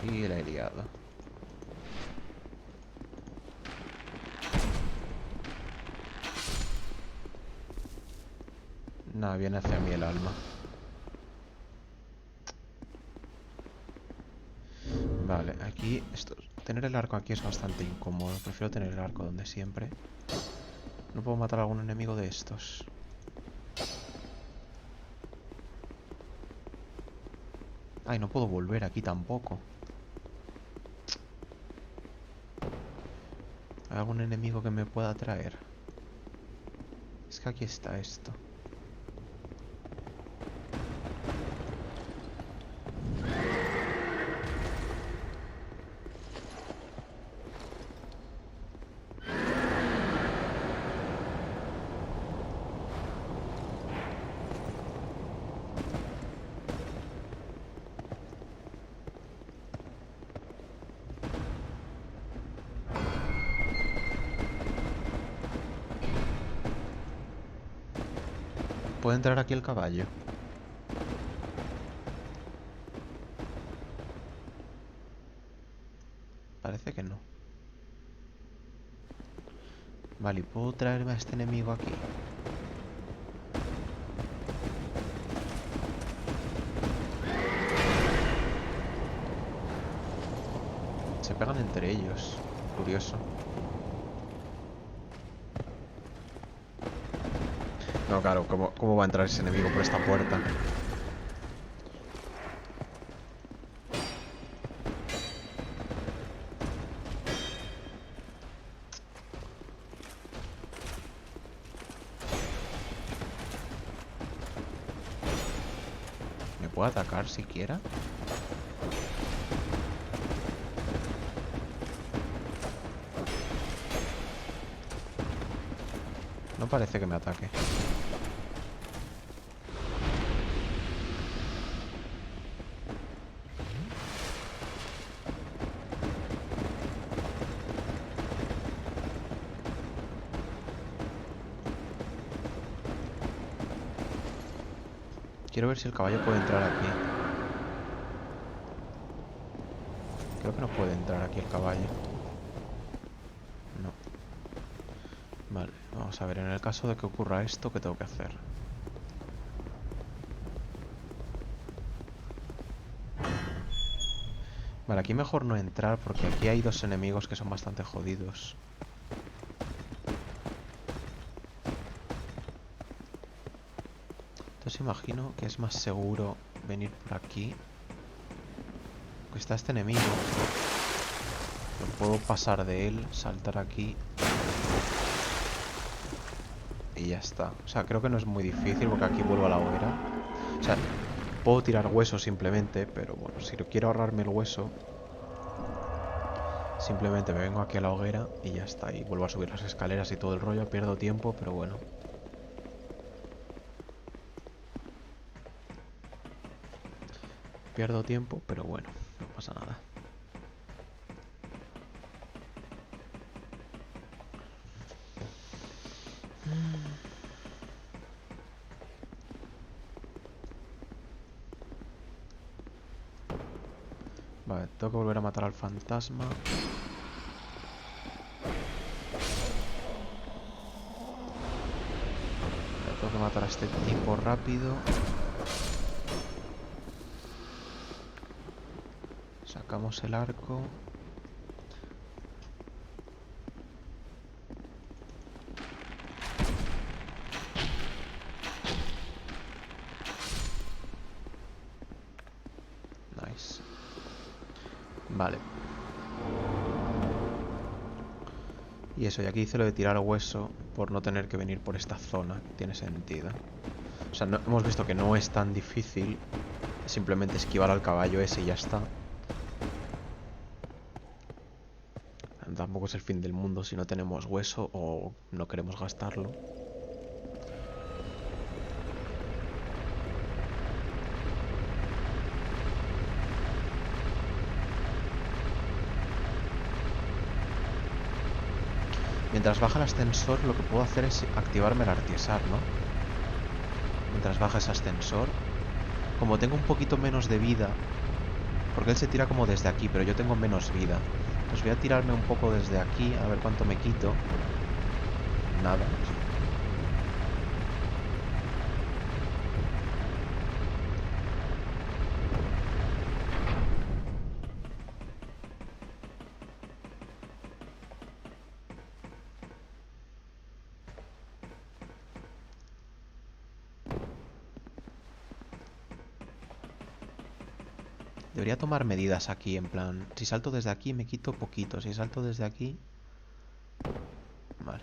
Y la he liado. Nada, viene hacia mí el alma. Vale, aquí... tener el arco aquí es bastante incómodo. Prefiero tener el arco donde siempre. ¿No puedo matar a algún enemigo de estos? Ay, no puedo volver aquí tampoco. ¿Hay algún enemigo que me pueda traer? Es que aquí está esto. ¿Puede entrar aquí el caballo? Parece que no. Vale, ¿y puedo traerme a este enemigo aquí? Se pegan entre ellos. Curioso. No, claro, ¿cómo va a entrar ese enemigo por esta puerta? ¿Me puede atacar siquiera? No parece que me ataque. Quiero ver si el caballo puede entrar aquí. Creo que no puede entrar aquí el caballo. No. Vale, vamos a ver. En el caso de que ocurra esto, ¿qué tengo que hacer? Vale, aquí mejor no entrar porque aquí hay 2 enemigos que son bastante jodidos. Entonces imagino que es más seguro venir por aquí. Está este enemigo. Yo puedo pasar de él, saltar aquí. Y ya está. O sea, creo que no es muy difícil porque aquí vuelvo a la hoguera. O sea, puedo tirar hueso simplemente, pero bueno, si quiero ahorrarme el hueso, simplemente me vengo aquí a la hoguera y ya está. Y vuelvo a subir las escaleras y todo el rollo. Pierdo tiempo, pero bueno. Pierdo tiempo, pero bueno, no pasa nada. Vale, tengo que volver a matar al fantasma. Tengo que matar a este tipo rápido. Sacamos el arco. Nice. Vale. Y eso, y aquí hice lo de tirar hueso por no tener que venir por esta zona. Tiene sentido. O sea, hemos visto que no es tan difícil. Simplemente esquivar al caballo ese y ya está. Tampoco es el fin del mundo si no tenemos hueso o no queremos gastarlo. Mientras baja el ascensor, lo que puedo hacer es activarme el artiesar, ¿no? Mientras baja ese ascensor. Como tengo un poquito menos de vida, porque él se tira como desde aquí, pero yo tengo menos vida. Entonces voy a tirarme un poco desde aquí, a ver cuánto me quito. Nada. Debería tomar medidas aquí, en plan... Si salto desde aquí me quito poquito. Si salto desde aquí... Vale.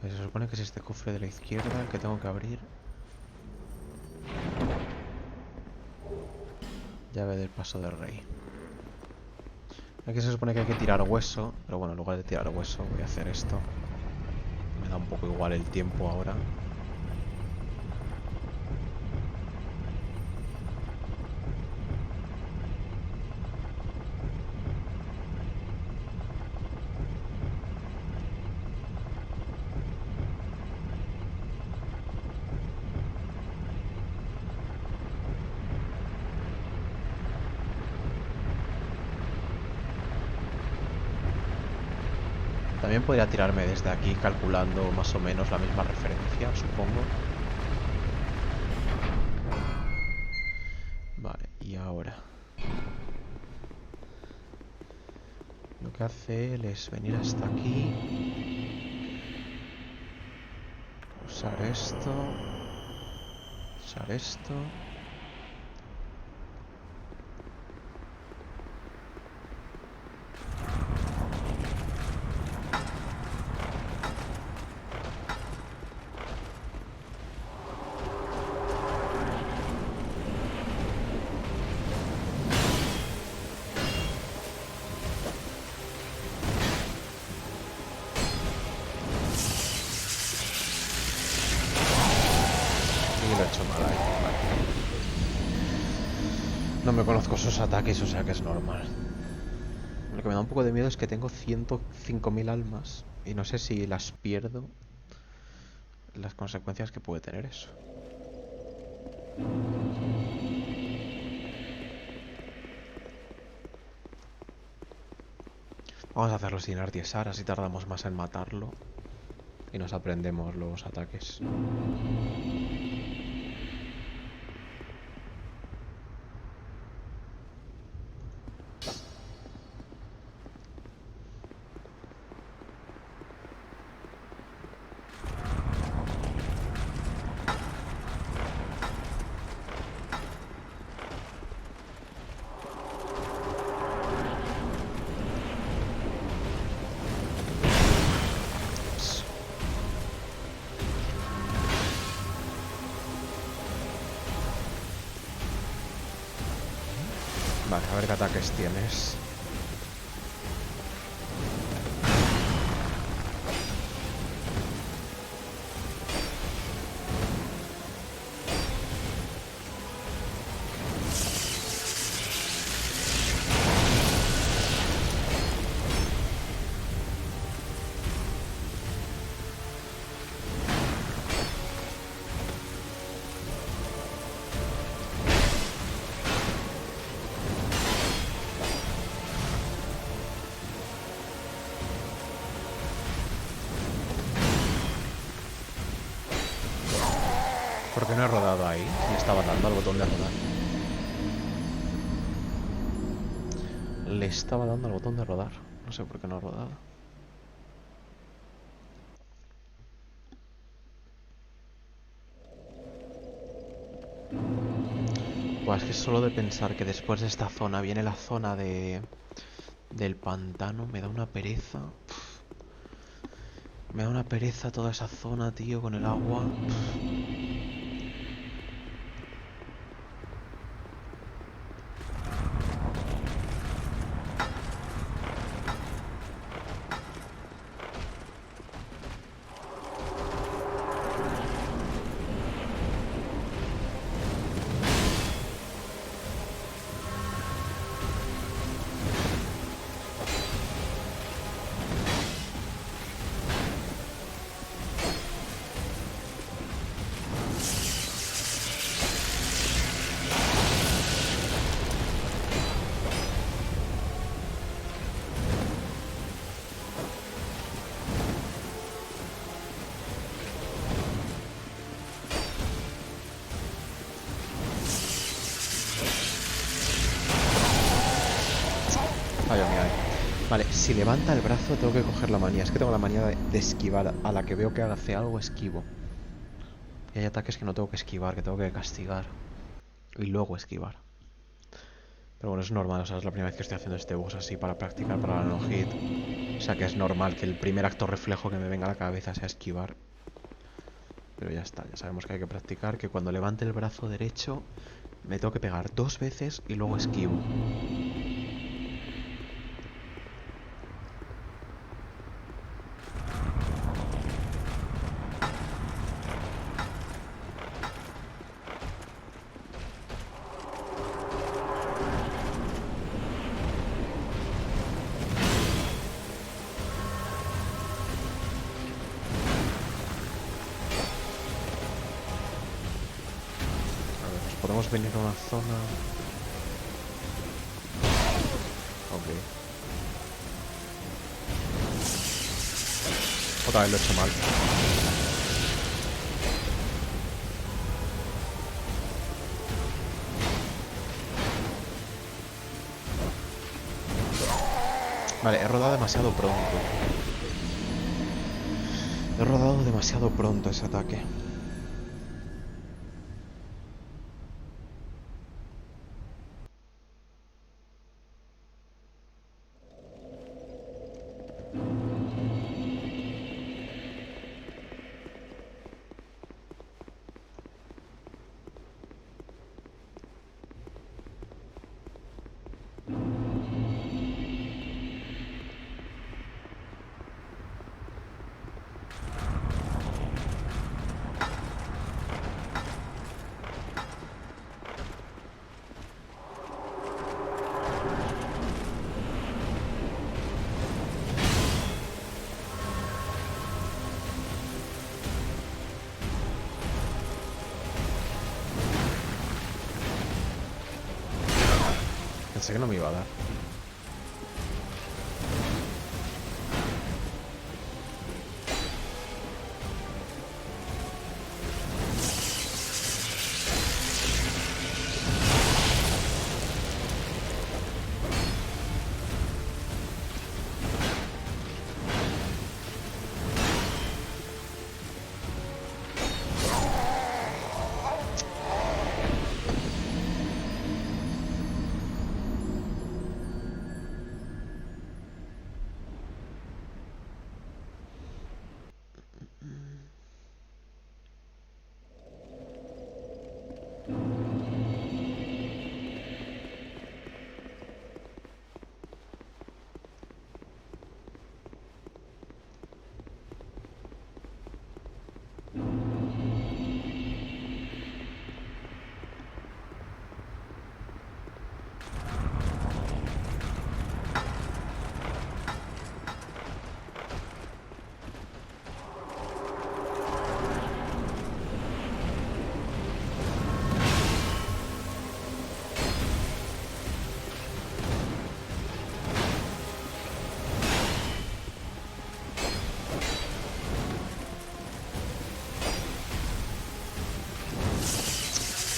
Pues se supone que es este cofre de la izquierda el que tengo que abrir. Llave del paso del rey. Aquí se supone que hay que tirar hueso, pero bueno, en lugar de tirar hueso voy a hacer esto. Me da un poco igual el tiempo ahora. También podría tirarme desde aquí calculando más o menos la misma referencia, supongo. Vale, y ahora lo que hace él es venir hasta aquí, usar esto, usar esto. Y lo he hecho mal ahí, vale. No me conozco sus ataques, o sea que es normal. Lo que me da un poco de miedo es que tengo 105.000 almas y no sé si las pierdo, las consecuencias que puede tener eso. Vamos a hacerlo sin artiesar, así tardamos más en matarlo y nos aprendemos los ataques. Vale, a ver qué ataques tienes. ¿Por qué no he rodado ahí? Le estaba dando al botón de rodar. Le estaba dando al botón de rodar. No sé por qué no he rodado. Pues es que solo de pensar que después de esta zona viene la zona del pantano, me da una pereza. Me da una pereza toda esa zona, tío, con el agua. Fallo mío ahí. Vale, si levanta el brazo tengo que coger la manía. Es que tengo la manía de esquivar. A la que veo que hace algo, esquivo. Y hay ataques que no tengo que esquivar, que tengo que castigar. Y luego esquivar. Pero bueno, es normal, o sea, es la primera vez que estoy haciendo este boss así para practicar para la no-hit. O sea que es normal que el primer acto reflejo que me venga a la cabeza sea esquivar. Pero ya está, ya sabemos que hay que practicar, que cuando levante el brazo derecho me tengo que pegar 2 veces y luego esquivo. Podemos venir a una zona. Ok. Otra vez lo he hecho mal. Vale, he rodado demasiado pronto. He rodado demasiado pronto ese ataque. Pensé que no me iba a dar.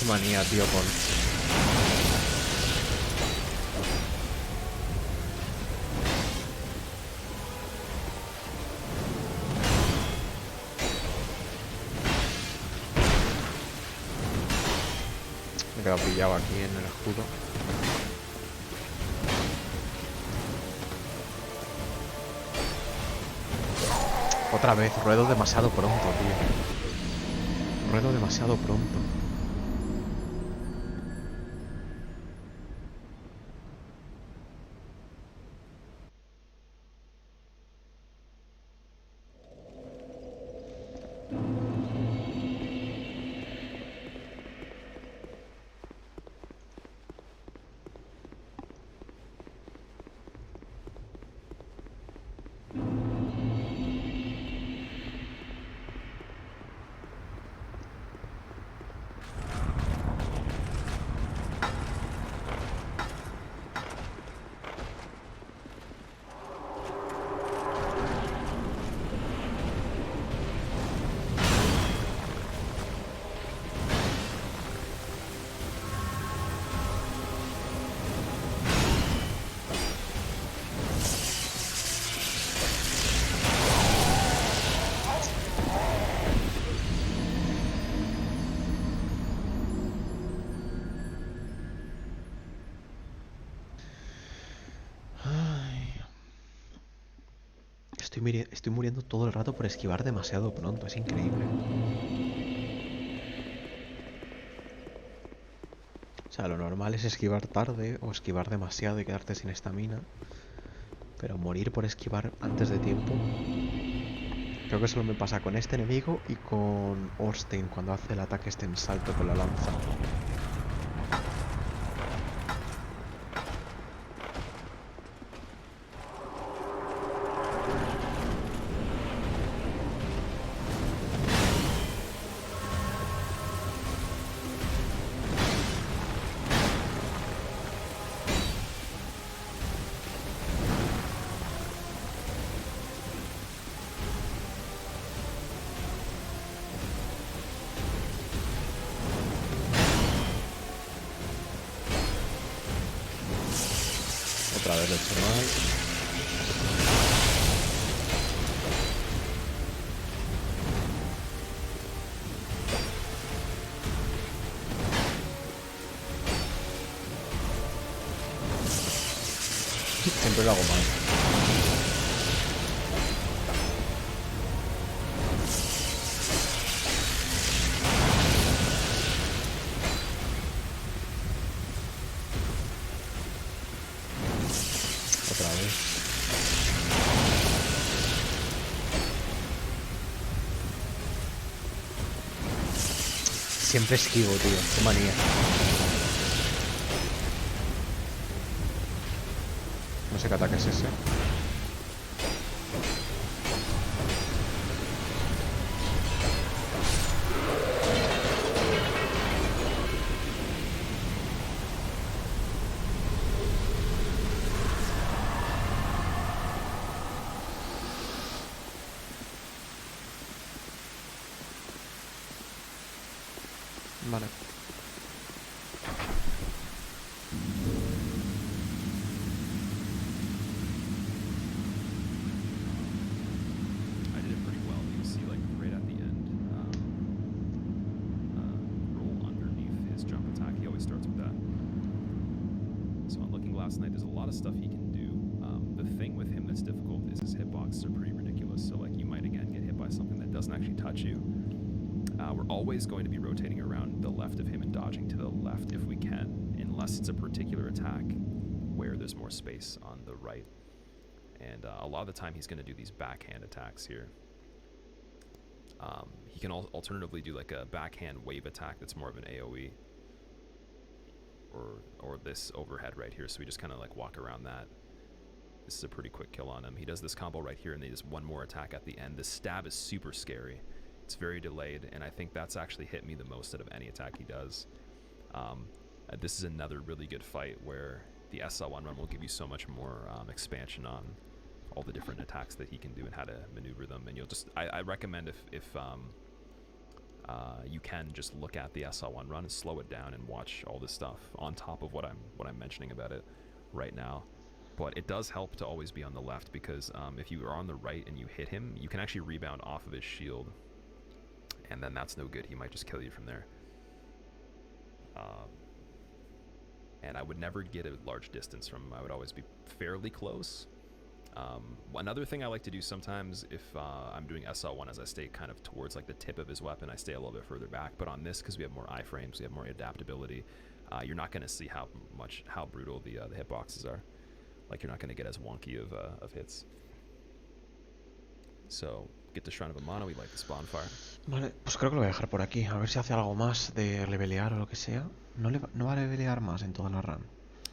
Qué manía, tío, con... Me he quedado pillado aquí en el escudo. Otra vez, ruedo demasiado pronto, tío. Ruedo demasiado pronto. Estoy muriendo todo el rato por esquivar demasiado pronto, es increíble. O sea, lo normal es esquivar tarde o esquivar demasiado y quedarte sin estamina. Pero morir por esquivar antes de tiempo... Creo que solo me pasa con este enemigo y con Orstein cuando hace el ataque este en salto con la lanza. Otra vez lo he hecho mal. Siempre lo hago mal. Otra vez. Siempre esquivo, tío. Qué manía. No sé qué ataque es ese. Vale. I did it pretty well. You can see, like, right at the end, roll underneath his jump attack. He always starts with that. So on Looking Glass Knight, there's a lot of stuff he can do. The thing with him that's difficult is his hitboxes are pretty ridiculous. So, like, you might, again, get hit by something that doesn't actually touch you. We're always going to be rotating around the left of him and dodging to the left if we can, unless it's a particular attack where there's more space on the right. And a lot of the time he's going to do these backhand attacks here. He can alternatively do like a backhand wave attack that's more of an AoE. Or this overhead right here, so we just kind of like walk around that. This is a pretty quick kill on him. He does this combo right here and then just one more attack at the end. The stab is super scary. It's very delayed, and I think that's actually hit me the most out of any attack he does. This is another really good fight where the SL1 run will give you so much more expansion on all the different attacks that he can do and how to maneuver them. And you'll just, I recommend if you can just look at the SL1 run and slow it down and watch all this stuff on top of what I'm mentioning about it right now. But it does help to always be on the left, because if you are on the right and you hit him, you can actually rebound off of his shield, and then that's no good. He might just kill you from there. And I would never get a large distance from him. I would always be fairly close. Another thing I like to do sometimes if I'm doing SL1 is I stay kind of towards like the tip of his weapon. I stay a little bit further back. But on this, because we have more iframes, we have more adaptability, you're not going to see how brutal the hitboxes are. Like, you're not going to get as wonky of hits. So, get the Shrine of Amana. We like this bonfire. Vale, pues creo que lo voy a dejar por aquí. A ver si hace algo más de levelear o lo que sea. No va a levelear más en toda la run.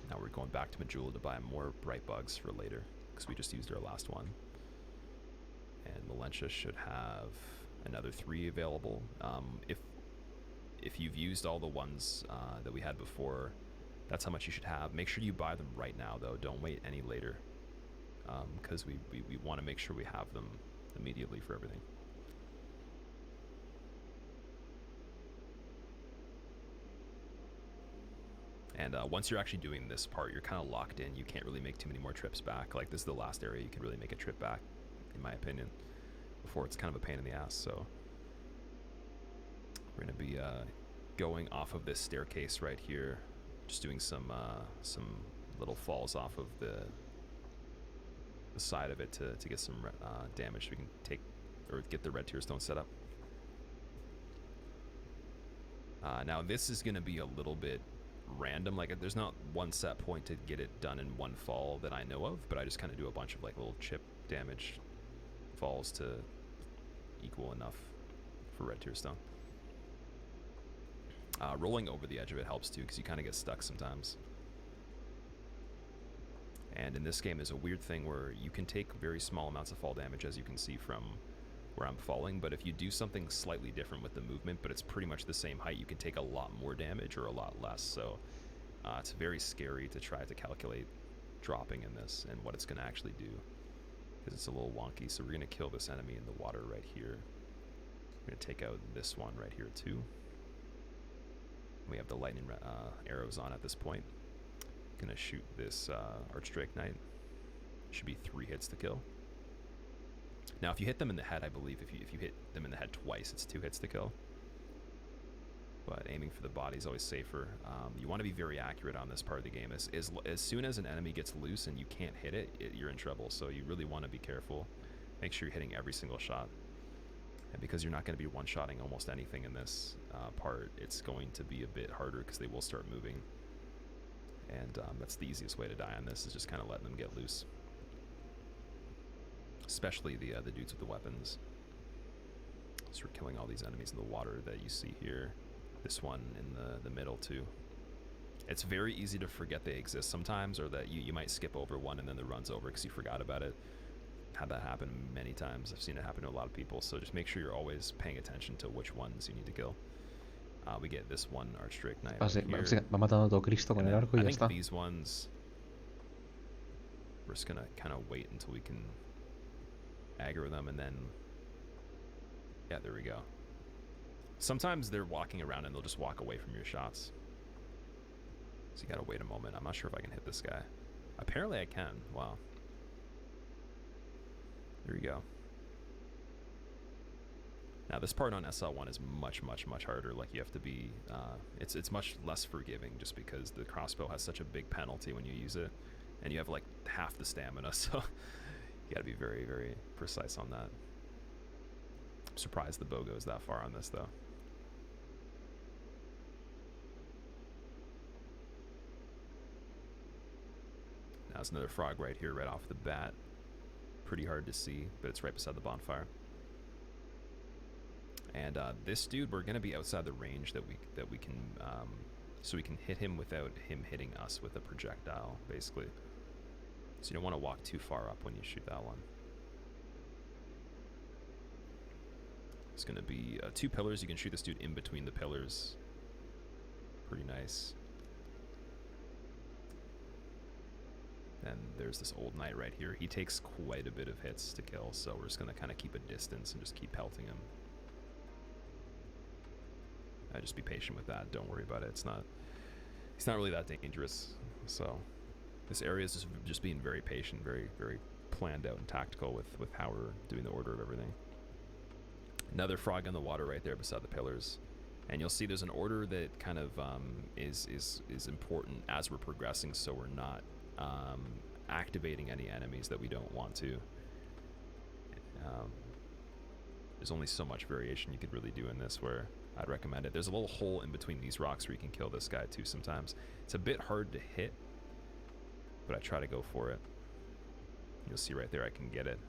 Now we're going back to Majula to buy more bright bugs for later, because we just used our last one. And Melentia should have another 3 available. If you've used all the ones that we had before, that's how much you should have. Make sure you buy them right now, though. Don't wait any later, because we want to make sure we have them immediately for everything. And once you're actually doing this part, you're kind of locked in. You can't really make too many more trips back. Like, this is the last area you can really make a trip back, in my opinion. Before, it's kind of a pain in the ass. So we're going to be going off of this staircase right here. Just doing some little falls off of the side of it to get some damage, so we can take or get the red tear stone set up. Now this is going to be a little bit random. Like, there's not one set point to get it done in one fall that I know of, but I just kind of do a bunch of like little chip damage falls to equal enough for red tear stone. Rolling over the edge of it helps too, because you kind of get stuck sometimes. And in this game, there's a weird thing where you can take very small amounts of fall damage, as you can see from where I'm falling, but if you do something slightly different with the movement, but it's pretty much the same height, you can take a lot more damage or a lot less. So it's very scary to try to calculate dropping in this and what it's going to actually do, because it's a little wonky. So we're going to kill this enemy in the water right here. We're going to take out this one right here too. We have the lightning arrows on at this point. Gonna shoot this Archdrake Knight. Should be 3 hits to kill. Now, if you hit them in the head, I believe if you hit them in the head twice, it's 2 hits to kill. But aiming for the body is always safer. You want to be very accurate on this part of the game. As soon as an enemy gets loose and you can't hit it, you're in trouble. So you really want to be careful. Make sure you're hitting every single shot. And because you're not going to be one-shotting almost anything in this part, it's going to be a bit harder because they will start moving. And that's the easiest way to die on this, is just kind of letting them get loose. Especially the dudes with the weapons. So we're killing all these enemies in the water that you see here. This one in the middle too. It's very easy to forget they exist sometimes, or that you might skip over one and then the run's over because you forgot about it. Had that happen many times. I've seen it happen to a lot of people. So just make sure you're always paying attention to which ones you need to kill. We get this one Archdrake Knight right here. Va matando a todo Cristo con el arco y ya está. I think these ones, we're just gonna kind of wait until we can aggro them, and then, yeah, there we go. Sometimes they're walking around and they'll just walk away from your shots. So you gotta wait a moment. I'm not sure if I can hit this guy. Apparently I can. Wow. There you go. Now this part on SL1 is much harder. Like you have to be, it's much less forgiving just because the crossbow has such a big penalty when you use it, and you have like half the stamina, so you gotta be very precise on that. I'm surprised the bow goes that far on this though. Now there's another frog right here, right off the bat. Pretty hard to see, but it's right beside the bonfire. And this dude, we're gonna be outside the range that we can, so we can hit him without him hitting us with a projectile, basically. So you don't want to walk too far up when you shoot that one. It's gonna be 2 pillars. You can shoot this dude in between the pillars. Pretty nice. And there's this old knight right here. He takes quite a bit of hits to kill, so we're just gonna kind of keep a distance and just keep pelting him. Just be patient with that. Don't worry about it. It's not really that dangerous. So this area is just being very patient, very planned out and tactical with how we're doing the order of everything. Another frog in the water right there beside the pillars, and you'll see there's an order that kind of is important as we're progressing, so we're not activating any enemies that we don't want to. There's only so much variation you could really do in this where I'd recommend it. There's a little hole in between these rocks where you can kill this guy too sometimes. It's a bit hard to hit, but I try to go for it. You'll see right there I can get it.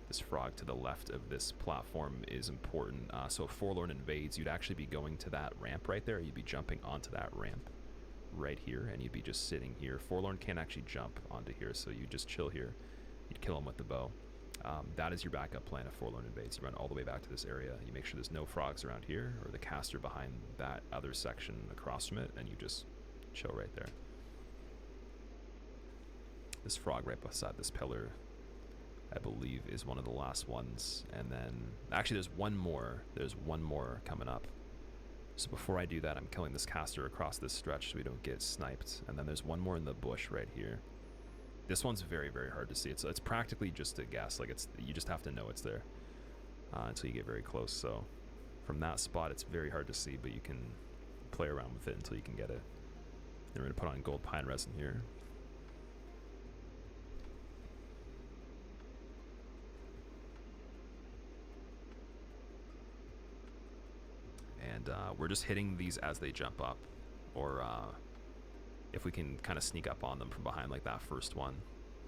This frog to the left of this platform is important. So if Forlorn invades, you'd actually be going to that ramp right there. You'd be jumping onto that ramp right here, and you'd be just sitting here. Forlorn can't actually jump onto here, so you just chill here. You'd kill him with the bow. That is your backup plan if Forlorn invades. You run all the way back to this area. You make sure there's no frogs around here or the caster behind that other section across from it, and you just chill right there. This frog right beside this pillar, I believe, is one of the last ones. And then, actually there's one more. There's one more coming up. So before I do that, I'm killing this caster across this stretch so we don't get sniped. And then there's one more in the bush right here. This one's very hard to see. It's practically just a guess. Like you just have to know it's there until you get very close. So from that spot, it's very hard to see, but you can play around with it until you can get it. Then we're gonna put on gold pine resin here. And we're just hitting these as they jump up, or if we can kind of sneak up on them from behind like that first one.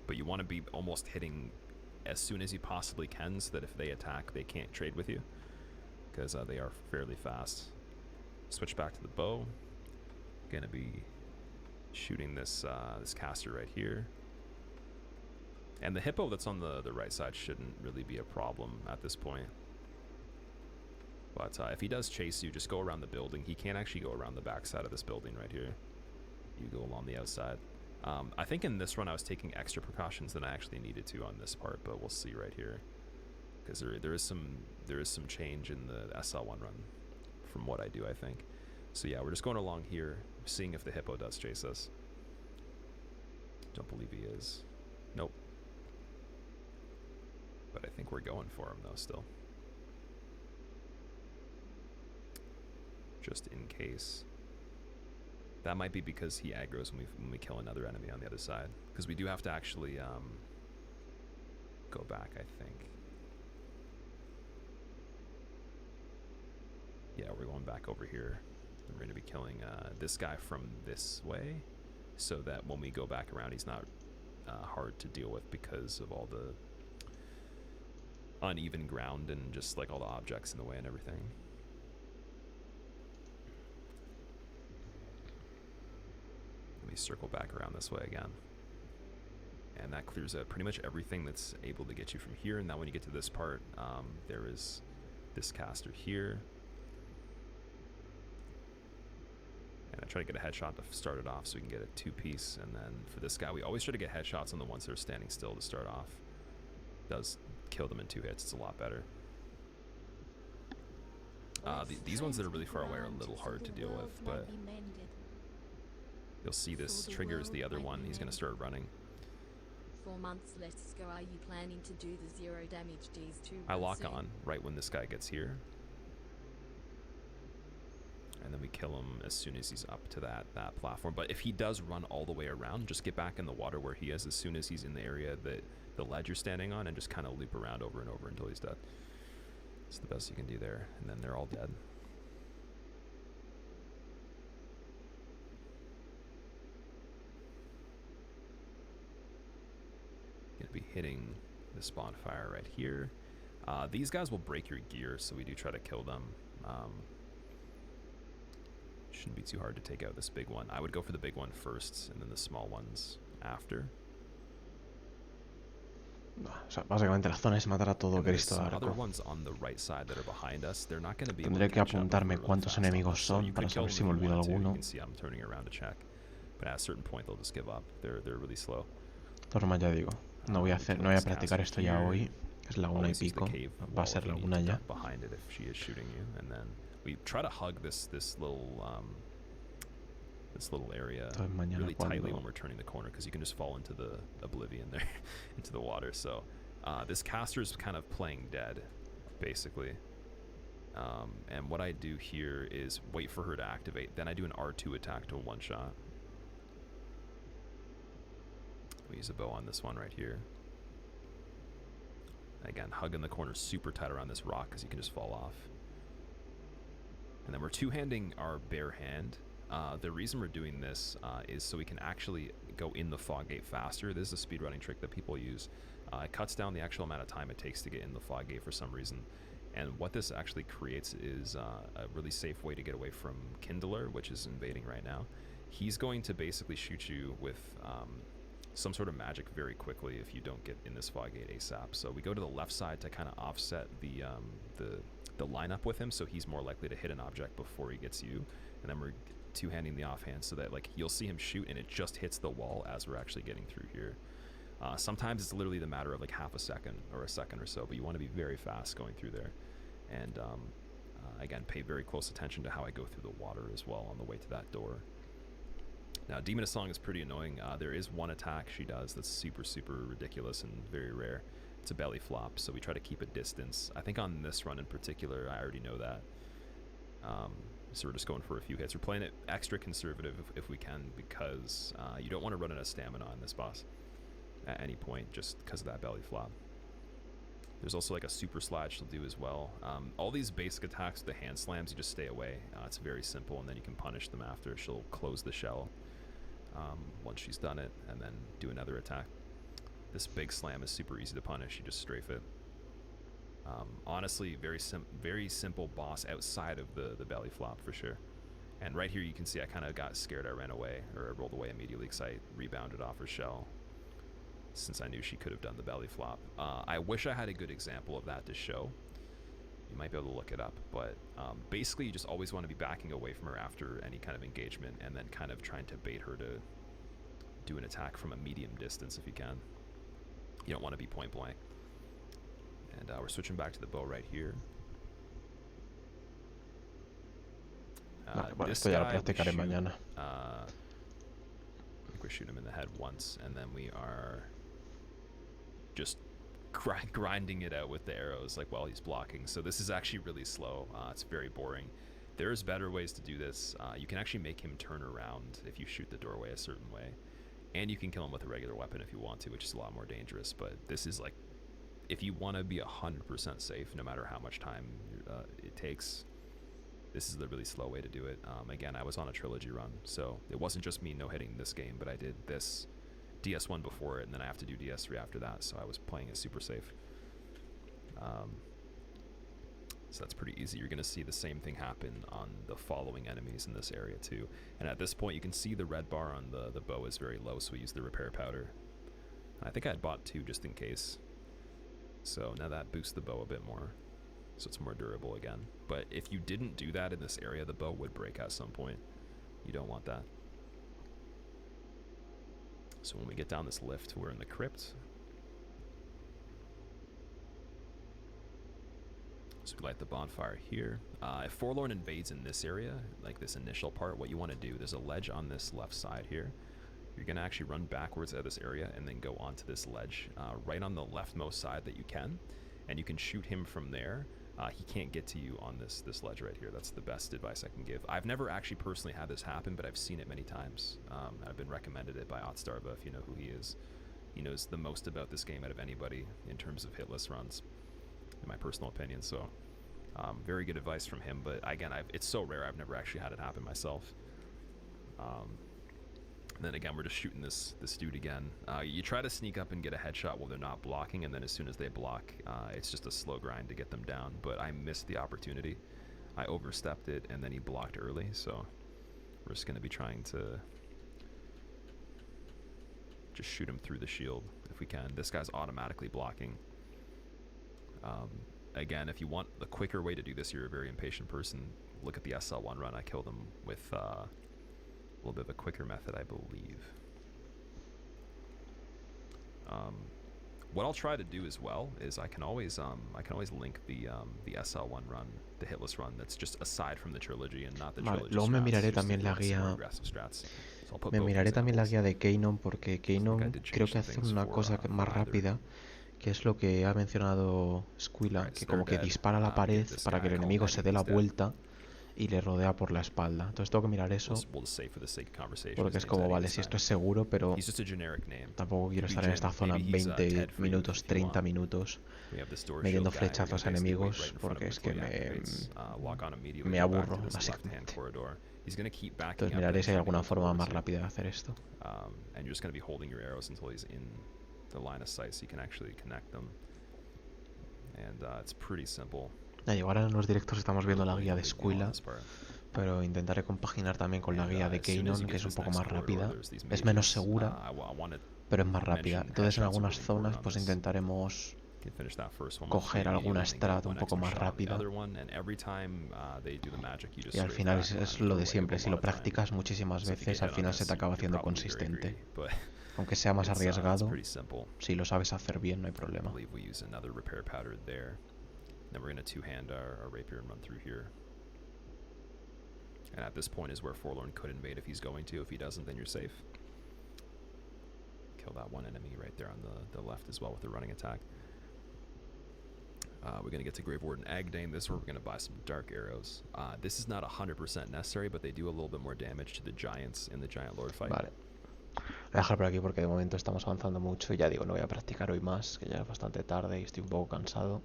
But you want to be almost hitting as soon as you possibly can so that if they attack, they can't trade with you, because they are fairly fast. Switch back to the bow. Gonna be shooting this this caster right here. And the hippo that's on the right side shouldn't really be a problem at this point. But if he does chase you, just go around the building. He can't actually go around the back side of this building right here. You go along the outside. I think in this run I was taking extra precautions than I actually needed to on this part, but we'll see right here, because there is some change in the SL1 run from what I do, I think. So yeah, we're just going along here, seeing if the hippo does chase us. Don't believe he is. Nope. But I think we're going for him though still. Just in case. That might be because he aggroes when we kill another enemy on the other side. Because we do have to actually go back, I think. Yeah, we're going back over here. We're going to be killing this guy from this way, so that when we go back around, he's not hard to deal with because of all the uneven ground and just like all the objects in the way and everything. Let me circle back around this way again. And that clears out pretty much everything that's able to get you from here. And now when you get to this part, there is this caster here. And I try to get a headshot to start it off so we can get a two-piece. And then for this guy, we always try to get headshots on the ones that are standing still to start off. Does kill them in 2 hits. It's a lot better. These ones that are really far away are a little hard to deal with, but you'll see this triggers the other one. He's going to start running. 4 months less ago, are you planning to do the 0 damage Ds too? I lock on right when this guy gets here. And then we kill him as soon as he's up to that platform. But if he does run all the way around, just get back in the water where he is as soon as he's in the area that the ledge you're standing on, and just kind of loop around over and over until he's dead. It's the best you can do there. And then they're all dead. Gonna be hitting the spawn fire right here. These guys will break your gear, so we do try to kill them. Shouldn't be too hard to take out this big one. I would go for the big one first, and then the small ones after. O sea, básicamente la zona es matar a todo Cristo de Other arco. ones on the right side that are behind us. They're not going to be able Tendré to que catch up with apuntarme really cuántos fast on enemigos us. So son you para could kill saber them si if me you olvido wanted to. alguno. You can see I'm turning around to check, but at a certain point they'll just give up. They're really slow. De todas formas, ya digo, no voy a practicar esto ya hoy, que es la 1 y Always use the pico. cave Va a wall ser if la you need 1 to ya. duck behind it if she is shooting you, and then we try to hug this little area Entonces mañana really tightly cuando... when we're turning the corner, because you can just fall into the oblivion there, into the water. So this caster's kind of playing dead, basically. And what I do here is wait for her to activate. Then I do an R2 attack to one shot. We use a bow on this one right here. Again, hugging the corner super tight around this rock because you can just fall off. And then we're two-handing our bare hand. The reason we're doing this is so we can actually go in the fog gate faster. This is a speedrunning trick that people use. It cuts down the actual amount of time it takes to get in the fog gate for some reason. And what this actually creates is a really safe way to get away from Kindler, which is invading right now. He's going to basically shoot you with some sort of magic very quickly if you don't get in this fog gate ASAP. So we go to the left side to kind of offset the lineup with him, so he's more likely to hit an object before he gets you. And then we're two-handing the offhand so that like you'll see him shoot and it just hits the wall as we're actually getting through here. Sometimes it's literally the matter of like half a second or a second or so, but you want to be very fast going through there. And again, pay very close attention to how I go through the water as well on the way to that door. Now, Demon of Song is pretty annoying. There is one attack she does that's super, super ridiculous and very rare. It's a belly flop, so we try to keep a distance. I think on this run in particular, I already know that. So we're just going for a few hits. We're playing it extra conservative if we can, because you don't want to run out of stamina on this boss at any point, just because of that belly flop. There's also like a super slide she'll do as well. All these basic attacks, the hand slams, you just stay away. It's very simple, and then you can punish them after. She'll close the shell once she's done it, and then do another attack. This big slam is super easy to punish. You just strafe it. Honestly, very simple boss outside of the belly flop for sure. And right here you can see I kind of got scared. I ran away, or I rolled away immediately because I rebounded off her shell, since I knew she could have done the belly flop. I wish I had a good example of that to show. You might be able to look it up, but basically you just always want to be backing away from her after any kind of engagement, and then kind of trying to bait her to do an attack from a medium distance if you can. You don't want to be point blank. And we're switching back to the bow right here. Bueno, This esto ya lo guy we practicaré shoot, mañana. I think we shoot him in the head once, and then we are just grinding it out with the arrows like while he's blocking. So this is actually really slow. It's very boring. There's better ways to do this. You can actually make him turn around if you shoot the doorway a certain way, and you can kill him with a regular weapon if you want to, which is a lot more dangerous. But this is like, if you want to be 100% safe, no matter how much time it takes, this is the really slow way to do it. Again, I was on a trilogy run, so it wasn't just me no-hitting this game, but I did this DS1 before it, and then I have to do DS3 after that, so I was playing it super safe. So that's pretty easy. You're going to see the same thing happen on the following enemies in this area too. And at this point, you can see the red bar on the bow is very low, so we use the repair powder. I think I had bought 2 just in case. So now that boosts the bow a bit more, so it's more durable again. But if you didn't do that in this area, the bow would break at some point. You don't want that. So when we get down this lift, we're in the crypt. So we light the bonfire here. If Forlorn invades in this area, like this initial part, what you want to do, there's a ledge on this left side here. You're going to actually run backwards out of this area and then go onto this ledge right on the leftmost side that you can. And you can shoot him from there. He can't get to you on this ledge right here. That's the best advice I can give. I've never actually personally had this happen, but I've seen it many times. I've been recommended it by Otstarva, if you know who he is. He knows the most about this game out of anybody in terms of hitless runs, in my personal opinion. So very good advice from him, but again, it's so rare. I've never actually had it happen myself. And then again, we're just shooting this dude again. You try to sneak up and get a headshot while they're not blocking, and then as soon as they block, it's just a slow grind to get them down. But I missed the opportunity. I overstepped it, and then he blocked early, so we're just going to be trying to just shoot him through the shield if we can. This guy's automatically blocking. Again, if you want the quicker way to do this, you're a very impatient person, look at the SL1 run. I killed him with a little bit of a quicker method, I believe. What I'll try to do as well is I can always link the SL1 run, the hitless run that's just aside from the trilogy and not the trilogy. Luego me miraré también la guía. Me miraré también la guía de Kanon, porque Kanon creo que hace una cosa más rápida, que es lo que ha mencionado Squilla, que como que dispara a la pared para que el enemigo se dé la vuelta y le rodea por la espalda. Entonces tengo que mirar eso, porque es como, vale, si esto es seguro, pero tampoco quiero estar en esta zona 20 minutos, 30 minutos metiendo flechazos a enemigos, porque es que me aburro, básicamente. Entonces miraré si hay alguna forma más rápida de hacer esto. Ya digo, ahora en los directos estamos viendo la guía de Squilla, pero intentaré compaginar también con la guía de Kanon, que es un poco más rápida. Es menos segura, pero es más rápida. Entonces en algunas zonas pues intentaremos coger alguna strat un poco más rápida. Y al final es lo de siempre, si lo practicas muchísimas veces, al final se te acaba haciendo consistente. Aunque sea más arriesgado, si lo sabes hacer bien, no hay problema. Then we're going to two-hand our rapier and run through here. And at this point is where Forlorn could invade if he's going to. If he doesn't, then you're safe. Kill that one enemy right there on the left as well with the running attack. We're going to get to Grave Warden Agdane. This is where we're going to buy some dark arrows. This is not 100% necessary, but they do a little bit more damage to the giants in the Giant Lord fight. Vale. Voy a dejar por aquí porque de momento estamos avanzando mucho y ya digo, no voy a practicar hoy más, que ya es bastante tarde y estoy un poco cansado.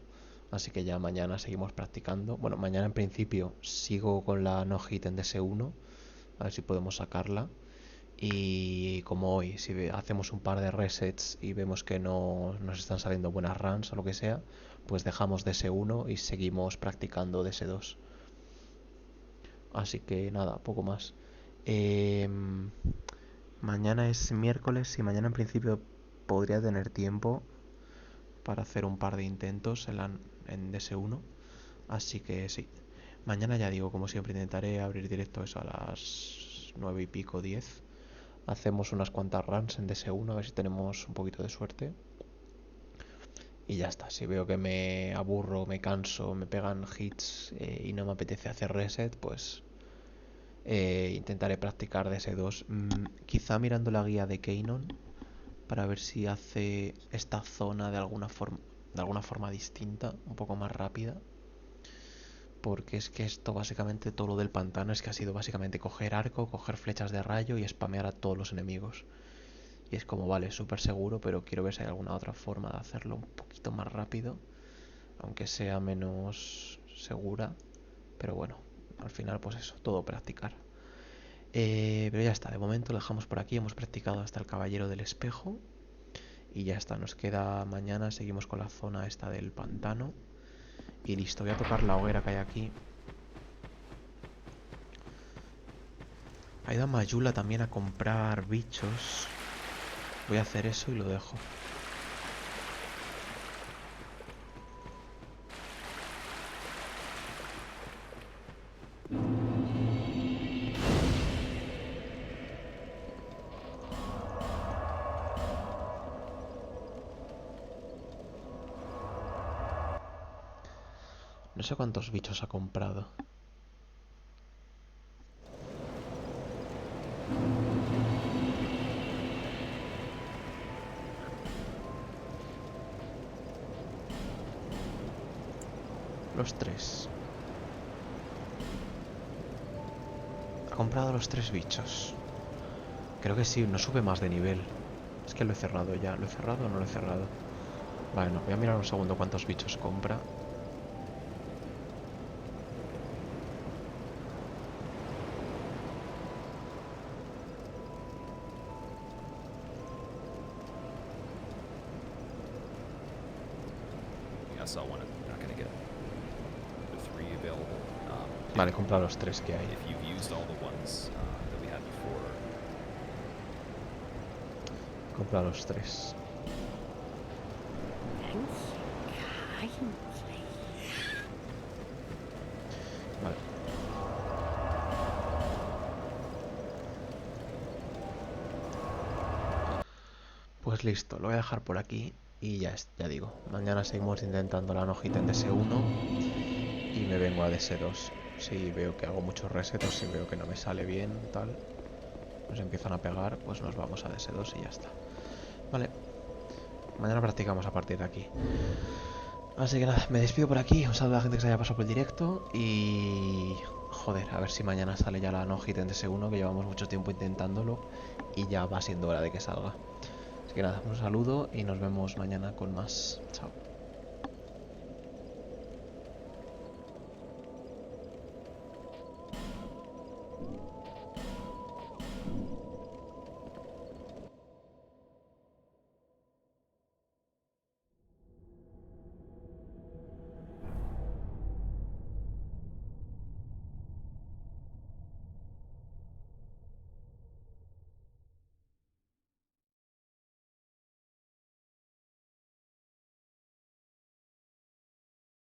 Así que ya mañana seguimos practicando. Bueno, mañana en principio sigo con la no hit en DS1. A ver si podemos sacarla. Y como hoy, si hacemos un par de resets y vemos que no nos están saliendo buenas runs o lo que sea, pues dejamos DS1 y seguimos practicando DS2. Así que nada, poco más. Mañana es miércoles y mañana en principio podría tener tiempo para hacer un par de intentos en DS1, así que sí, mañana ya digo, como siempre intentaré abrir directo eso a las 9 y pico, 10. Hacemos unas cuantas runs en DS1 a ver si tenemos un poquito de suerte y ya está. Si veo que me aburro, me canso, me pegan hits y no me apetece hacer reset, pues intentaré practicar DS2, quizá mirando la guía de Kanon para ver si hace esta zona de alguna forma distinta, un poco más rápida, porque es que esto básicamente, todo lo del pantano es que ha sido básicamente coger arco, coger flechas de rayo y spamear a todos los enemigos, y es como, vale, súper seguro, pero quiero ver si hay alguna otra forma de hacerlo un poquito más rápido, aunque sea menos segura, pero bueno, al final pues eso, todo practicar. Pero ya está, de momento lo dejamos por aquí. Hemos practicado hasta el Caballero del Espejo y ya está, nos queda mañana, seguimos con la zona esta del pantano y listo. Voy a tocar la hoguera que hay aquí. Ha ido a Mayula también a comprar bichos. Voy a hacer eso y lo dejo. sé cuántos bichos ha comprado. Los 3. Ha comprado los 3 bichos. Creo que sí, no sube más de nivel. Es que lo he cerrado ya. ¿Lo he cerrado o no lo he cerrado? Vale, no, voy a mirar un segundo cuántos bichos compra. I saw one. I'm not gonna get the 3 available. Vale, compra los 3 que hay. If you've used all the ones that we had before, Compra los 3. Vale. Pues listo, lo voy a dejar por aquí. Y ya digo, mañana seguimos intentando la hojita en DS1 y me vengo a DS2. Si veo que hago muchos resetos, si veo que no me sale bien, tal, nos empiezan a pegar, pues nos vamos a DS2 y ya está. Vale, mañana practicamos a partir de aquí. Así que nada, me despido por aquí. Un saludo a la gente que se haya pasado por el directo y... joder, a ver si mañana sale ya la no-hit en DS1, que llevamos mucho tiempo intentándolo y ya va siendo hora de que salga. Así que nada, un saludo y nos vemos mañana con más. Chao.